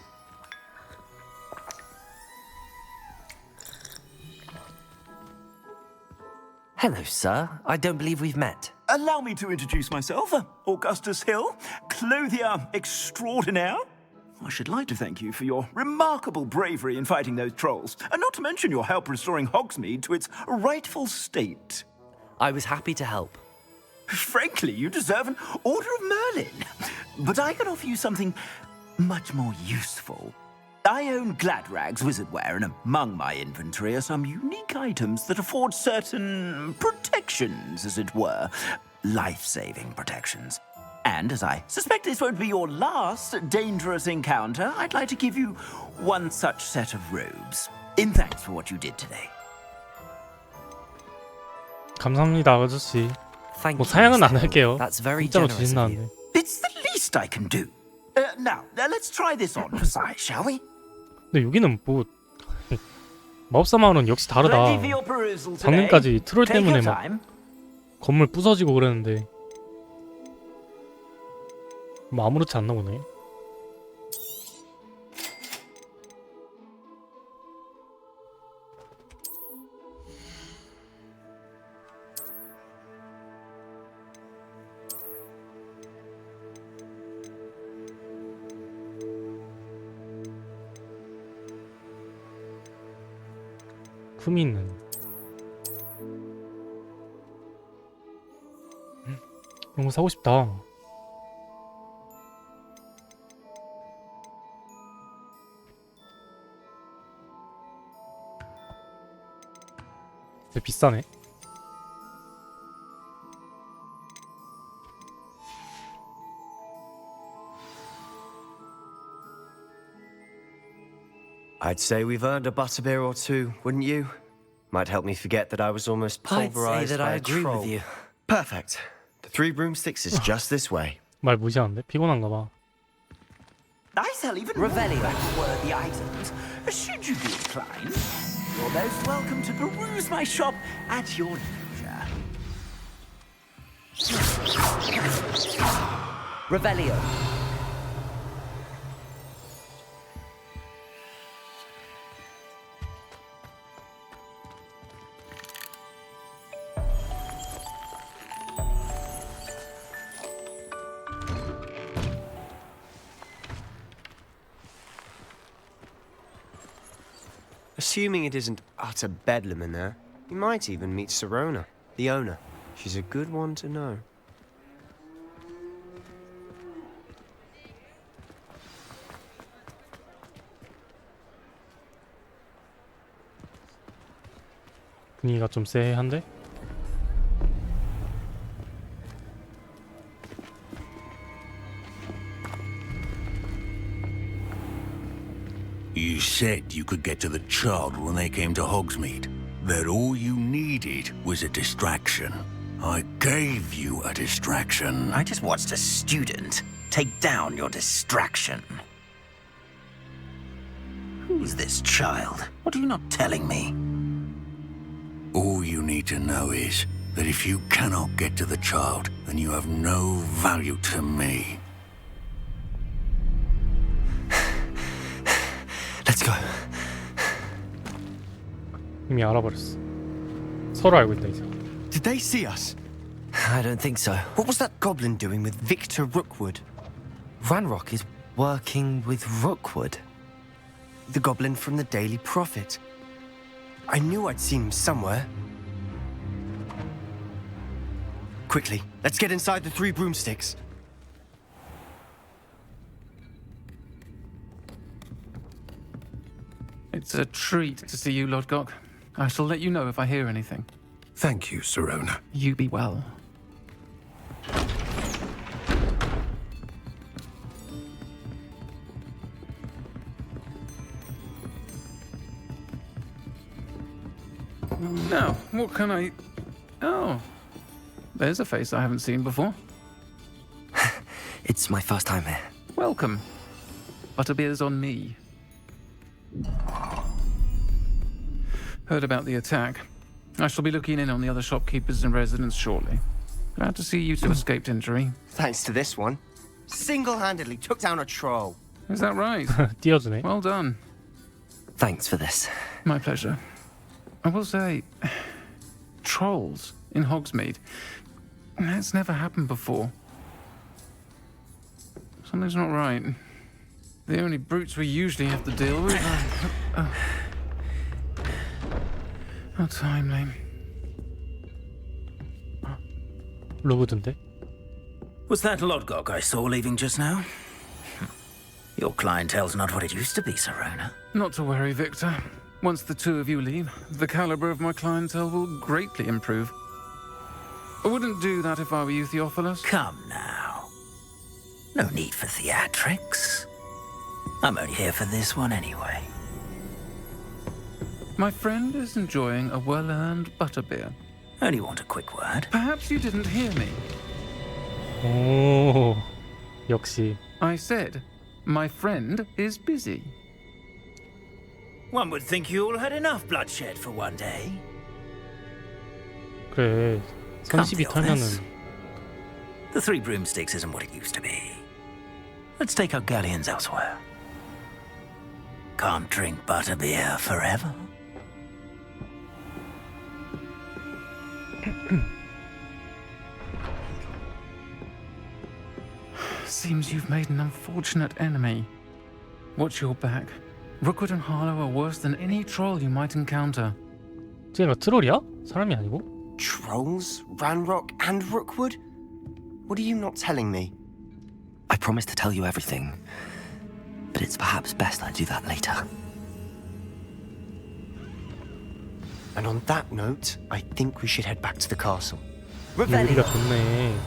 Hello, sir. I don't believe we've met. Allow me to introduce myself. Augustus Hill, clothier extraordinaire. I should like to thank you for your remarkable bravery in fighting those trolls, and not to mention your help restoring Hogsmeade to its rightful state. I was happy to help. Frankly, you deserve an Order of Merlin. But I can offer you something much more useful. I own Gladrag's wizardware, and among my inventory are some unique items that afford certain protections, as it were. Life-saving protections. And as I suspect this won't be your last dangerous encounter, I'd like to give you one such set of robes. In thanks for what you did today. 감사합니다, 아저씨. Thank 뭐 you, 사양은 안 Mr. Hill. 할게요. That's very 공짜로 generous of 주신다는데. It's the least I can do. Now, let's try this on for size, shall we? 근데 여기는 뭐 마법사 마을은 역시 다르다. Plenty for your perusal today. 방금까지 트롤 Take 때문에 your 막 time. 건물 부서지고 그랬는데 뭐 아무렇지 않나 보네. 품이 있는 이런 거 사고 싶다. 근데 비싸네. I'd say we've earned a butterbeer or two, wouldn't you? Might help me forget that I was almost pulverized that by I a agree troll. with you. Perfect. The Three Broomsticks is just this way. 말 무시하는데? 피곤한가 봐. I sell even Revelio. more worthy items. Should you be inclined, you're most welcome to peruse my shop at your leisure. Revelio. Assuming it isn't utter bedlam in there, you might even meet Sirona, the owner. She's a good one to know. 분위기가 좀 쎄한데? You said you could get to the child when they came to Hogsmeade. That all you needed was a distraction. I gave you a distraction. I just watched a student take down your distraction. Who's this child? What are you not telling me? All you need to know is that if you cannot get to the child, then you have no value to me. Let's go. 이미 알아버렸어. 서로 알고 있다 이제. Did they see us? I don't think so. What was that goblin doing with Victor Rookwood? Ranrock is working with Rookwood. The goblin from the Daily Prophet. I knew I'd seen him somewhere. Quickly, let's get inside the Three Broomsticks. It's a treat to see you, Lodgok. I shall let you know if I hear anything. Thank you, Sirona. You be well. Now, what can I... Oh, there's a face I haven't seen before. It's my first time here. Welcome. Butterbeer's on me. Heard about the attack. I shall be looking in on the other shopkeepers and residents shortly. Glad to see you two escaped injury. Thanks to this one. Single-handedly took down a troll. Is that right? 띄워주네. Well done. Thanks for this. My pleasure. I will say, trolls in Hogsmeade. That's never happened before. Something's not right. The only brutes we usually have to deal with are... How timely. 로브드인데? Was that Lodgok I saw leaving just now? Your clientele's not what it used to be, Serona. Not to worry, Victor. Once the two of you leave, the caliber of my clientele will greatly improve. I wouldn't do that if I were you, Theophilus. Come now. No need for theatrics. I'm only here for this one anyway. My friend is enjoying a well-earned butterbeer. Only want a quick word. Perhaps you didn't hear me. 오, 역시. I said, my friend is busy. One would think you all had enough bloodshed for one day. 그래, 선시비 털면은. The Three Broomsticks isn't what it used to be. Let's take our galleons elsewhere. Can't drink butterbeer forever. Seems you've made an unfortunate enemy. Watch your back. Rookwood and Harlow are worse than any troll you might encounter. 쟤가 트롤이야? 사람이 아니고? Trolls? Ranrock and Rookwood? What are you not telling me? I promised to tell you everything, but it's perhaps best I do that later. And on that note, I think we should head back to the castle. 우리가 좋네.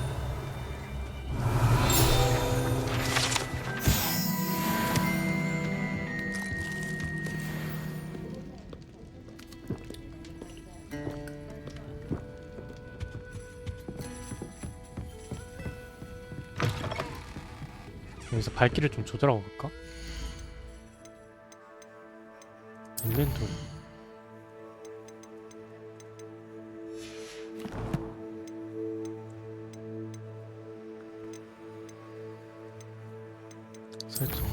여기서 발길을 좀 조절하고 갈까? 인벤토리. 설정.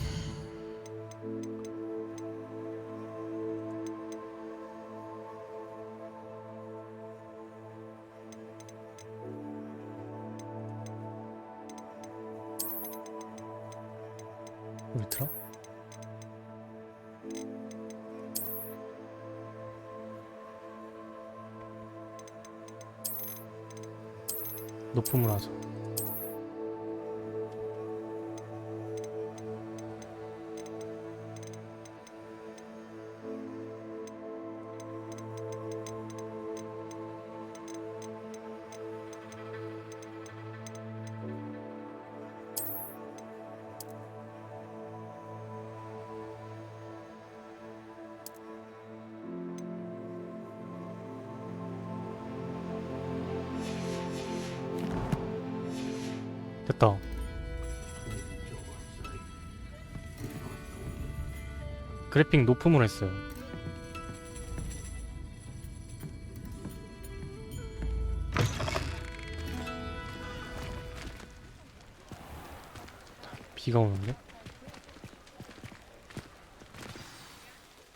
여기 들어? 높음을 하자. 됐다. 그래픽 높음으로 했어요. 비가 오는데?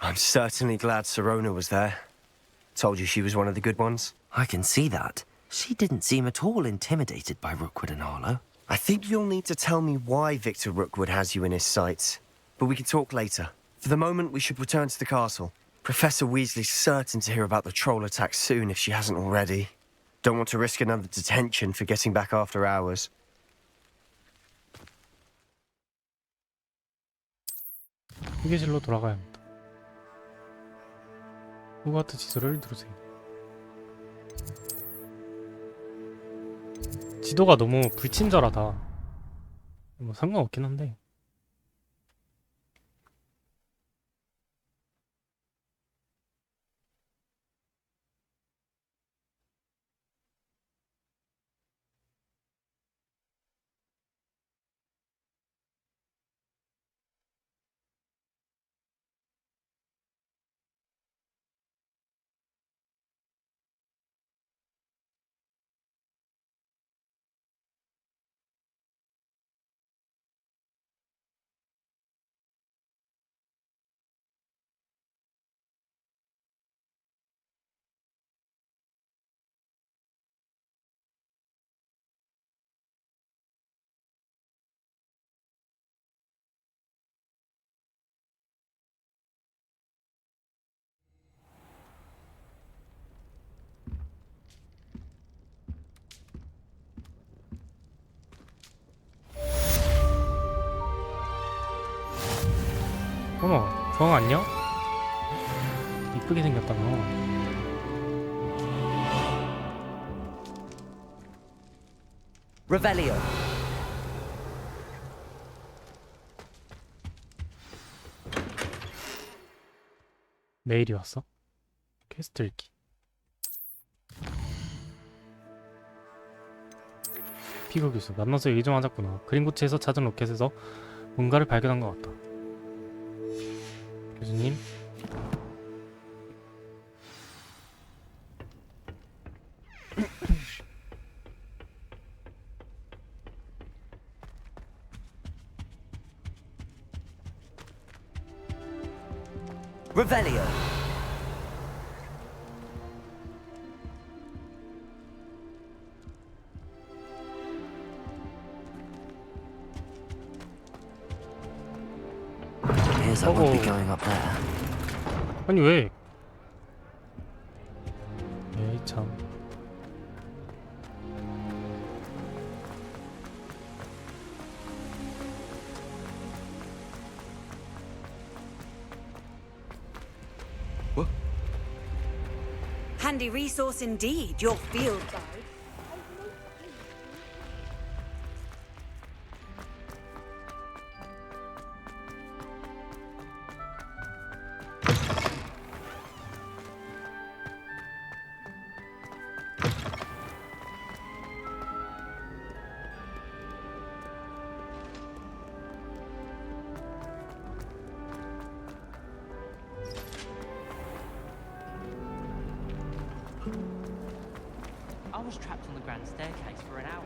I'm certainly glad Serona was there. Told you she was one of the good ones. I can see that. She didn't seem at all intimidated by Rookwood and Harlow. I think you'll need to tell me why Victor Rookwood has you in his sights. But we can talk later. For the moment, we should return to the castle. Professor Weasley's certain to hear about the troll attack soon if she hasn't already. Don't want to risk another detention for getting back after hours. 휴게실로 돌아가야 합니다. 호그와트 지도를 누르세요. 지도가 너무 불친절하다. 뭐 상관없긴 한데. 어머, 성 안녕? 이쁘게 생겼다 너. Revelio. 메일이 왔어? 퀘스트 읽기. 피그 교수, 만나서 얘기 좀 하자꾸나. 그린고치에서 찾은 로켓에서 뭔가를 발견한 것 같다. 교수님? Revelio. Here's I won't be going up there. 아니 왜? 에이 참. Handy resource indeed, your field guide. I was trapped on the grand staircase for an hour.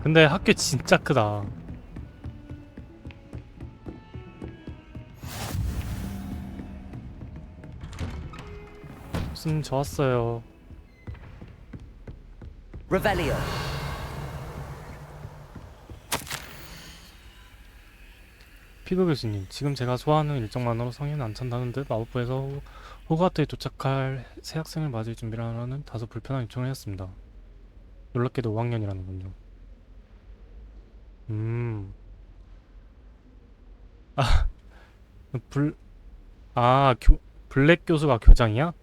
근데 학교 진짜 크다. 교수님 저 왔어요. Revelio. 피그 교수님, 지금 제가 소화하는 일정만으로 성에는 안 찬다는 듯 마법부에서 호그와트에 도착할 새 학생을 맞을 준비를 하라는 다소 불편한 요청을 했습니다. 놀랍게도 5학년이라는군요. 아, 블랙 교수가 교장이야?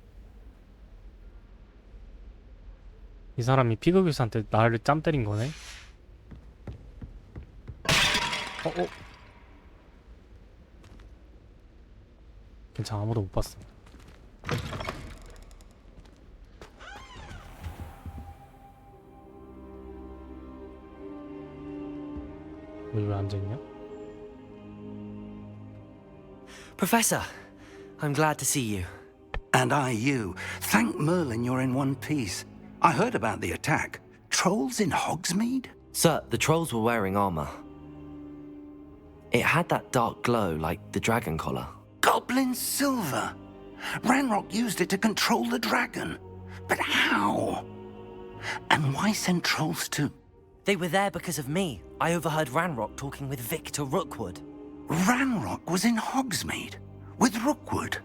이 사람이 피그 교수한테 나를 짬 때린 거네? 괜찮아, 아무도 못 봤어. 왜 앉아있냐? Professor, I'm glad to see you. And I you. Thank Merlin you're in one piece. I heard about the attack. Trolls in Hogsmeade? Sir, the trolls were wearing armor. It had that dark glow like the dragon collar. Goblin silver. Ranrock used it to control the dragon. But how? And why send trolls to... They were there because of me. I overheard Ranrock talking with Victor Rookwood. Ranrock was in Hogsmeade? With Rookwood?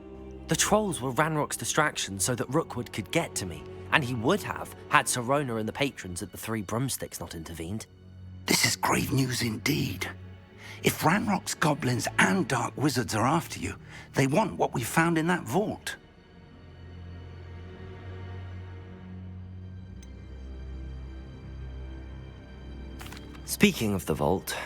The trolls were Ranrock's distraction so that Rookwood could get to me. And he would have, had Sirona and the patrons at the Three Broomsticks not intervened. This is grave news indeed. If Ranrock's goblins and dark wizards are after you, they want what we found in that vault. Speaking of the vault,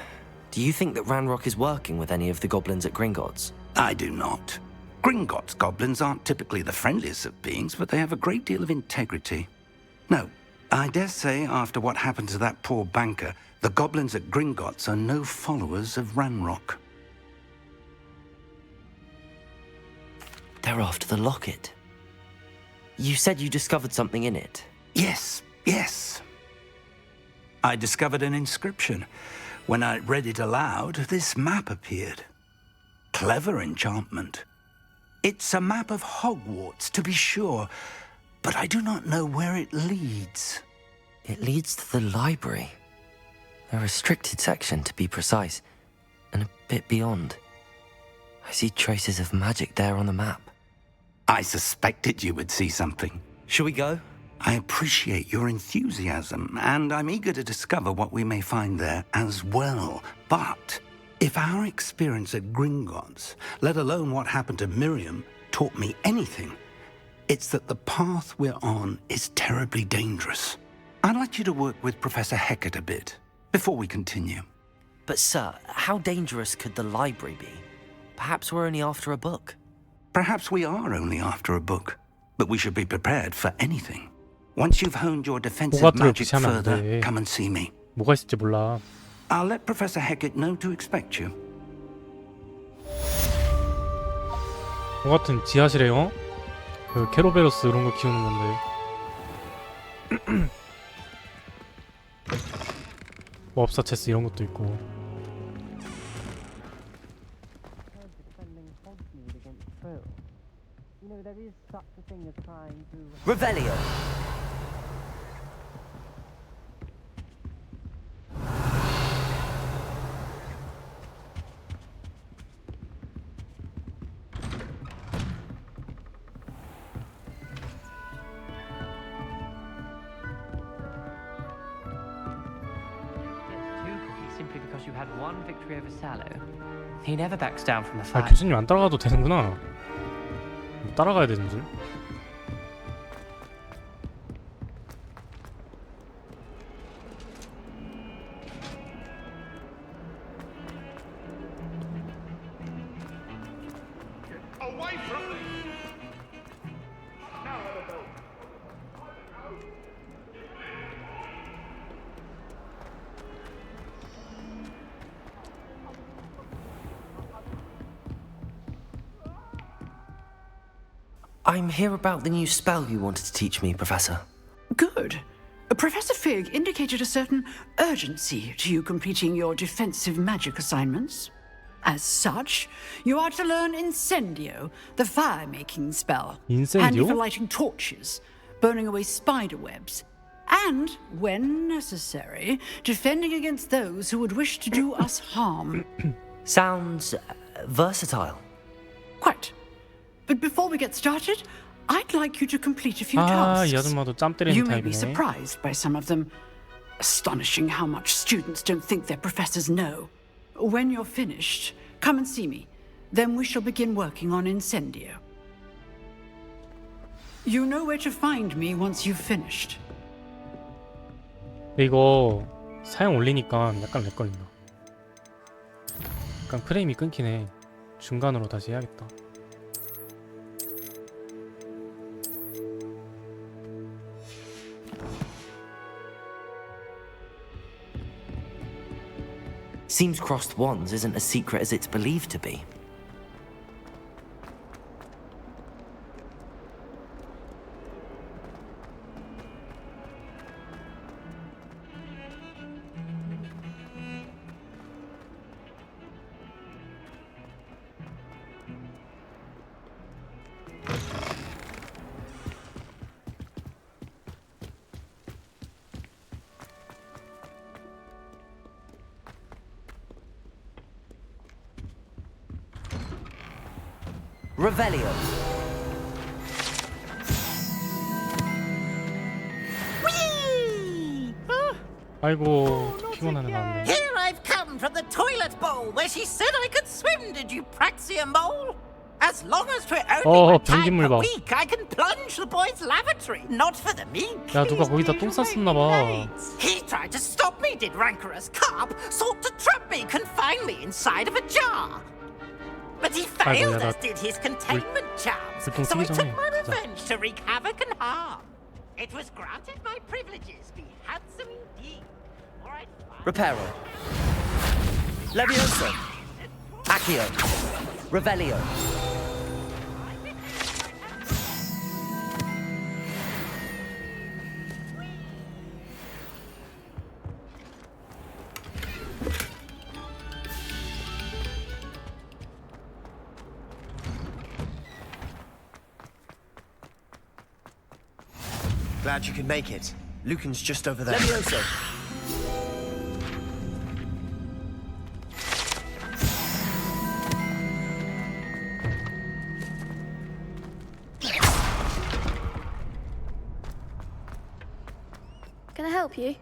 do you think that Ranrock is working with any of the goblins at Gringotts? I do not. Gringotts goblins aren't typically the friendliest of beings, but they have a great deal of integrity. No, I dare say after what happened to that poor banker, the goblins at Gringotts are no followers of Ranrock. They're after the locket. You said you discovered something in it. Yes, yes. I discovered an inscription. When I read it aloud, this map appeared. clever enchantment. It's a map of Hogwarts, to be sure, but I do not know where it leads. It leads to the library. A restricted section, to be precise, and a bit beyond. I see traces of magic there on the map. I suspected you would see something. Shall we go? I appreciate your enthusiasm, and I'm eager to discover what we may find there as well. But if our experience at Gringotts, let alone what happened to Miriam, taught me anything, it's that the path we're on is terribly dangerous. I'd like you to work with Professor Hecat a bit before we continue. But sir, how dangerous could the library be? Perhaps we're only after a book. Perhaps we are only after a book, but we should be prepared for anything. Once you've honed your defensive magic further, come and see me. 뭐가 있을지 몰라. I'll let Professor Hecat know to expect you. 호그와트는 지하실에요? 그 캐로베로스 이런 거 키우는 건데. 마법사 체스 이런 것도 있고. Revelio. Simply because you had one victory over Sallow. He never backs down from the 아, fight. 교수님 안 따라가도 되는구나. 따라가야 되는 줄. Away from me! Now let her go. I'm here about the new spell you wanted to teach me, Professor. Good. Professor Fig indicated a certain urgency to you completing your defensive magic assignments. As such, you are to learn Incendio, the fire-making spell. Handy for lighting torches, burning away spider webs, and, when necessary, defending against those who would wish to do us harm. Sounds versatile. Quite. But before we get started, I'd like you to complete a few 이 tasks. 아줌마도 짬 때리는 You may be 타입이네. surprised by some of them. Astonishing how much students don't think their professors know. When you're finished, come and see me. Then we shall begin working on Incendio. You know where to find me once you've finished. 근데 이거 사양 올리니까 약간 렉 걸린다. 약간 프레임이 끊기네. 중간으로 다시 해야겠다. Seems crossed wands isn't as secret as it's believed to be. Revelio. 아이고 피곤한 애 나왔네. Here I've come from the toilet bowl where she said I could swim, did you praxia mole? As long as we're only one time 변기물 a 봐. week, I can plunge the boys' lavatory, not for the mean. 야 누가 거기다 똥 쌌었나 봐. He tried to stop me, did rancorous carp, sought to trap me, confine me inside of a jar. But he failed, as did his containment charms, so I took my revenge to wreak havoc and harm. It was granted my privileges be handsome indeed. Reparo. Levioso. Accio. Revelio. Glad you could make it. Lucan's just over there. Levioso! Can I help you?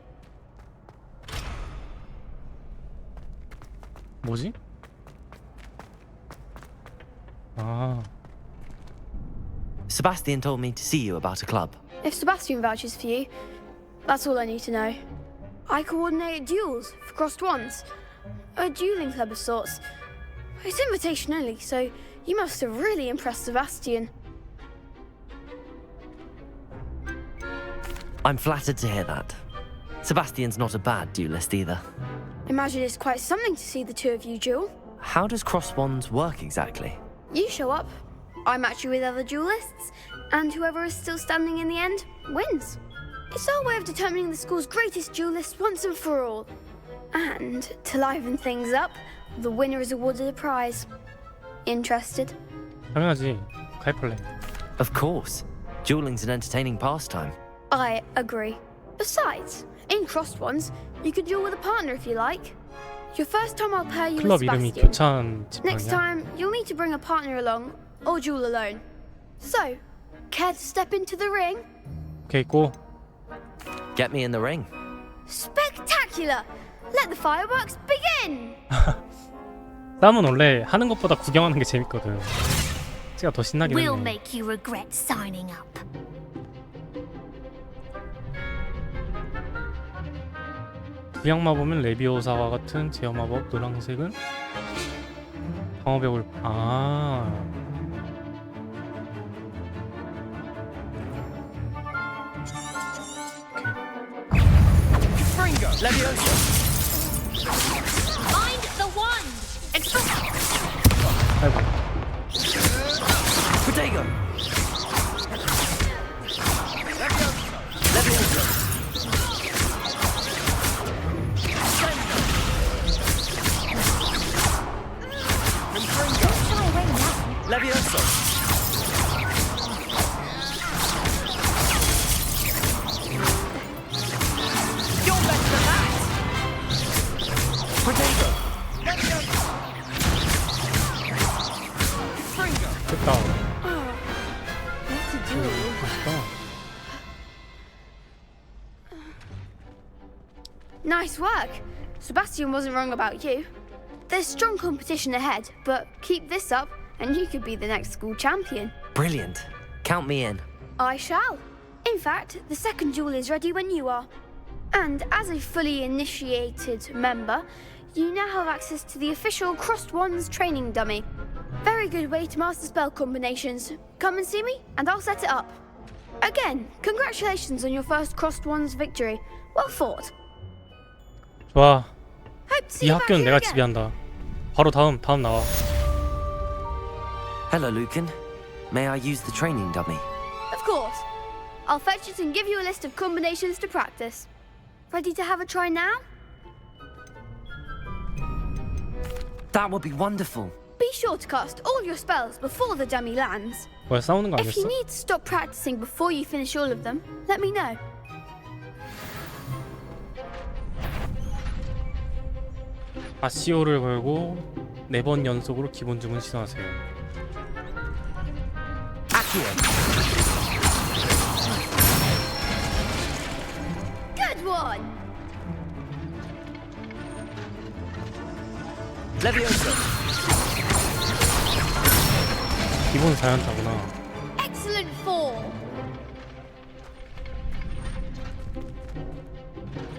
뭐지? 아. Sebastian told me to see you about a club. If Sebastian vouches for you, that's all I need to know. I coordinate duels for crossed ones. A dueling club of sorts. It's invitation only, so you must have really impressed Sebastian. I'm flattered to hear that. Sebastian's not a bad duelist either. Imagine it's quite something to see the two of you duel. How does cross wands work exactly? You show up, I match you with other duelists, and whoever is still standing in the end wins. It's our way of determining the school's greatest duelist once and for all. And to liven things up, the winner is awarded a prize. Interested? 당연하지. 가입할래. Of course. Dueling's an entertaining pastime. I agree. Besides, in crossed ones, you could duel with a partner if you like. Your first time I'll pair you 클럽 with 이름이 Sebastian. 교찬 Next 집안이야? time, you'll need to bring a partner along, or duel alone. So, care to step into the ring? 오케이, 고. Get me in the ring. Spectacular! Let the fireworks begin! 싸움은 원래 하는 것보다 구경하는 게 재밌거든. 제가 더 신나긴 We'll 했네. make you regret signing up. 부양 마법은 레비오사와 같은 제어 마법, 노란색은 방어벽을 Fringo! Levioso! Find the wand! 아이고. Protego! Levioso! Levioso! You're better than that! Protego! Fringo! 됐다. What to do? 멋있다. Nice work. Sebastian wasn't wrong about you. There's strong competition ahead, but keep this up and you could be the next school champion. Brilliant. Count me in. I shall. In fact, the second duel is ready when you are. And as a fully initiated member, you now have access to the official Crossed Wands training dummy. Very good way to master spell combinations. Come and see me, and I'll set it up. Again, congratulations on your first Crossed Wands victory. Well fought. 좋아. Hope to see 이 you back 학교는 here 내가 again. 지배한다. 바로 다음 나와. Hello, Lucan. May I use the training dummy? Of course. I'll fetch it and give you a list of combinations to practice. Ready to have a try now? That would be wonderful. Be sure to cast all your spells before the dummy lands. 뭐야, 싸우는 거 If you 아니었어? need to stop practicing before you finish all of them, let me know. 아시오를 걸고 4번 연속으로 기본 주문 시도하세요. Good one! Levioso! 기본 4연타구나. Excellent form!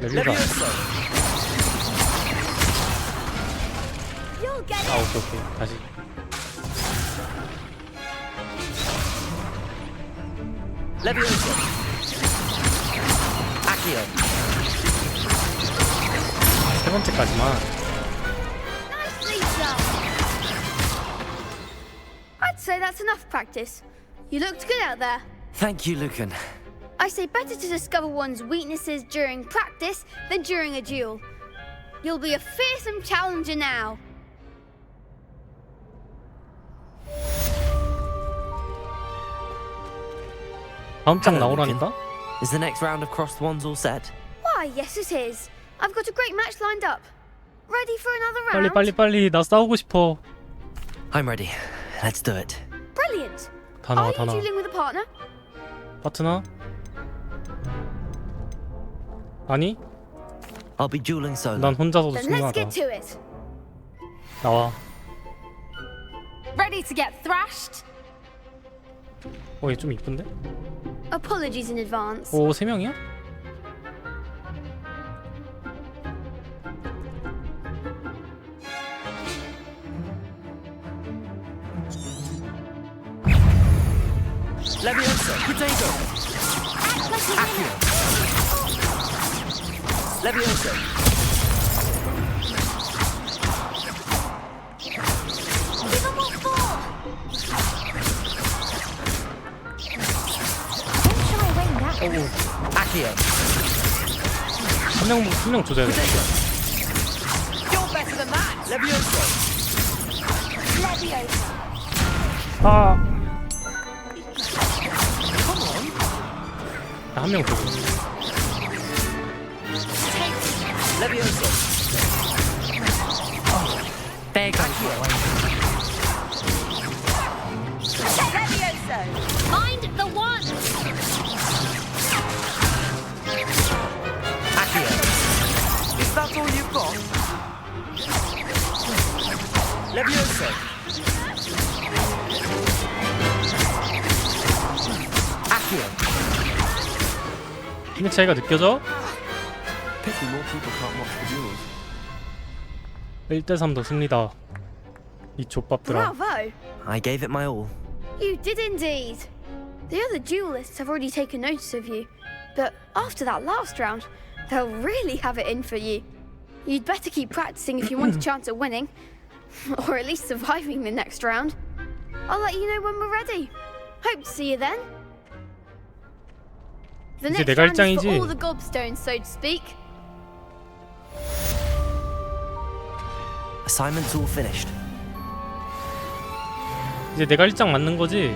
레비오사. You'll get it! 오케이. 다시. Levioso! Accio! 세 번째까지만. Nicely done! I'd say that's enough practice. You looked good out there. Thank you, Lucan. I say better to discover one's weaknesses during practice than during a duel. You'll be a fearsome challenger now. 다음 장 나오라니까? Is the next round of Crossed Wands all set? Why, yes it is. I've got a great match lined up. Ready for another round? 빨리 나 싸우고 싶어. I'm ready. Let's do it. Brilliant. 다 나와, Are 다 you 나와. dealing with a partner? 파트너? 아니? I'll be dueling solo. 난 혼자서도 Then let's 충분하다. get to it. 나와. Ready to get thrashed? 얘 좀 이쁜데? Apologies in advance. 오, 3명이야? Levioso, potato. Accio. Levioso. Give them all four. Don't shy away now. Accio. 한 명 조져야 돼. You're better than that. Levioso. Leviosa. 아. 한 명 조져. Levioso. There goes Levioso. Mind the one! Accio. Is that all you've got? Levioso. Accio. 힘의 차이가 느껴져? Pity more people can't watch the duels. 1대3도 승리다. 이 족밥들아. Bravo. I gave it my all. You did indeed. The other duelists have already taken notice of you, but after that last round, they'll really have it in for you. You'd better keep practicing if you want a chance at winning, or at least surviving the next round. I'll let you know when we're ready. Hope to see you then. The 이제 next 내가 round is for 일장이지. all the gobstones, so to speak. Assignment's all finished. 이제 내가 1장 맞는 거지?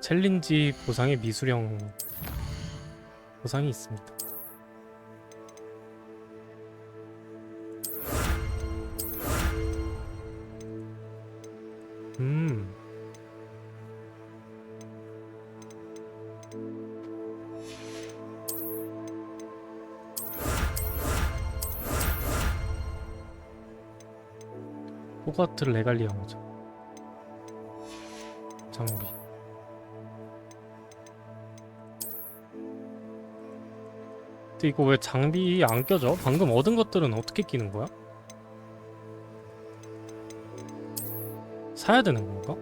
챌린지 보상에 미수령 보상이 있습니다. 호그와트 레갈리아 모자 장비. 근데 이거 왜 장비 안 껴져? 방금 얻은 것들은 어떻게 끼는 거야? 사야 되는 건가?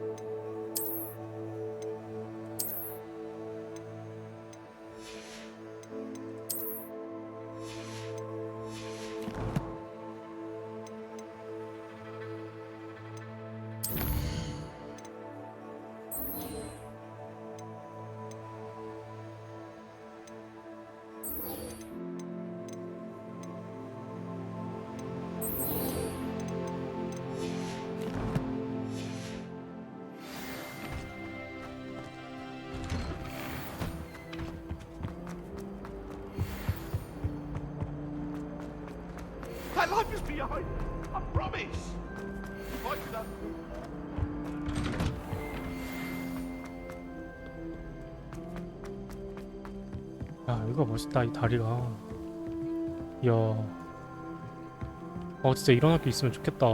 My life is behind. I promise. 야, 이거 멋있다, 이 다리가. 이야. 진짜 이런 학교 있으면 좋겠다.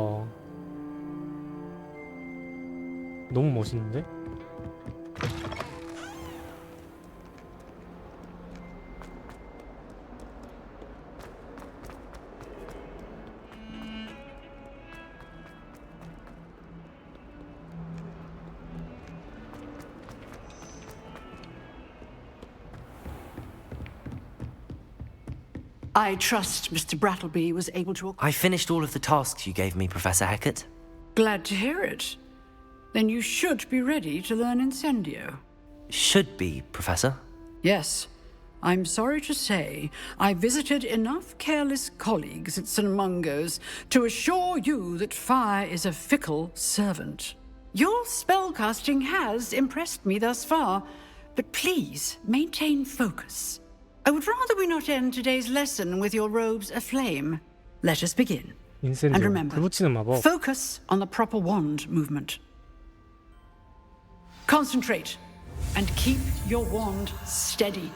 너무 멋있는데? I trust Mr. Brattleby was able to... I finished all of the tasks you gave me, Professor Hackett. Glad to hear it. Then you should be ready to learn Incendio. Should be, Professor. Yes. I'm sorry to say I visited enough careless colleagues at St. Mungo's to assure you that fire is a fickle servant. Your spellcasting has impressed me thus far, but please maintain focus. I would rather we not end today's lesson with your robes aflame. Let us begin. And 인센디오, remember, 불 붙이는 마법. focus on the proper wand movement. Concentrate and keep your wand steady.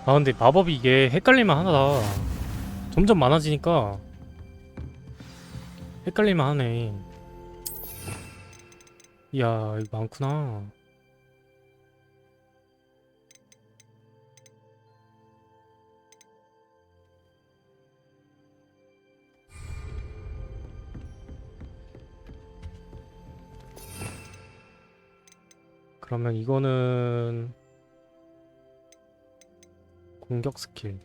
아 근데 마법이 이게 헷갈릴만 하다. 점점 많아지니까 헷갈릴만 하네. 이야 이거 많구나. 그러면 이거는 공격 스킬.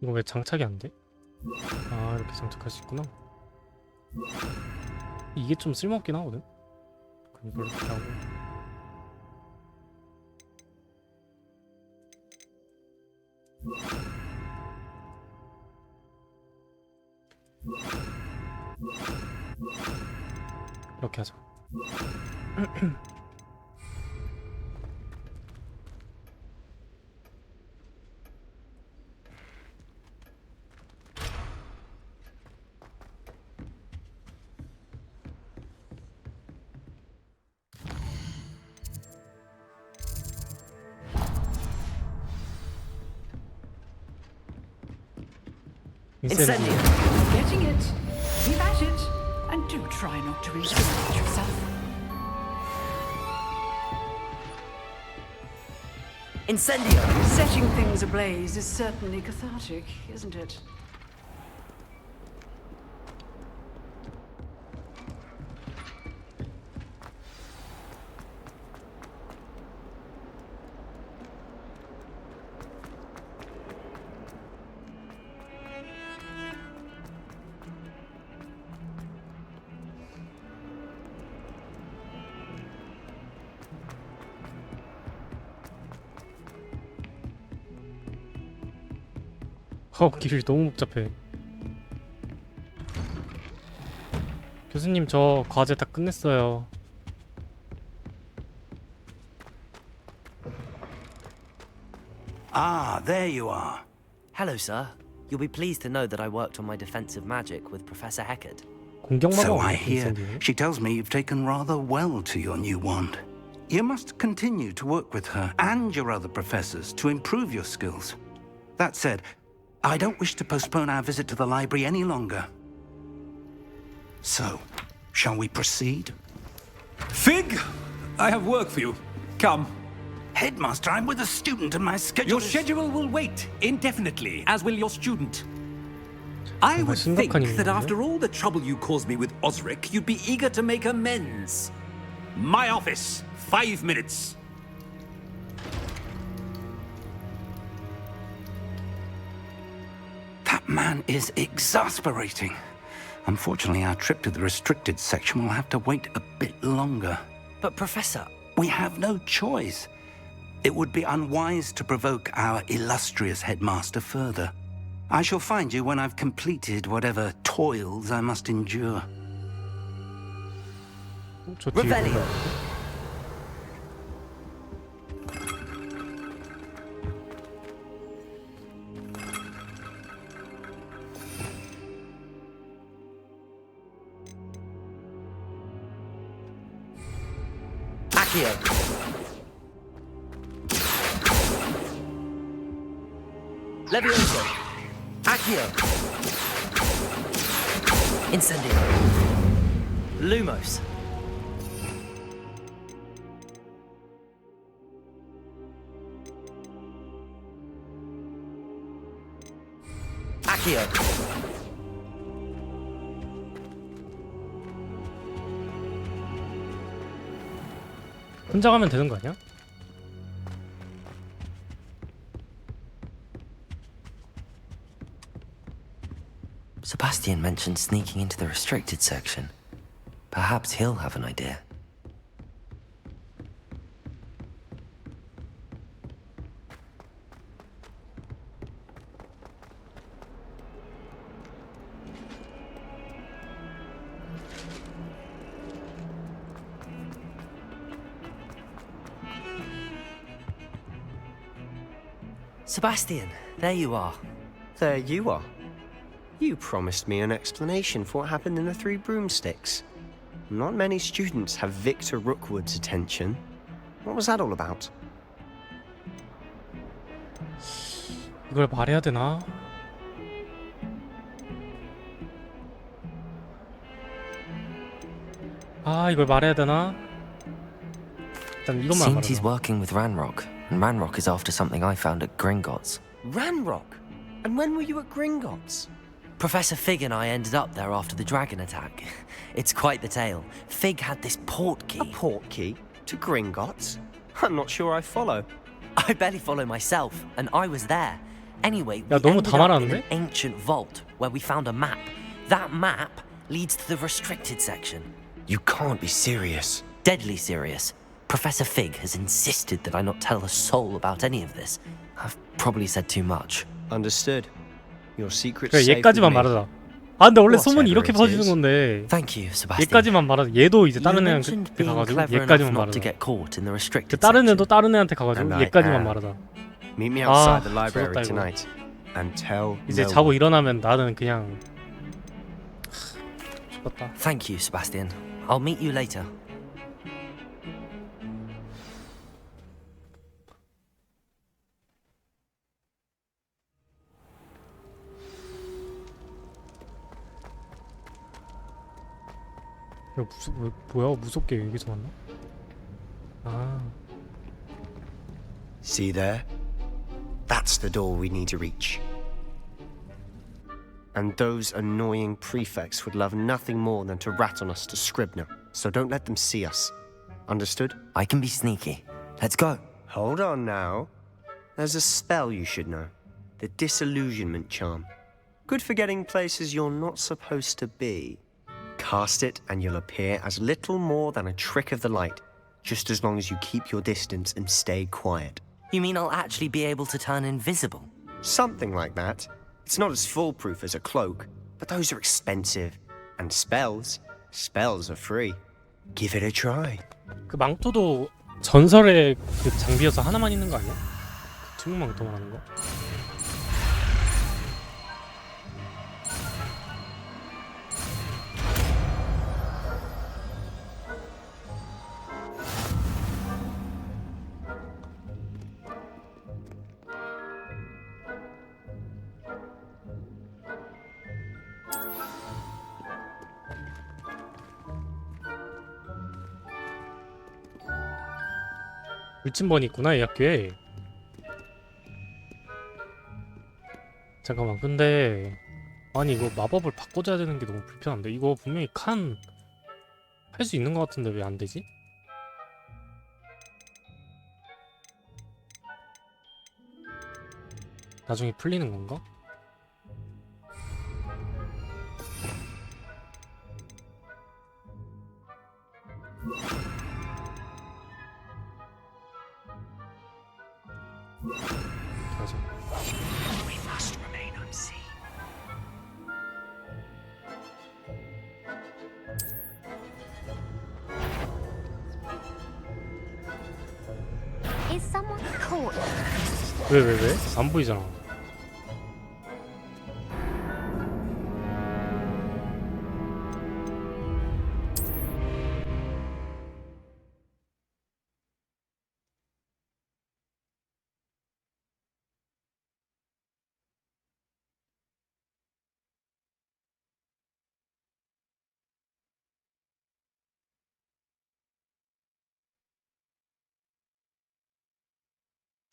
이거 왜 장착이 안 돼? 아 이렇게 장착할 수 있구나. 이게 좀 쓸모없긴 하거든. 그럼 이걸 이렇게 하고 이렇게 하자. Incendio. Getting it. Keep at it. And do try not to incriminate yourself. Incendio. Setting things ablaze is certainly cathartic, isn't it? 길 너무 복잡해. 교수님 저 과제 다 끝냈어요. Ah, there you are. Hello, sir. You'll be pleased to know that I worked on my defensive magic with Professor Heckard. 공격 So 마법 I 아니야, hear. 인센디오? She tells me you've taken rather well to your new wand. You must continue to work with her and your other professors to improve your skills. That said, I don't wish to postpone our visit to the library any longer. So, shall we proceed? Fig, I have work for you. Come. Headmaster, I'm with a student and my schedule Your schedule will wait indefinitely, as will your student. I would think that after all the trouble you caused me with Osric, you'd be eager to make amends. My office, 5 minutes. That man is exasperating. Unfortunately, our trip to the restricted section will have to wait a bit longer. But, Professor... We have no choice. It would be unwise to provoke our illustrious headmaster further. I shall find you when I've completed whatever toils I must endure. Revelio. Accio. Levioso. Accio. Incendio. Lumos. Accio! 혼자 가면 되는 거 아니야? Sebastian mentioned sneaking into the restricted section. Perhaps he'll have an idea. Sebastian, there you are. There you are. You promised me an explanation for what happened in the Three Broomsticks. Not many students have Victor Rookwood's attention. What was that all about? 이걸 말해야 되나? 아, 이걸 말해야 되나? 일단 이것만 Seems 말하자. he's working with Ranrock, and Ranrock is after something I found at Gringotts. Ranrock? And when were you at Gringotts? Professor Fig and I ended up there after the dragon attack. It's quite the tale. Fig had this port key. A port key? To Gringotts? I'm not sure I follow. I barely follow myself, and I was there. Anyway, we 야, 너무 ended 다 up in 말하는데? an ancient vault where we found a map. That map leads to the restricted section. You can't be serious. Deadly serious. Professor Fig has insisted that I not tell a soul about any of this. I've probably said too much. Understood. Your secret's 그래, safe with 얘까지만 me. 말하자. 아, 근데 원래 소문이 Whatever 이렇게 it 퍼지는 is. 건데. Thank you, Sebastian. 얘까지만 말하자. 얘도 이제 You 다른 애한테 mentioned being 가가지고 clever 얘까지만 enough not to 말하자. get caught in the 그 restricted 다른 section. 애도 다른 애한테 가가지고 And I 얘까지만 am. 말하자. Meet me outside 아, the library 죽었다, 이거. tonight. And tell 이제 no 자고 one. 일어나면 나는 그냥 죽었다. Thank you, Sebastian. I'll meet you later. 야, 뭐야? 무섭게 여기서 만나? 아, See there? That's the door we need to reach. And those annoying prefects would love nothing more than to rat on us to Scribner, so don't let them see us. Understood? I can be sneaky. Let's go. Hold on now. There's a spell you should know. The Disillusionment Charm. Good for getting places you're not supposed to be. Cast it and you'll appear as little more than a trick of the light, just as long as you keep your distance and stay quiet. You mean I'll actually be able to turn invisible? Something like that. It's not as foolproof as a cloak, but those are expensive. And spells are free. Give it a try. 그 망토도 전설의 그 장비여서 하나만 있는 거 아니야? 그 친구 망토 말하는 거? 물침번이 있구나 이 학교에. 잠깐만, 근데 아니 이거 마법을 바꿔줘야 되는 게 너무 불편한데. 이거 분명히 칸 할 수 있는 것 같은데 왜 안 되지? 나중에 풀리는 건가? 맞아. We must remain unseen. Is someone caught? 왜? 안 보이잖아.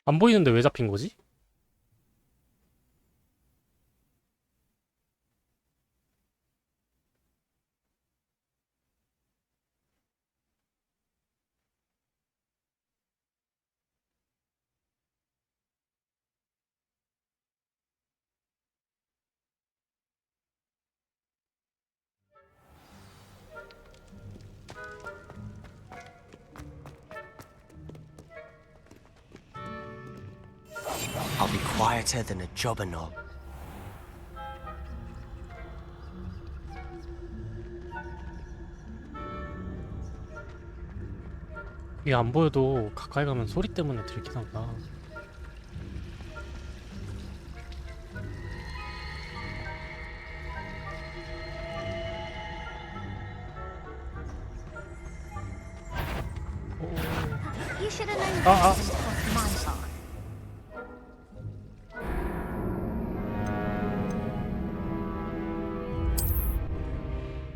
안 보이는데 왜 잡힌 거지? I'll be quieter than a jobberknoll. 이게 안 보여도 가까이 가면 소리 때문에 들키나 보다. You should have known this was my fault.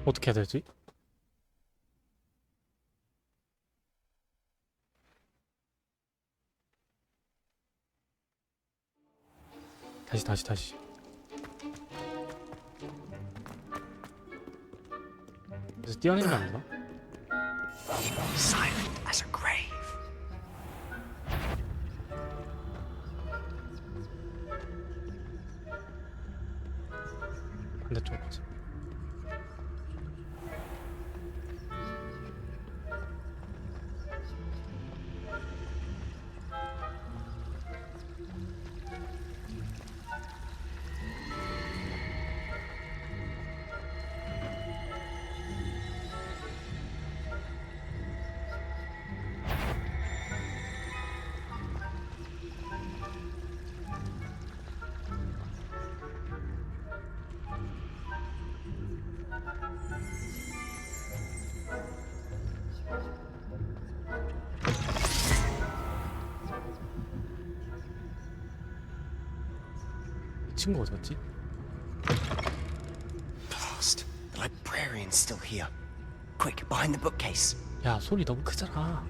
어떻게 해야 되지? 다시. 그래서 뛰어내는 거 아닌가? Silent as a grave. 반대쪽으로 가자. 친구 어디 갔지? Blast. The librarian's still here. Quick, behind the bookcase. 야, 소리 너무 크잖아.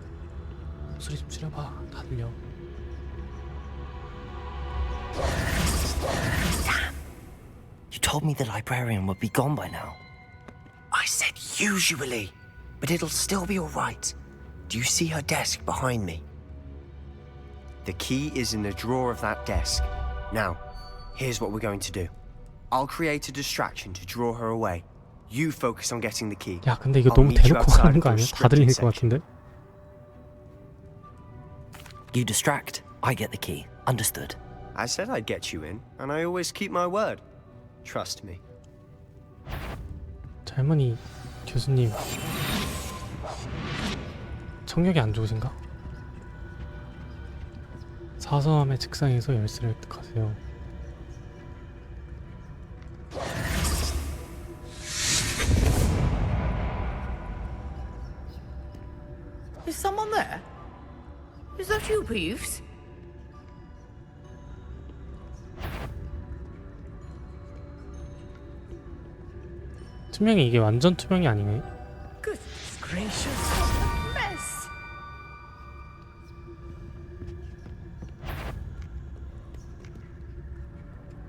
소리 좀 줄여봐. 다 들려. Damn. You told me the librarian would be gone by now. I said usually, but it'll still be all right. Do you see her desk behind me? The key is in the drawer of that desk. Now, here's what we're going to do. I'll create a distraction to draw her away. You focus on getting the key. 야, 근데 이거 너무 대놓고 하는 거 아니야? 다 들리는 거 같은데? You distract, I get the key. Understood. I said I'd get you in, and I always keep my word. Trust me. 자, 할머니, 교수님. 청력이 안 좋으신가? 사서함의 책상에서 열쇠를 획득하세요. Is someone there? Is that you, Peeves? 투명이 이게 완전 투명이 아니네. Goodness gracious, what a mess!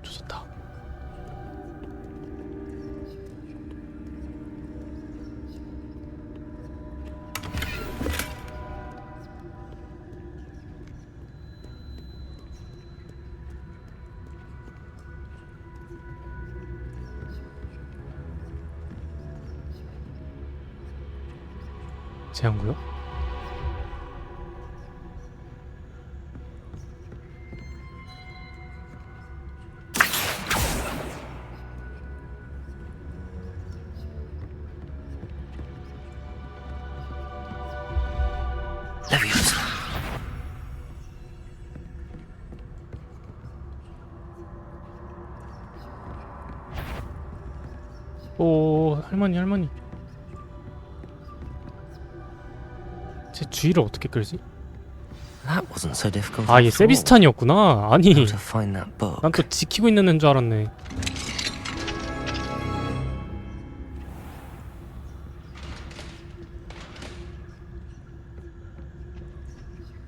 조졌다. 제한구요? 오, 할머니. 제 주의를 어떻게 끌지? That wasn't so difficult. 아, 얘 세비스탄이었구나. 아니, How to find that book. 난 또 지키고 있는 애인 줄 알았네.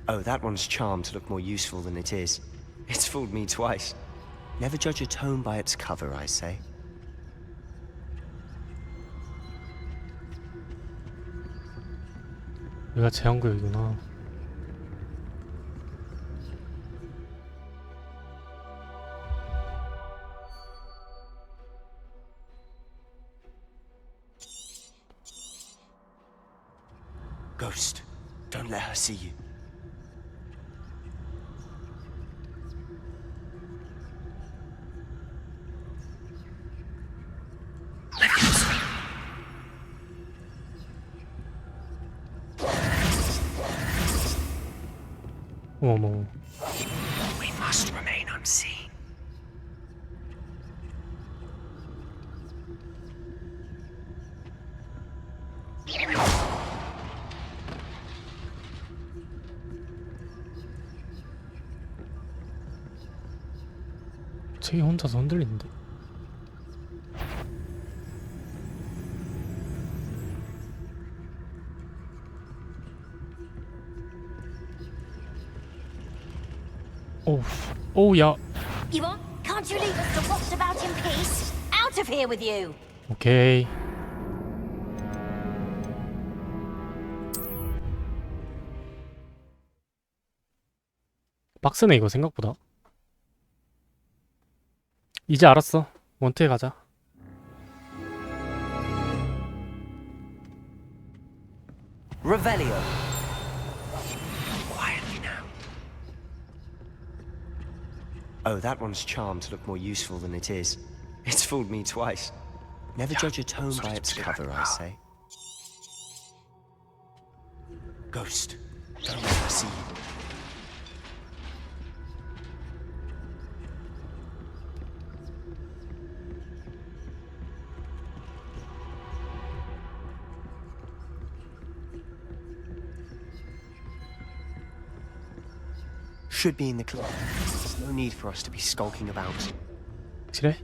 Oh, that one's charmed to look more useful than it is. It's fooled me twice. Never judge a tome by its cover, I say. 얘가 제한구역이구나. Ghost, don't let her see you. 어머. We must remain unseen. 책이 혼자서 흔들리는데. 오우, 야. You what? Can't you leave us to rot about in peace? Out of here with you! 오케이. 빡세네 이거 생각보다. 이제 알았어. 원트에 가자. Revelio. Quietly now. Oh, that one's charmed to look more useful than it is. It's fooled me twice. Never judge a tome by its cover, I say. Ghost, don't let her see you. Should be in the club. There's no need for us to be skulking about. 그래?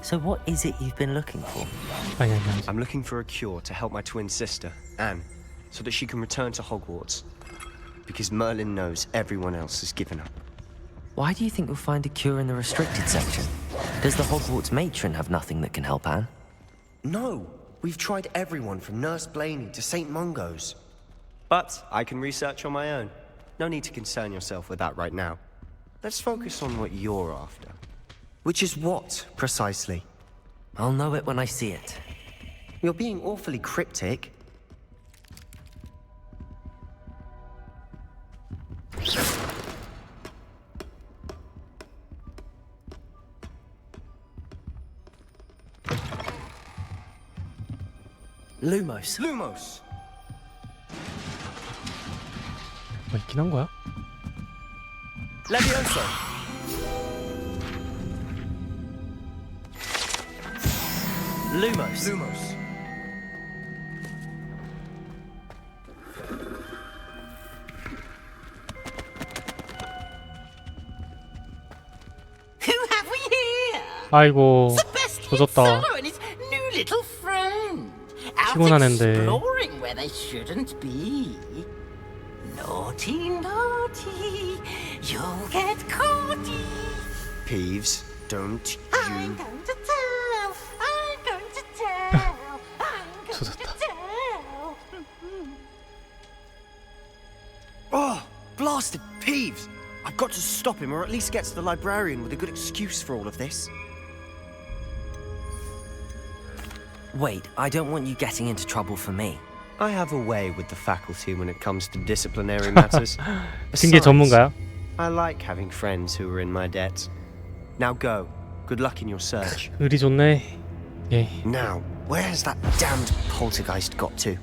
So what is it you've been looking for? 아니. I'm looking for a cure to help my twin sister, Anne, so that she can return to Hogwarts. Because Merlin knows everyone else has given up. Why do you think you'll find a cure in the restricted section? Does the Hogwarts matron have nothing that can help Anne? No! We've tried everyone from Nurse Blaney to St. Mungo's. But I can research on my own. No need to concern yourself with that right now. Let's focus on what you're after. Which is what, precisely? I'll know it when I see it. You're being awfully cryptic. Lumos. Lumos! 뭐 있긴 한 거야? Levioso! Lumos. Lumos. Who have we here? 아이고, Sebastian 조졌다. Solo and his new little friend. Out 피곤한 앤데. exploring where they shouldn't be. Naughty, naughty, you'll get caughty. Peeves, don't I'm you... going to tell. I'm going to tell. I'm going to tell. Oh, blasted Peeves! I've got to stop him, or at least get to the librarian with a good excuse for all of this. Wait, I don't want you getting into trouble for me. I have a way with the faculty when it comes to disciplinary matters. 징계 전문가야? I like having friends who are in my debt. Now go. Good luck in your search. 의리 좋네. 예. Now, where has that damned poltergeist got to?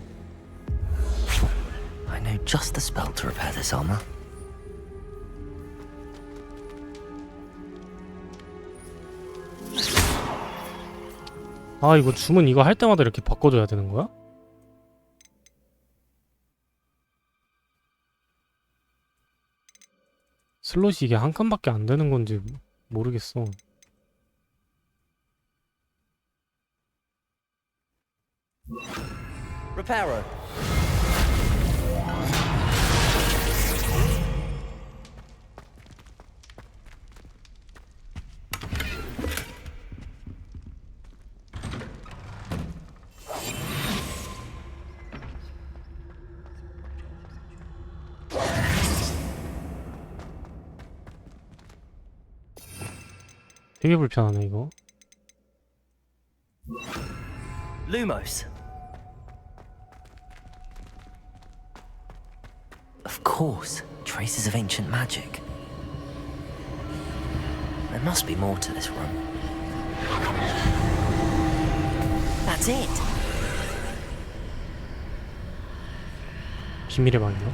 I know just the spell to repair this armor. 아, 이거 주문 이거 할 때마다 이렇게 바꿔줘야 되는 거야? 슬롯이 이게 한 칸밖에 안 되는 건지 모르겠어. Reparo. 되게 불편하네 이거. Lumos. Of course, traces of ancient magic. There must be more to this room. That's it. 비밀의 방인가?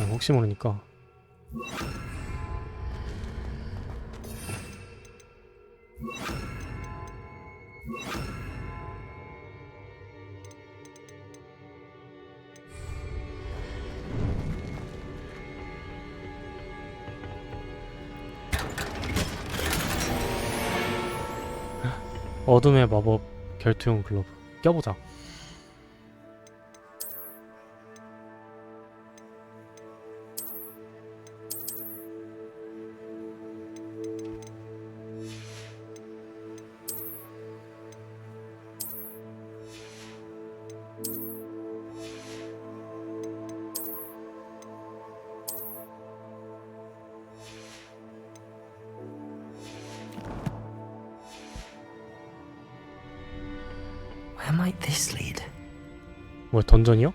혹시 모르니까. 어둠의 마법 결투용 글러브 껴보자. Where might this lead? 뭐야, 던전이요?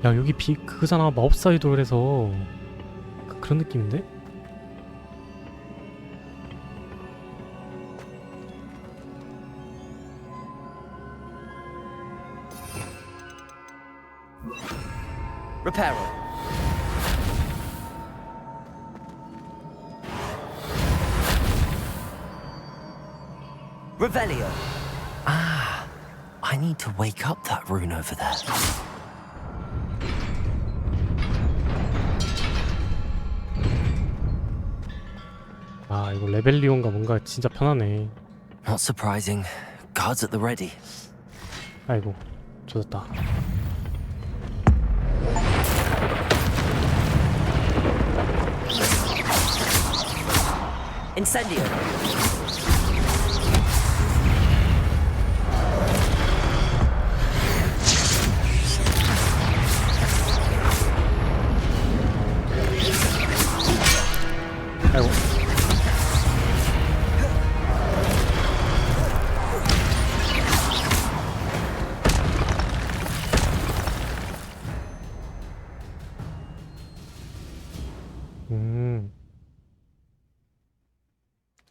야, 여기 그거잖아. 마법사의 돌에서 그런 느낌인데? Reparo. Revelio. Ah, I need to wake up that rune over there. 아, 이거 레벨리온가 뭔가 진짜 편하네. Not surprising. Guards at the ready. 아이고, 조졌다. Incendio. 아이고.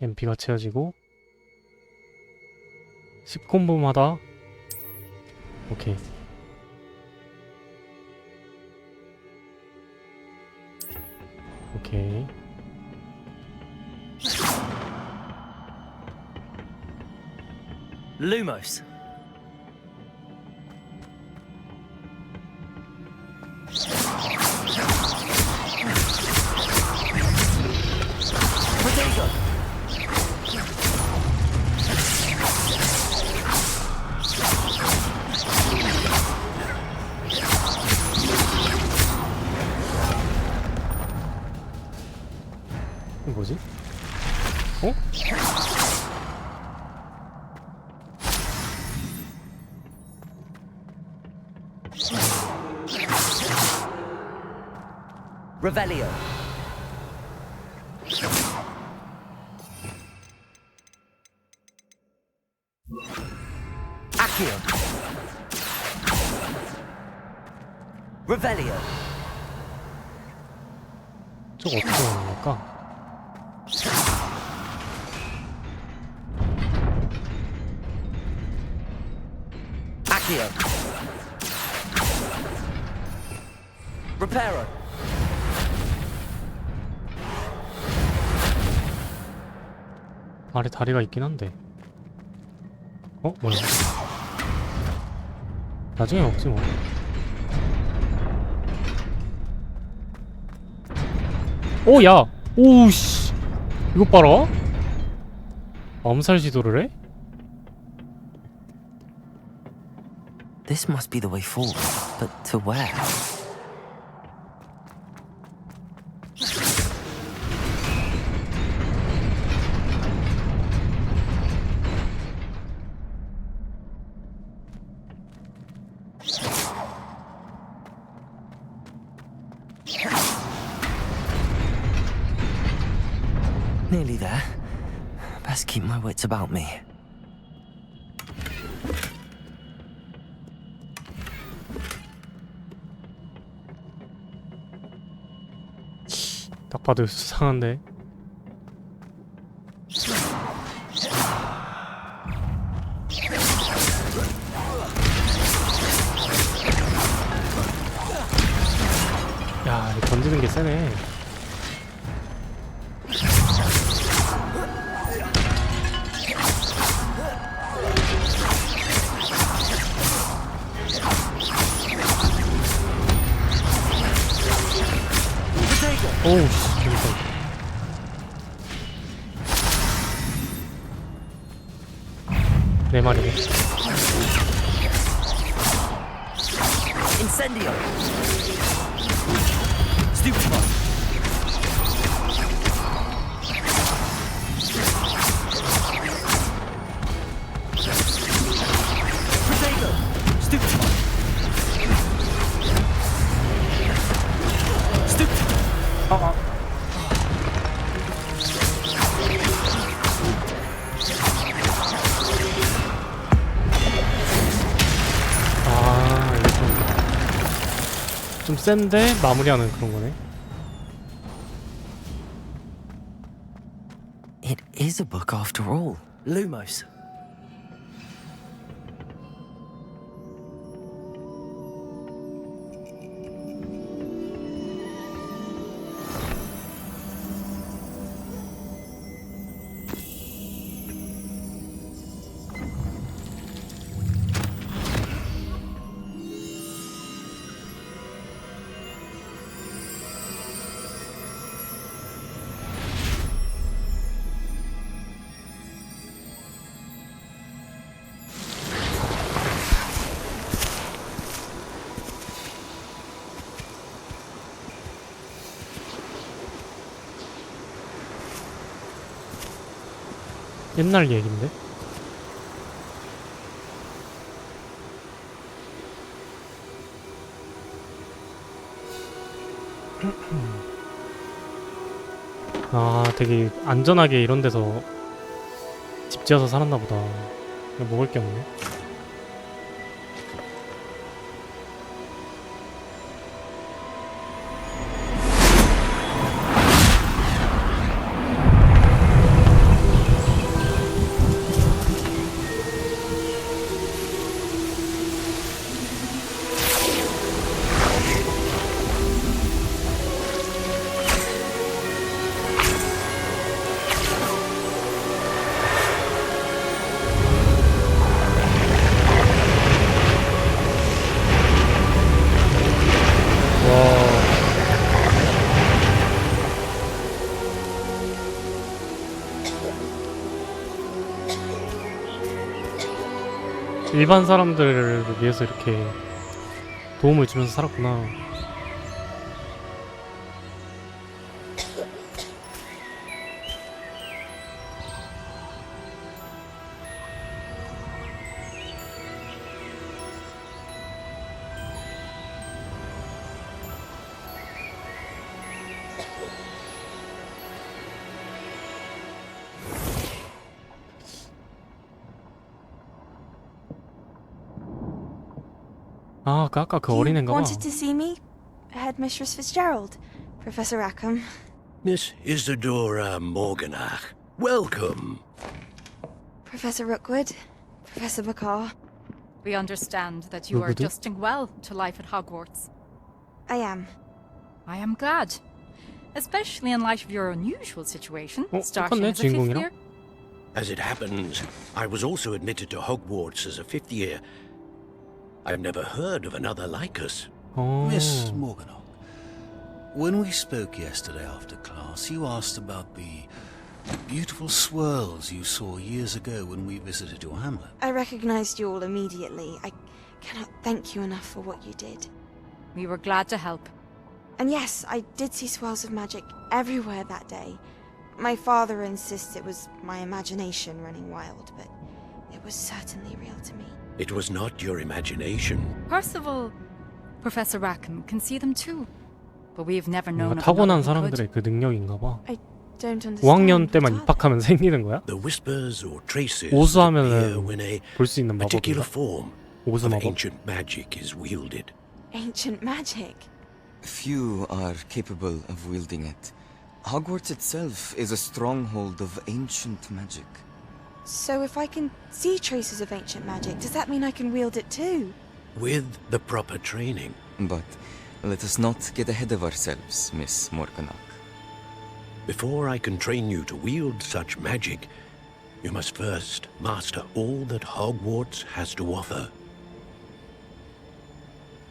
MP가 채워지고 10콤보마다 오케이. 오케이. Lumos. Protego. 이거 뭐지? 어? Revelio. Accio. Revelio. 저거 어떻게 하는 걸까? Accio. Reparo. 아래 다리가 있긴 한데. 어? 뭐야? 나중에 먹지 뭐. 오, 야! 오우씨! 이것 봐라? 암살 시도를 해? This must be the way forward, but to where? Nearly there. Best keep my wits about me. 딱 봐도 수상한데. 야, 이거 던지는 게 세네. 오우, 재밌다. 네 마리네. Incendio! Stupefy! Protego! Stupefy! Stupefy! 아, 이거 좀 센데 마무리하는 그런 거네. It is a book after all. Lumos. 옛날 얘긴데? 아, 되게 안전하게 이런 데서 집 지어서 살았나 보다. 먹을 게 없네. 일반 사람들을 위해서 이렇게 도움을 주면서 살았구나. 아, 아까 그 어린애인가 봐. Wanted to see me? Headmistress Fitzgerald, Professor Rackham. Miss Isadora Morganach, welcome. Professor Rookwood, Professor Bakar. We understand that you are 누구도? adjusting well to life at Hogwarts. I am. I am glad. Especially in light of your unusual situation, starting 똑같네, as a fifth 주인공이랑. year. As it happens, I was also admitted to Hogwarts as a fifth year. I've never heard of another like us. Miss Morganach, when we spoke yesterday after class, you asked about the beautiful swirls you saw years ago when we visited your hamlet. I recognized you all immediately. I cannot thank you enough for what you did. We were glad to help. And yes, I did see swirls of magic everywhere that day. My father insists it was my imagination running wild, but it was certainly real to me. It was not your imagination. Percival, Professor Rackham can see them too. But we've never known of 타고난 another who could. 사람들의 그 능력인가 봐. I don't understand. 5학년 때만 입학하면 생기는 거야? The whispers or traces 오수하면은 when a 볼 수 있는 particular 마법인가? form 오수 of 마법? ancient magic is wielded. Ancient magic? Few are capable of wielding it. Hogwarts itself is a stronghold of ancient magic. So if I can see traces of ancient magic, does that mean I can wield it too? With the proper training. But let us not get ahead of ourselves, Miss Morganach. Before I can train you to wield such magic, you must first master all that Hogwarts has to offer.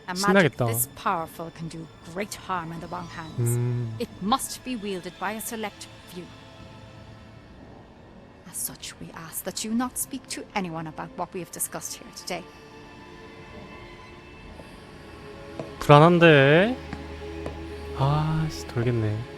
A magic this powerful can do great harm in the wrong hands. It must be wielded by a select few. As such, we ask that you not speak to anyone about what we have discussed here today. 불안한데. 아, 돌겠네.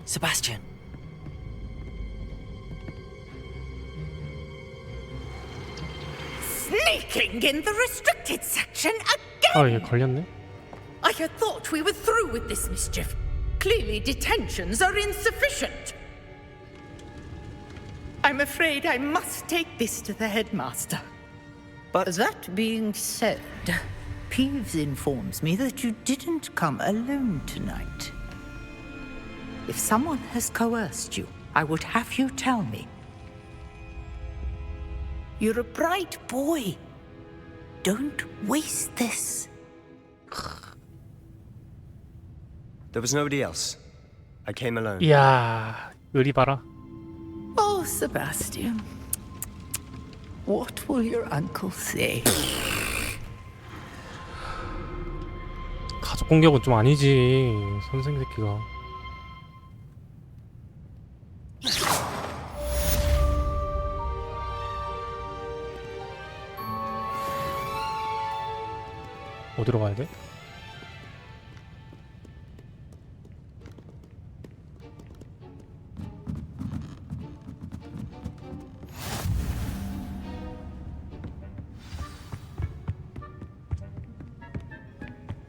Sebastian. Sneaking in the restricted section again! 아, 얘 걸렸네. I had thought we were through with this mischief. Clearly detentions are insufficient. I'm afraid I must take this to the headmaster. But that being said, Peeves informs me that you didn't come alone tonight. If someone has coerced you, I would have you tell me. You're a bright boy. Don't waste this. There was nobody else. I came alone. 이야, 의리 봐라. Oh, Sebastian. What will your uncle say? 가족 공격은 좀 아니지, 선생 새끼가. 어디로 가야 돼?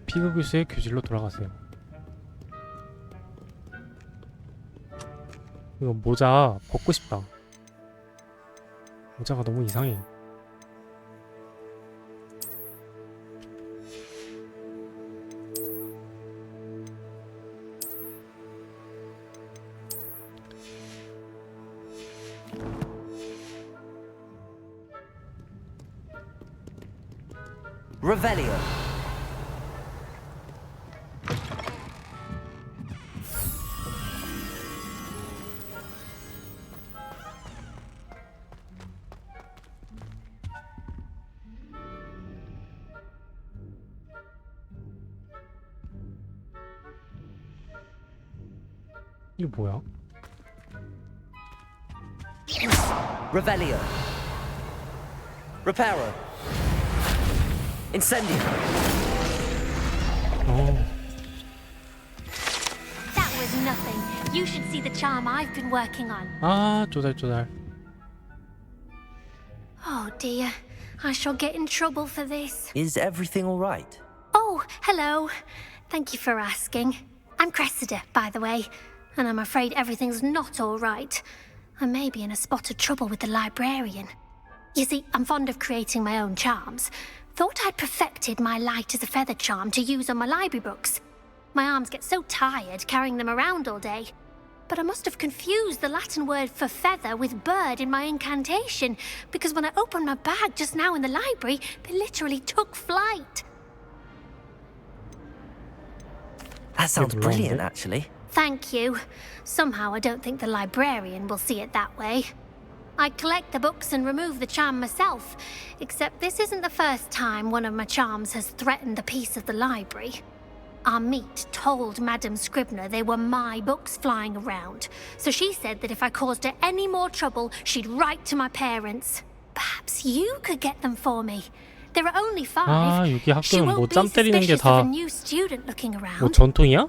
피그 교수의 교실로 돌아가세요. 이거 모자 벗고 싶다. 모자가 너무 이상해. Revelio. 이거 뭐야? Revelio. Reparo. Incendio. That was nothing. You should see the charm I've been working on. 아, 쪼달쪼달. Oh dear. I shall get in trouble for this. Is everything all right? Oh, hello. Thank you for asking. I'm Cressida, by the way, and I'm afraid everything's not all right. I may be in a spot of trouble with the librarian. You see, I'm fond of creating my own charms. Thought I'd perfected my light as a feather charm to use on my library books. My arms get so tired carrying them around all day. But I must have confused the Latin word for feather with bird in my incantation, because when I opened my bag just now in the library, they literally took flight. That sounds brilliant, actually. Thank you. Somehow I don't think the librarian will see it that way. I collect the books and remove the charm myself, except this isn't the first time one of my charms has threatened the peace of the library. Our meet told Madame Scribner they were my books flying around, so she said that if I caused her any more trouble, she'd write to my parents. Perhaps you could get them for me. There are only 5. 아, 여기 She 학교는 뭐 won't be 짬 때리는 게 suspicious of a 다 new student looking 뭐 around. 전통이야?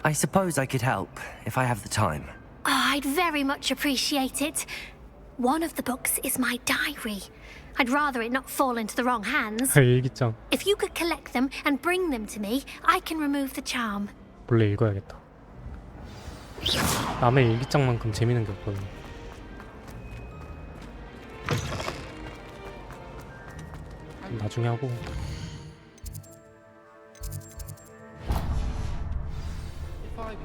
I suppose I could help if I have the time. Oh, I'd very much appreciate it. One of the books is my diary. I'd rather it not fall into the wrong hands. 일기장. If you could collect them and bring them to me, I can remove the charm. 몰래 읽어야겠다. 남의 일기장만큼 재밌는 게 없거든. 나중에 하고. If I were you,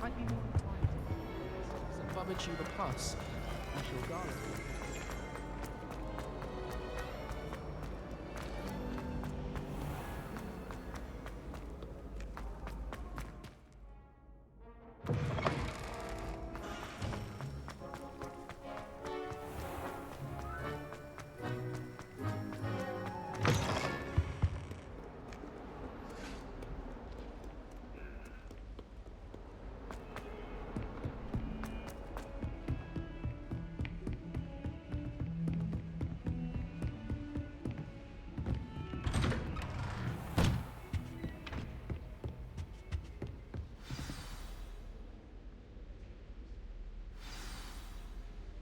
I'd be more inclined to bummage you the pus and your garlic.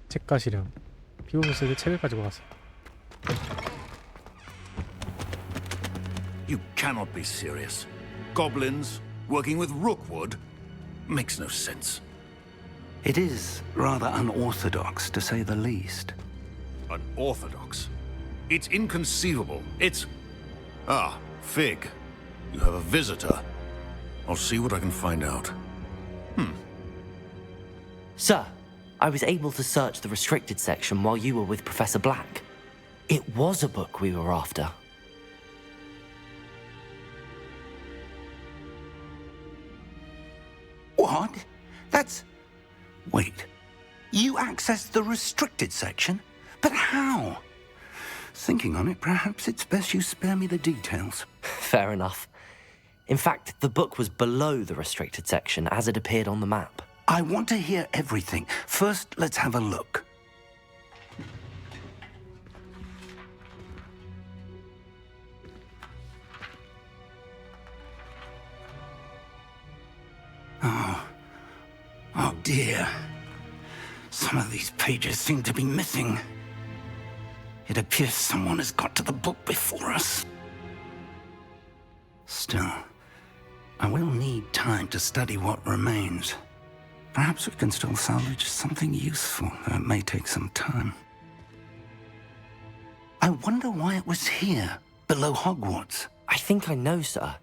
책가시령. 피고교수에게 책을 가지고 갔어요. You cannot be serious. Goblins working with rookwood makes no sense. It is rather unorthodox, to say the least. Unorthodox? It's inconceivable. It's... Ah, Fig. You have a visitor. I'll see what I can find out. Sir, I was able to search the restricted section while you were with Professor Black. It was a book we were after. What? That's... Wait. You accessed the restricted section? But how? Thinking on it, perhaps it's best you spare me the details. Fair enough. In fact, the book was below the restricted section as it appeared on the map. I want to hear everything. First, let's have a look. Oh dear. Some of these pages seem to be missing. It appears someone has got to the book before us. Still, I will need time to study what remains. Perhaps we can still salvage something useful, though it may take some time. I wonder why it was here, below Hogwarts. I think I know, sir.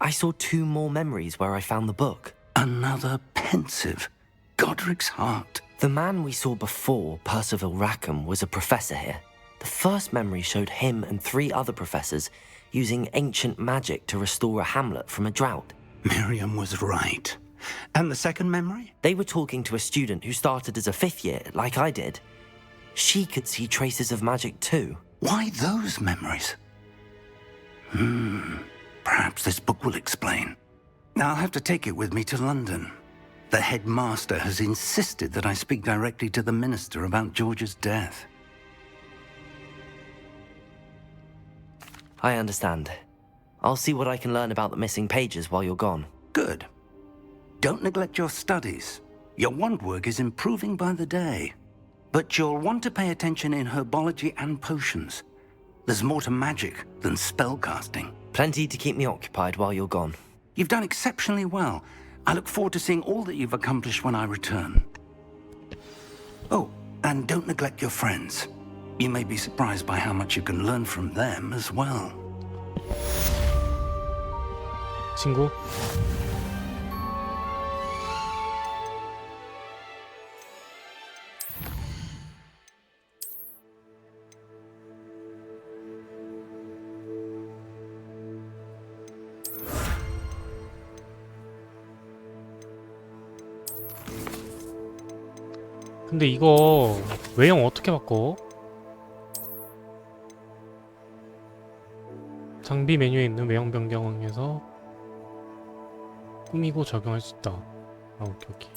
I saw 2 more memories where I found the book. Another pensive. Godric's heart. The man we saw before, Percival Rackham, was a professor here. The first memory showed him and 3 other professors using ancient magic to restore a hamlet from a drought. Miriam was right. And the second memory? They were talking to a student who started as a 5th year, like I did. She could see traces of magic too. Why those memories? Perhaps this book will explain. I'll have to take it with me to London. The headmaster has insisted that I speak directly to the minister about George's death. I understand. I'll see what I can learn about the missing pages while you're gone. Good. Don't neglect your studies. Your wand work is improving by the day. But you'll want to pay attention in herbology and potions. There's more to magic than spellcasting. Plenty to keep me occupied while you're gone. You've done exceptionally well. I look forward to seeing all that you've accomplished when I return. Oh, and don't neglect your friends. You may be surprised by how much you can learn from them as well. 친구. 근데 이거 외형 어떻게 바꿔? 장비 메뉴에 있는 외형 변경에서 꾸미고 적용할 수 있다. 아, 오케이.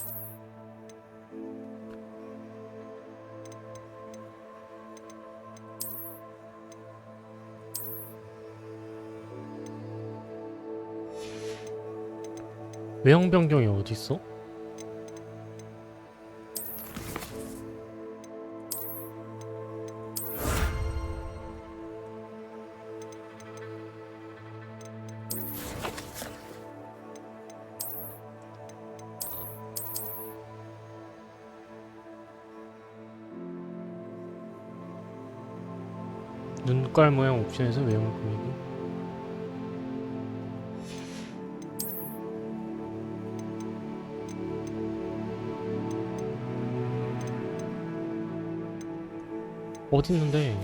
외형 변경이 어디 있어? 눈깔 모양 옵션에서 외형을 꾸미기. 어디 있는데?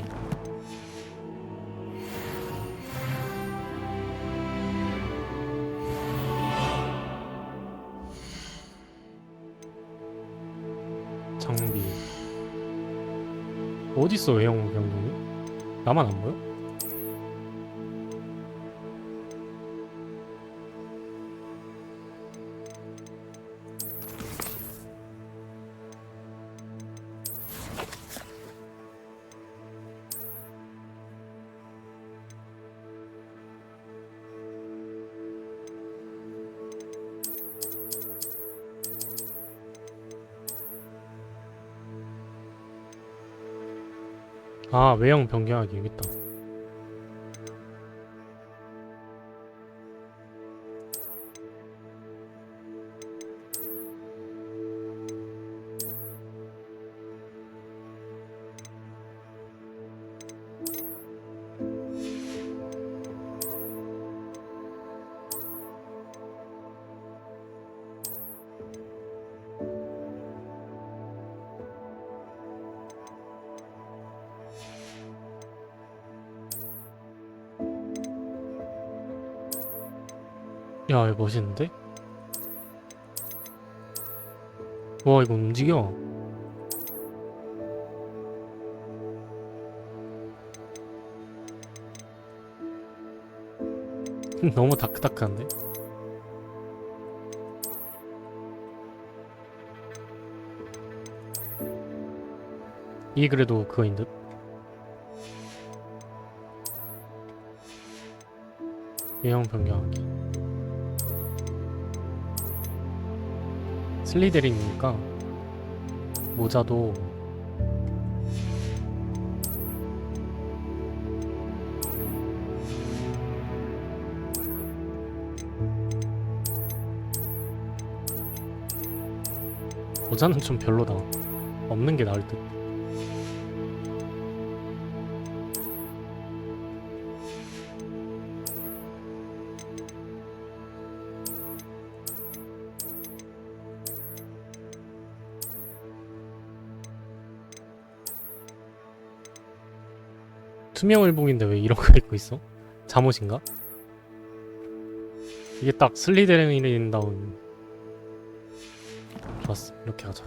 장비. 어딨어 외형 변경이? 나만 안 보여? 아, 외형 변경하기 여기 있다. 야, 이거 멋있는데? 와, 이거 움직여. 너무 다크다크한데? 이게 그래도 그거인 듯? 외형 변경하기. 슬리데린이니까 모자도 모자는 좀 별로다. 없는 게 나을 듯. 투명 의복인데 왜 이런 거 입고 있어? 잠옷인가? 이게 딱 슬리데린다운. 좋았어. 이렇게 하자.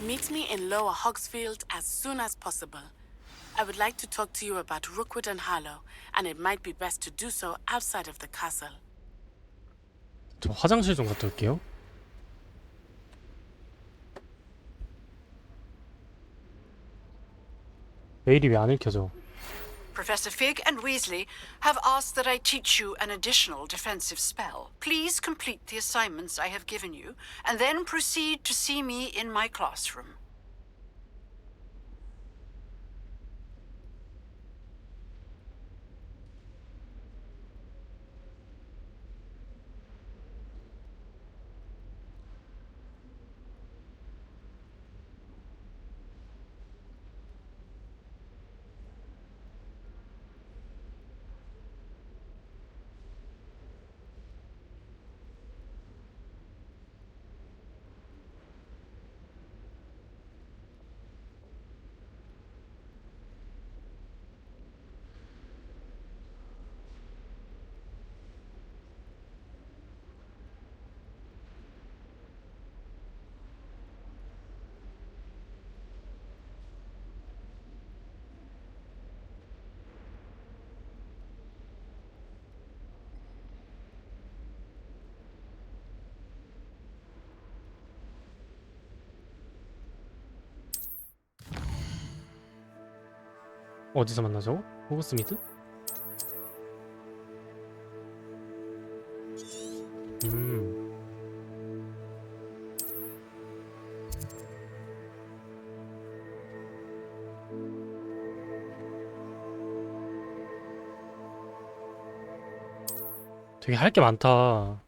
Meet me in Lower Hogsfield as soon as possible. I would like to talk to you about Rookwood and Harlow, and it might be best to do so outside of the castle. 저 화장실 좀 갔다 올게요. 메일이 왜 안 읽혀져? Professor Fig and Weasley have asked that I teach you an additional defensive spell. Please complete the assignments I have given you, and then proceed to see me in my classroom. 어디서 만나죠? 호그스미드? 되게 할 게 많다.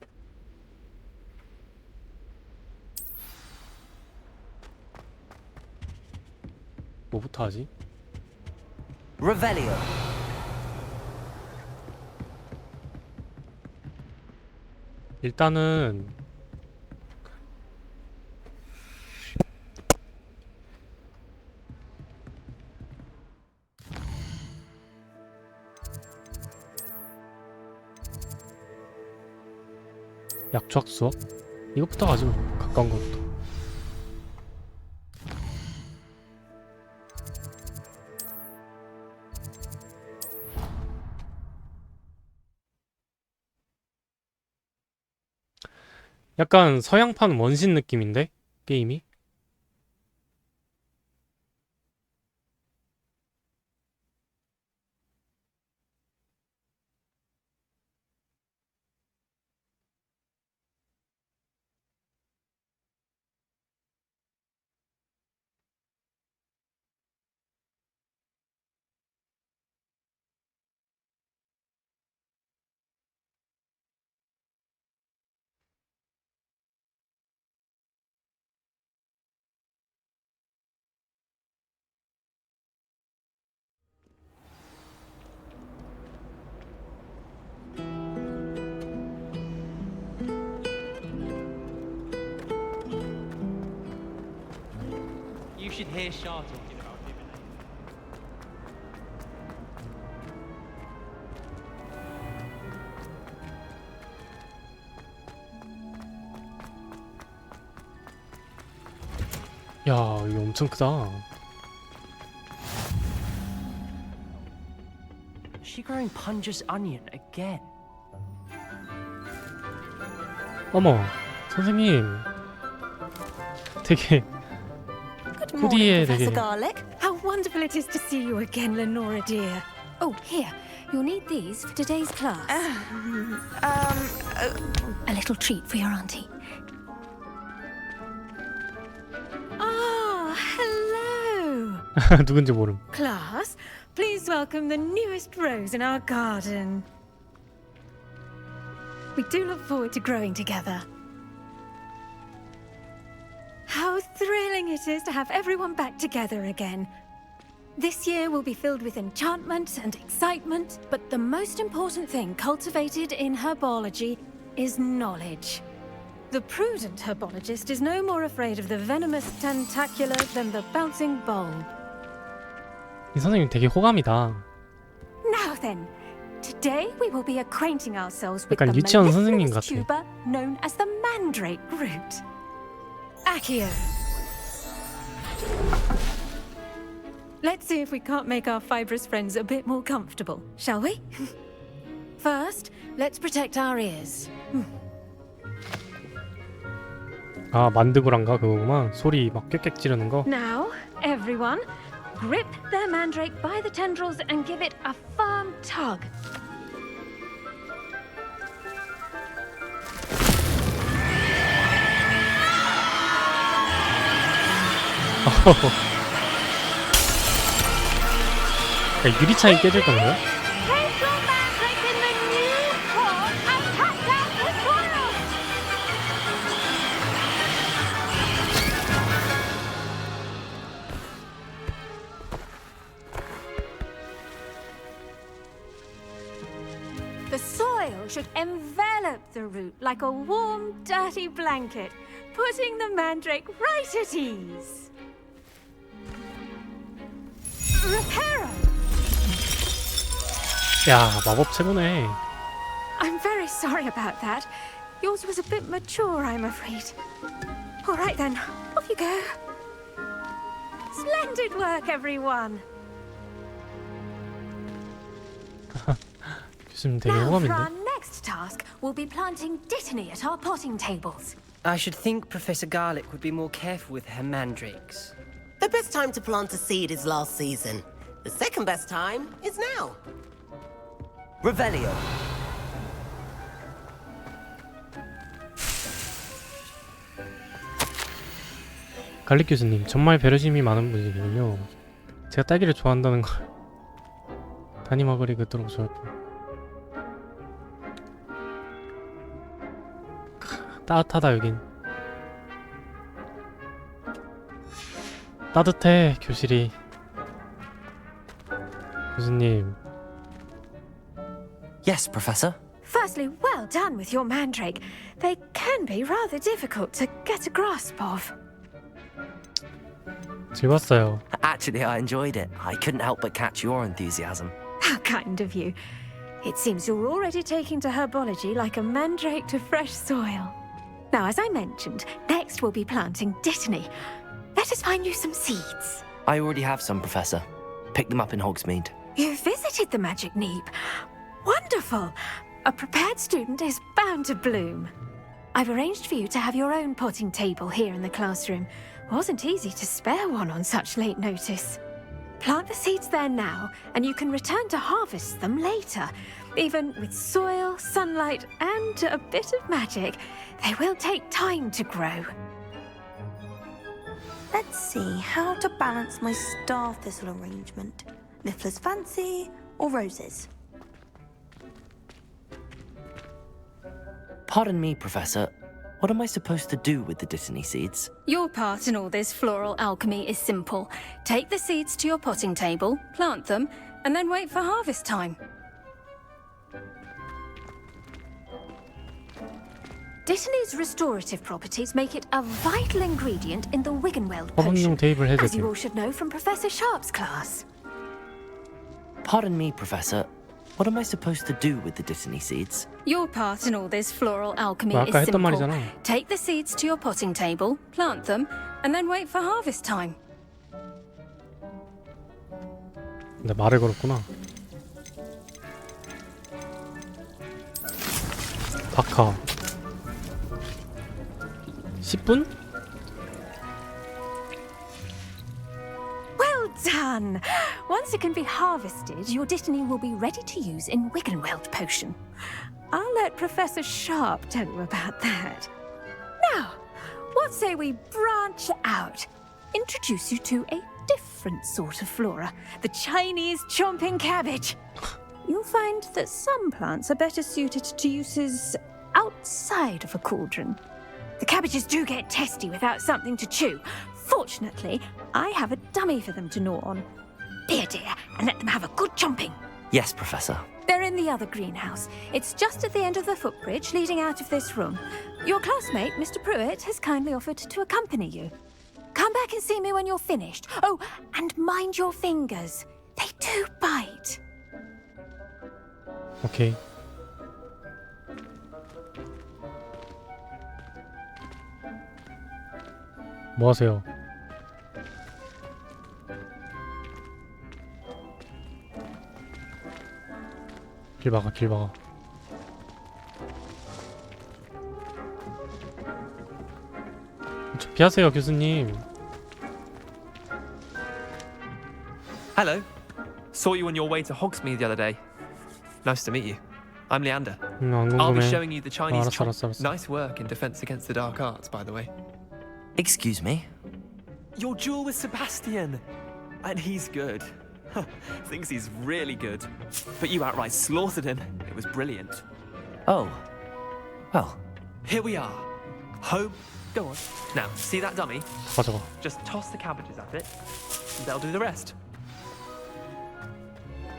뭐부터 하지? Revelio. 일단은 약초학 수업? 이것부터 가지 뭐. 가까운 것부터. 약간 서양판 원신 느낌인데? 게임이? You should hear Shah talking about divination. 야, 이거 엄청 크다. Is she growing Punja's onion again? 어머, 선생님. 되게 Good morning, 후디에 Professor 되게 Garlic. How wonderful it is to see you again, Lenora dear. Oh, here. You'll need these for today's class. A little treat for your auntie. Ah, hello. 누군지 모름. Class, please welcome the newest rose in our garden. We do look forward to growing together. How thrilling it is to have everyone back together again. This year will be filled with enchantment and excitement, but the most important thing cultivated in herbology is knowledge. The prudent herbologist is no more afraid of the venomous tentacular than the bouncing bulb. 이 선생님 되게 호감이다. Now then, today we will be acquainting ourselves with 약간 the 유치원 선생님 mellifluous 같아. tuber known as the mandrake root. Accio. Let's see if we can't make our fibrous friends a bit more comfortable, shall we? First, let's protect our ears. 아, 만드고란가 그거구만. 소리 막 꽥꽥 지르는 거. Now, everyone, grip their mandrake by the tendrils and give it a firm tug. 야, 유리창이 깨질 건가요? Place your mandrake in the new pot and tap out the soil. The soil should envelop the root like a warm, dirty blanket, putting the mandrake right at ease. Reparo! 야, 마법 최고네. I'm very sorry about that. Yours was a bit mature, I'm afraid. All right then, off you go. Splendid work, everyone. 교수님 되게 Now for 호감인데. our next task, we'll be planting dittany at our potting tables. I should think Professor Garlic would be more careful with her mandrakes. The best time to plant a seed is last season. The second best time is now. Revelio. 갈릭 교수님 정말 배려심이 많은 분이군요. 제가 딸기를 좋아한다는 걸 다니 머글이 그토록 좋아할 뿐. 따뜻하다 여긴. 따뜻해 교실이. 교수님. Yes, Professor. Firstly, well done with your mandrake. They can be rather difficult to get a grasp of. 즐거웠어요. Actually, I enjoyed it. I couldn't help but catch your enthusiasm. How kind of you. It seems you're already taking to herbology like a mandrake to fresh soil. Now, as I mentioned, next we'll be planting dittany. Let us find you some seeds. I already have some, Professor. Picked them up in Hogsmeade. You visited the Magic Neep. Wonderful. A prepared student is bound to bloom. I've arranged for you to have your own potting table here in the classroom. Wasn't easy to spare one on such late notice. Plant the seeds there now, and you can return to harvest them later. Even with soil, sunlight, and a bit of magic, they will take time to grow. Let's see how to balance my star thistle arrangement. Niffler's fancy or roses? Pardon me, Professor. What am I supposed to do with the dittany seeds? Your part in all this floral alchemy is simple. Take the seeds to your potting table, plant them, and then wait for harvest time. Dittany's restorative properties make it a vital ingredient in the Wiggenweld potion, as you all should know from Professor Sharp's class. Pardon me, Professor. What am I supposed to do with the dittany seeds? Your part in all this floral alchemy 아까 is 했던 simple. 말이잖아. Take the seeds to your potting table, plant them, and then wait for harvest time. 근데 말을 걸었구나. 박하. 10분? Well done! Once it can be harvested, your dittany will be ready to use in Wiggenweld potion. I'll let Professor Sharp tell you about that. Now, what say we branch out? Introduce you to a different sort of flora, the Chinese chomping cabbage. You'll find that some plants are better suited to uses outside of a cauldron. The cabbages do get testy without something to chew. Fortunately, I have a dummy for them to gnaw on. Be a dear and let them have a good chomping. Yes, Professor. They're in the other greenhouse. It's just at the end of the footbridge leading out of this room. Your classmate, Mr. Pruitt, has kindly offered to accompany you. Come back and see me when you're finished. Oh, and mind your fingers. They do bite. 오케이. 뭐 하세요? 길 막아, 길 막아. 저 피하세요, 교수님. Hello. Saw you on your way to Hogsmeade the other day. Nice to meet you. I'm Leander. 안 I'll be 궁금해. showing you the Chinese 알았어. Nice work in Defense Against the Dark Arts, by the way. Excuse me? Your duel with Sebastian. And he's good. Thinks he's really good. But you outright slaughtered him. It was brilliant. Oh. Well. Here we are. Home. Go on. Now, see that dummy? 저거. Just toss the cabbages at it. And they'll do the rest.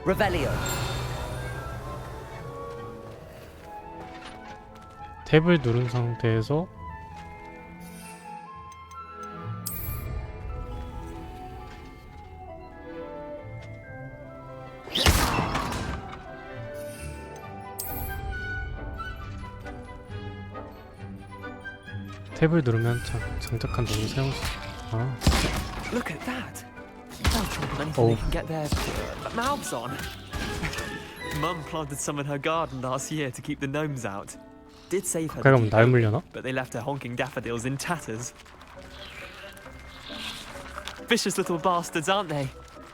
Revelio. 탭을 누른 상태에서 탭을 누르면 장착한 도구 사용 시. 아. Look at that. They'll trample anything they can get their mouths on. Mum planted some in her garden last year to keep the gnomes out. Did save her, 가끔 날 물려나? but they left her honking daffodils in tatters. Vicious little bastards, aren't they?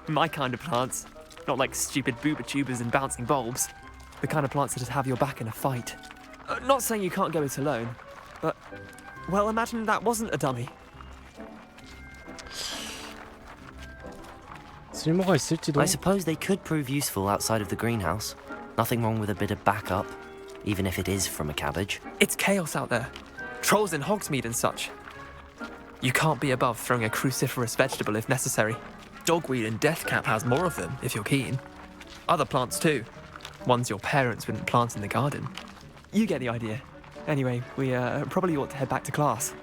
My kind of plants. Not like stupid booba tubers and bouncing bulbs. The kind of plants that'd have your back in a fight. Not saying you can't go it alone, but, well, imagine that wasn't a dummy. 쓸모가 있을지도. I suppose they could prove useful outside of the greenhouse. Nothing wrong with a bit of backup, even if it is from a cabbage. It's chaos out there. Trolls in Hogsmeade and such. You can't be above throwing a cruciferous vegetable if necessary. Dogweed and deathcap has more of them, if you're keen. Other plants too. Ones your parents wouldn't plant in the garden. You get the idea. Anyway, we probably ought to head back to class.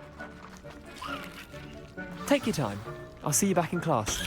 Take your time. I'll see you back in class.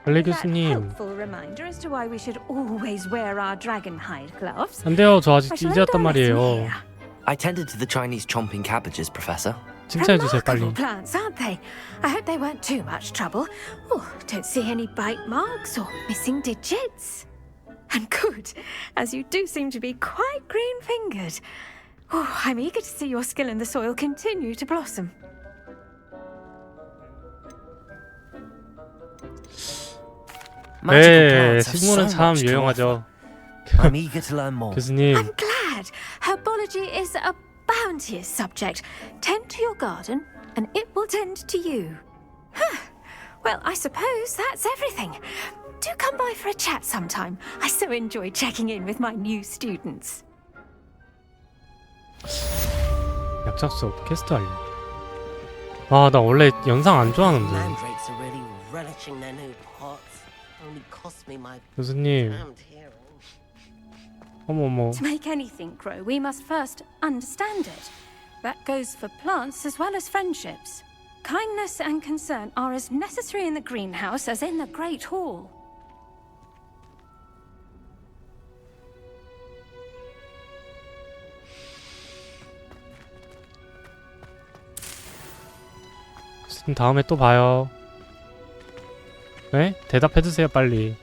할리 That 교수님. helpful reminder as to why we should always wear our dragon hide gloves. 안 돼요. 저 아직 I shall 이제 왔단 end our lesson 말이에요. here. I tended to the Chinese chomping cabbages, Professor. 칭찬해주세요, 빨리. Remarkable plants, aren't they? I hope they weren't too much trouble. Oh, don't see any bite marks or missing digits. And good, as you do seem to be quite green-fingered. Oh, I'm eager to see your skill in the soil continue to blossom. 네, 식물은 참 유용하죠. I'm eager to learn more. 교수님. I'm glad. Herbology is a bounteous subject. Tend to your garden, and it will tend to you. Huh. Well, I suppose that's everything. Do come by for a chat sometime. I so enjoy checking in with my new students. 약작 수업 캐스트 할래. 아, 나 원래 연상 안 좋아하는데. Mandrakes are really relishing their new pots. Only cost me my 교수님. damned hearing. 어머머. To make anything grow, we must first understand it. That goes for plants as well as friendships. Kindness and concern are as necessary in the greenhouse as in the Great Hall. 교수님 다음에 또 봐요. 네? 대답해주세요 빨리.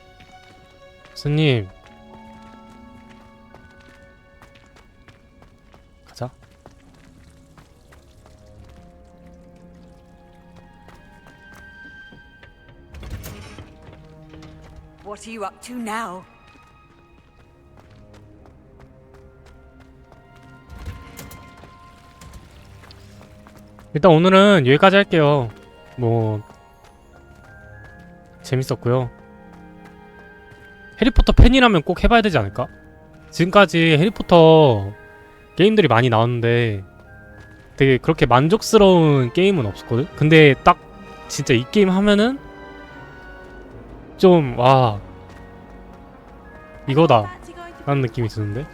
교수님. 가자. What are you up to now? 일단 오늘은 여기까지 할게요. 뭐 재밌었고요. 해리포터 팬이라면 꼭 해봐야 되지 않을까? 지금까지 해리포터 게임들이 많이 나왔는데 되게 그렇게 만족스러운 게임은 없었거든? 근데 딱 진짜 이 게임 하면은 좀 와 이거다 라는 느낌이 드는데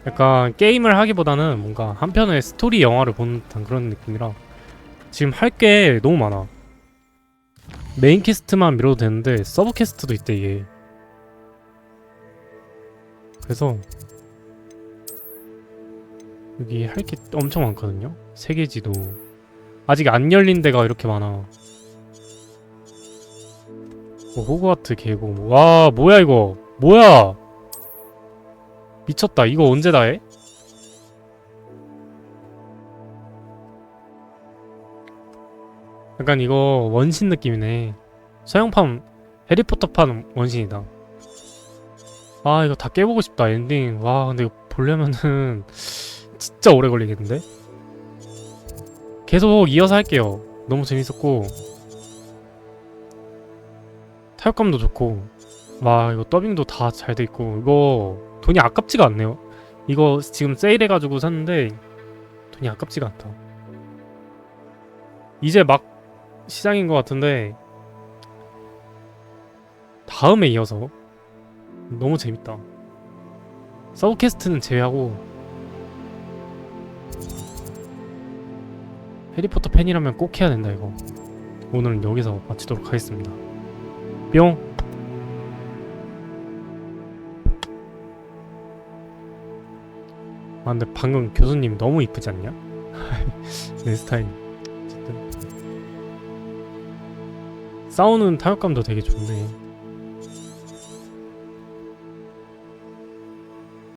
약간 게임을 하기보다는 뭔가 한편의 스토리 영화를 보는 듯한 그런 느낌이라 지금 할 게 너무 많아. 메인 퀘스트만 밀어도 되는데 서브 퀘스트도 있대 이게. 그래서 여기 할 게 엄청 많거든요. 세계지도 아직 안 열린 데가 이렇게 많아. 뭐 호그와트 계곡. 와 뭐야 이거 뭐야 미쳤다. 이거 언제 다 해? 약간 이거 원신 느낌이네. 서양판 해리포터판 원신이다. 아 이거 다 깨보고 싶다 엔딩. 와 근데 이거 보려면은 진짜 오래 걸리겠는데? 계속 이어서 할게요. 너무 재밌었고 타격감도 좋고 와 이거 더빙도 다 잘 돼있고 이거 돈이 아깝지가 않네요. 이거 지금 세일해가지고 샀는데 돈이 아깝지가 않다. 이제 막 시장인 것 같은데 다음에 이어서 너무 재밌다. 서브퀘스트는 제외하고 해리포터 팬이라면 꼭 해야 된다 이거. 오늘은 여기서 마치도록 하겠습니다. 뿅. 아 근데 방금 교수님 너무 이쁘지 않냐? 내 스타일. 어쨌든 싸우는 타격감도 되게 좋네.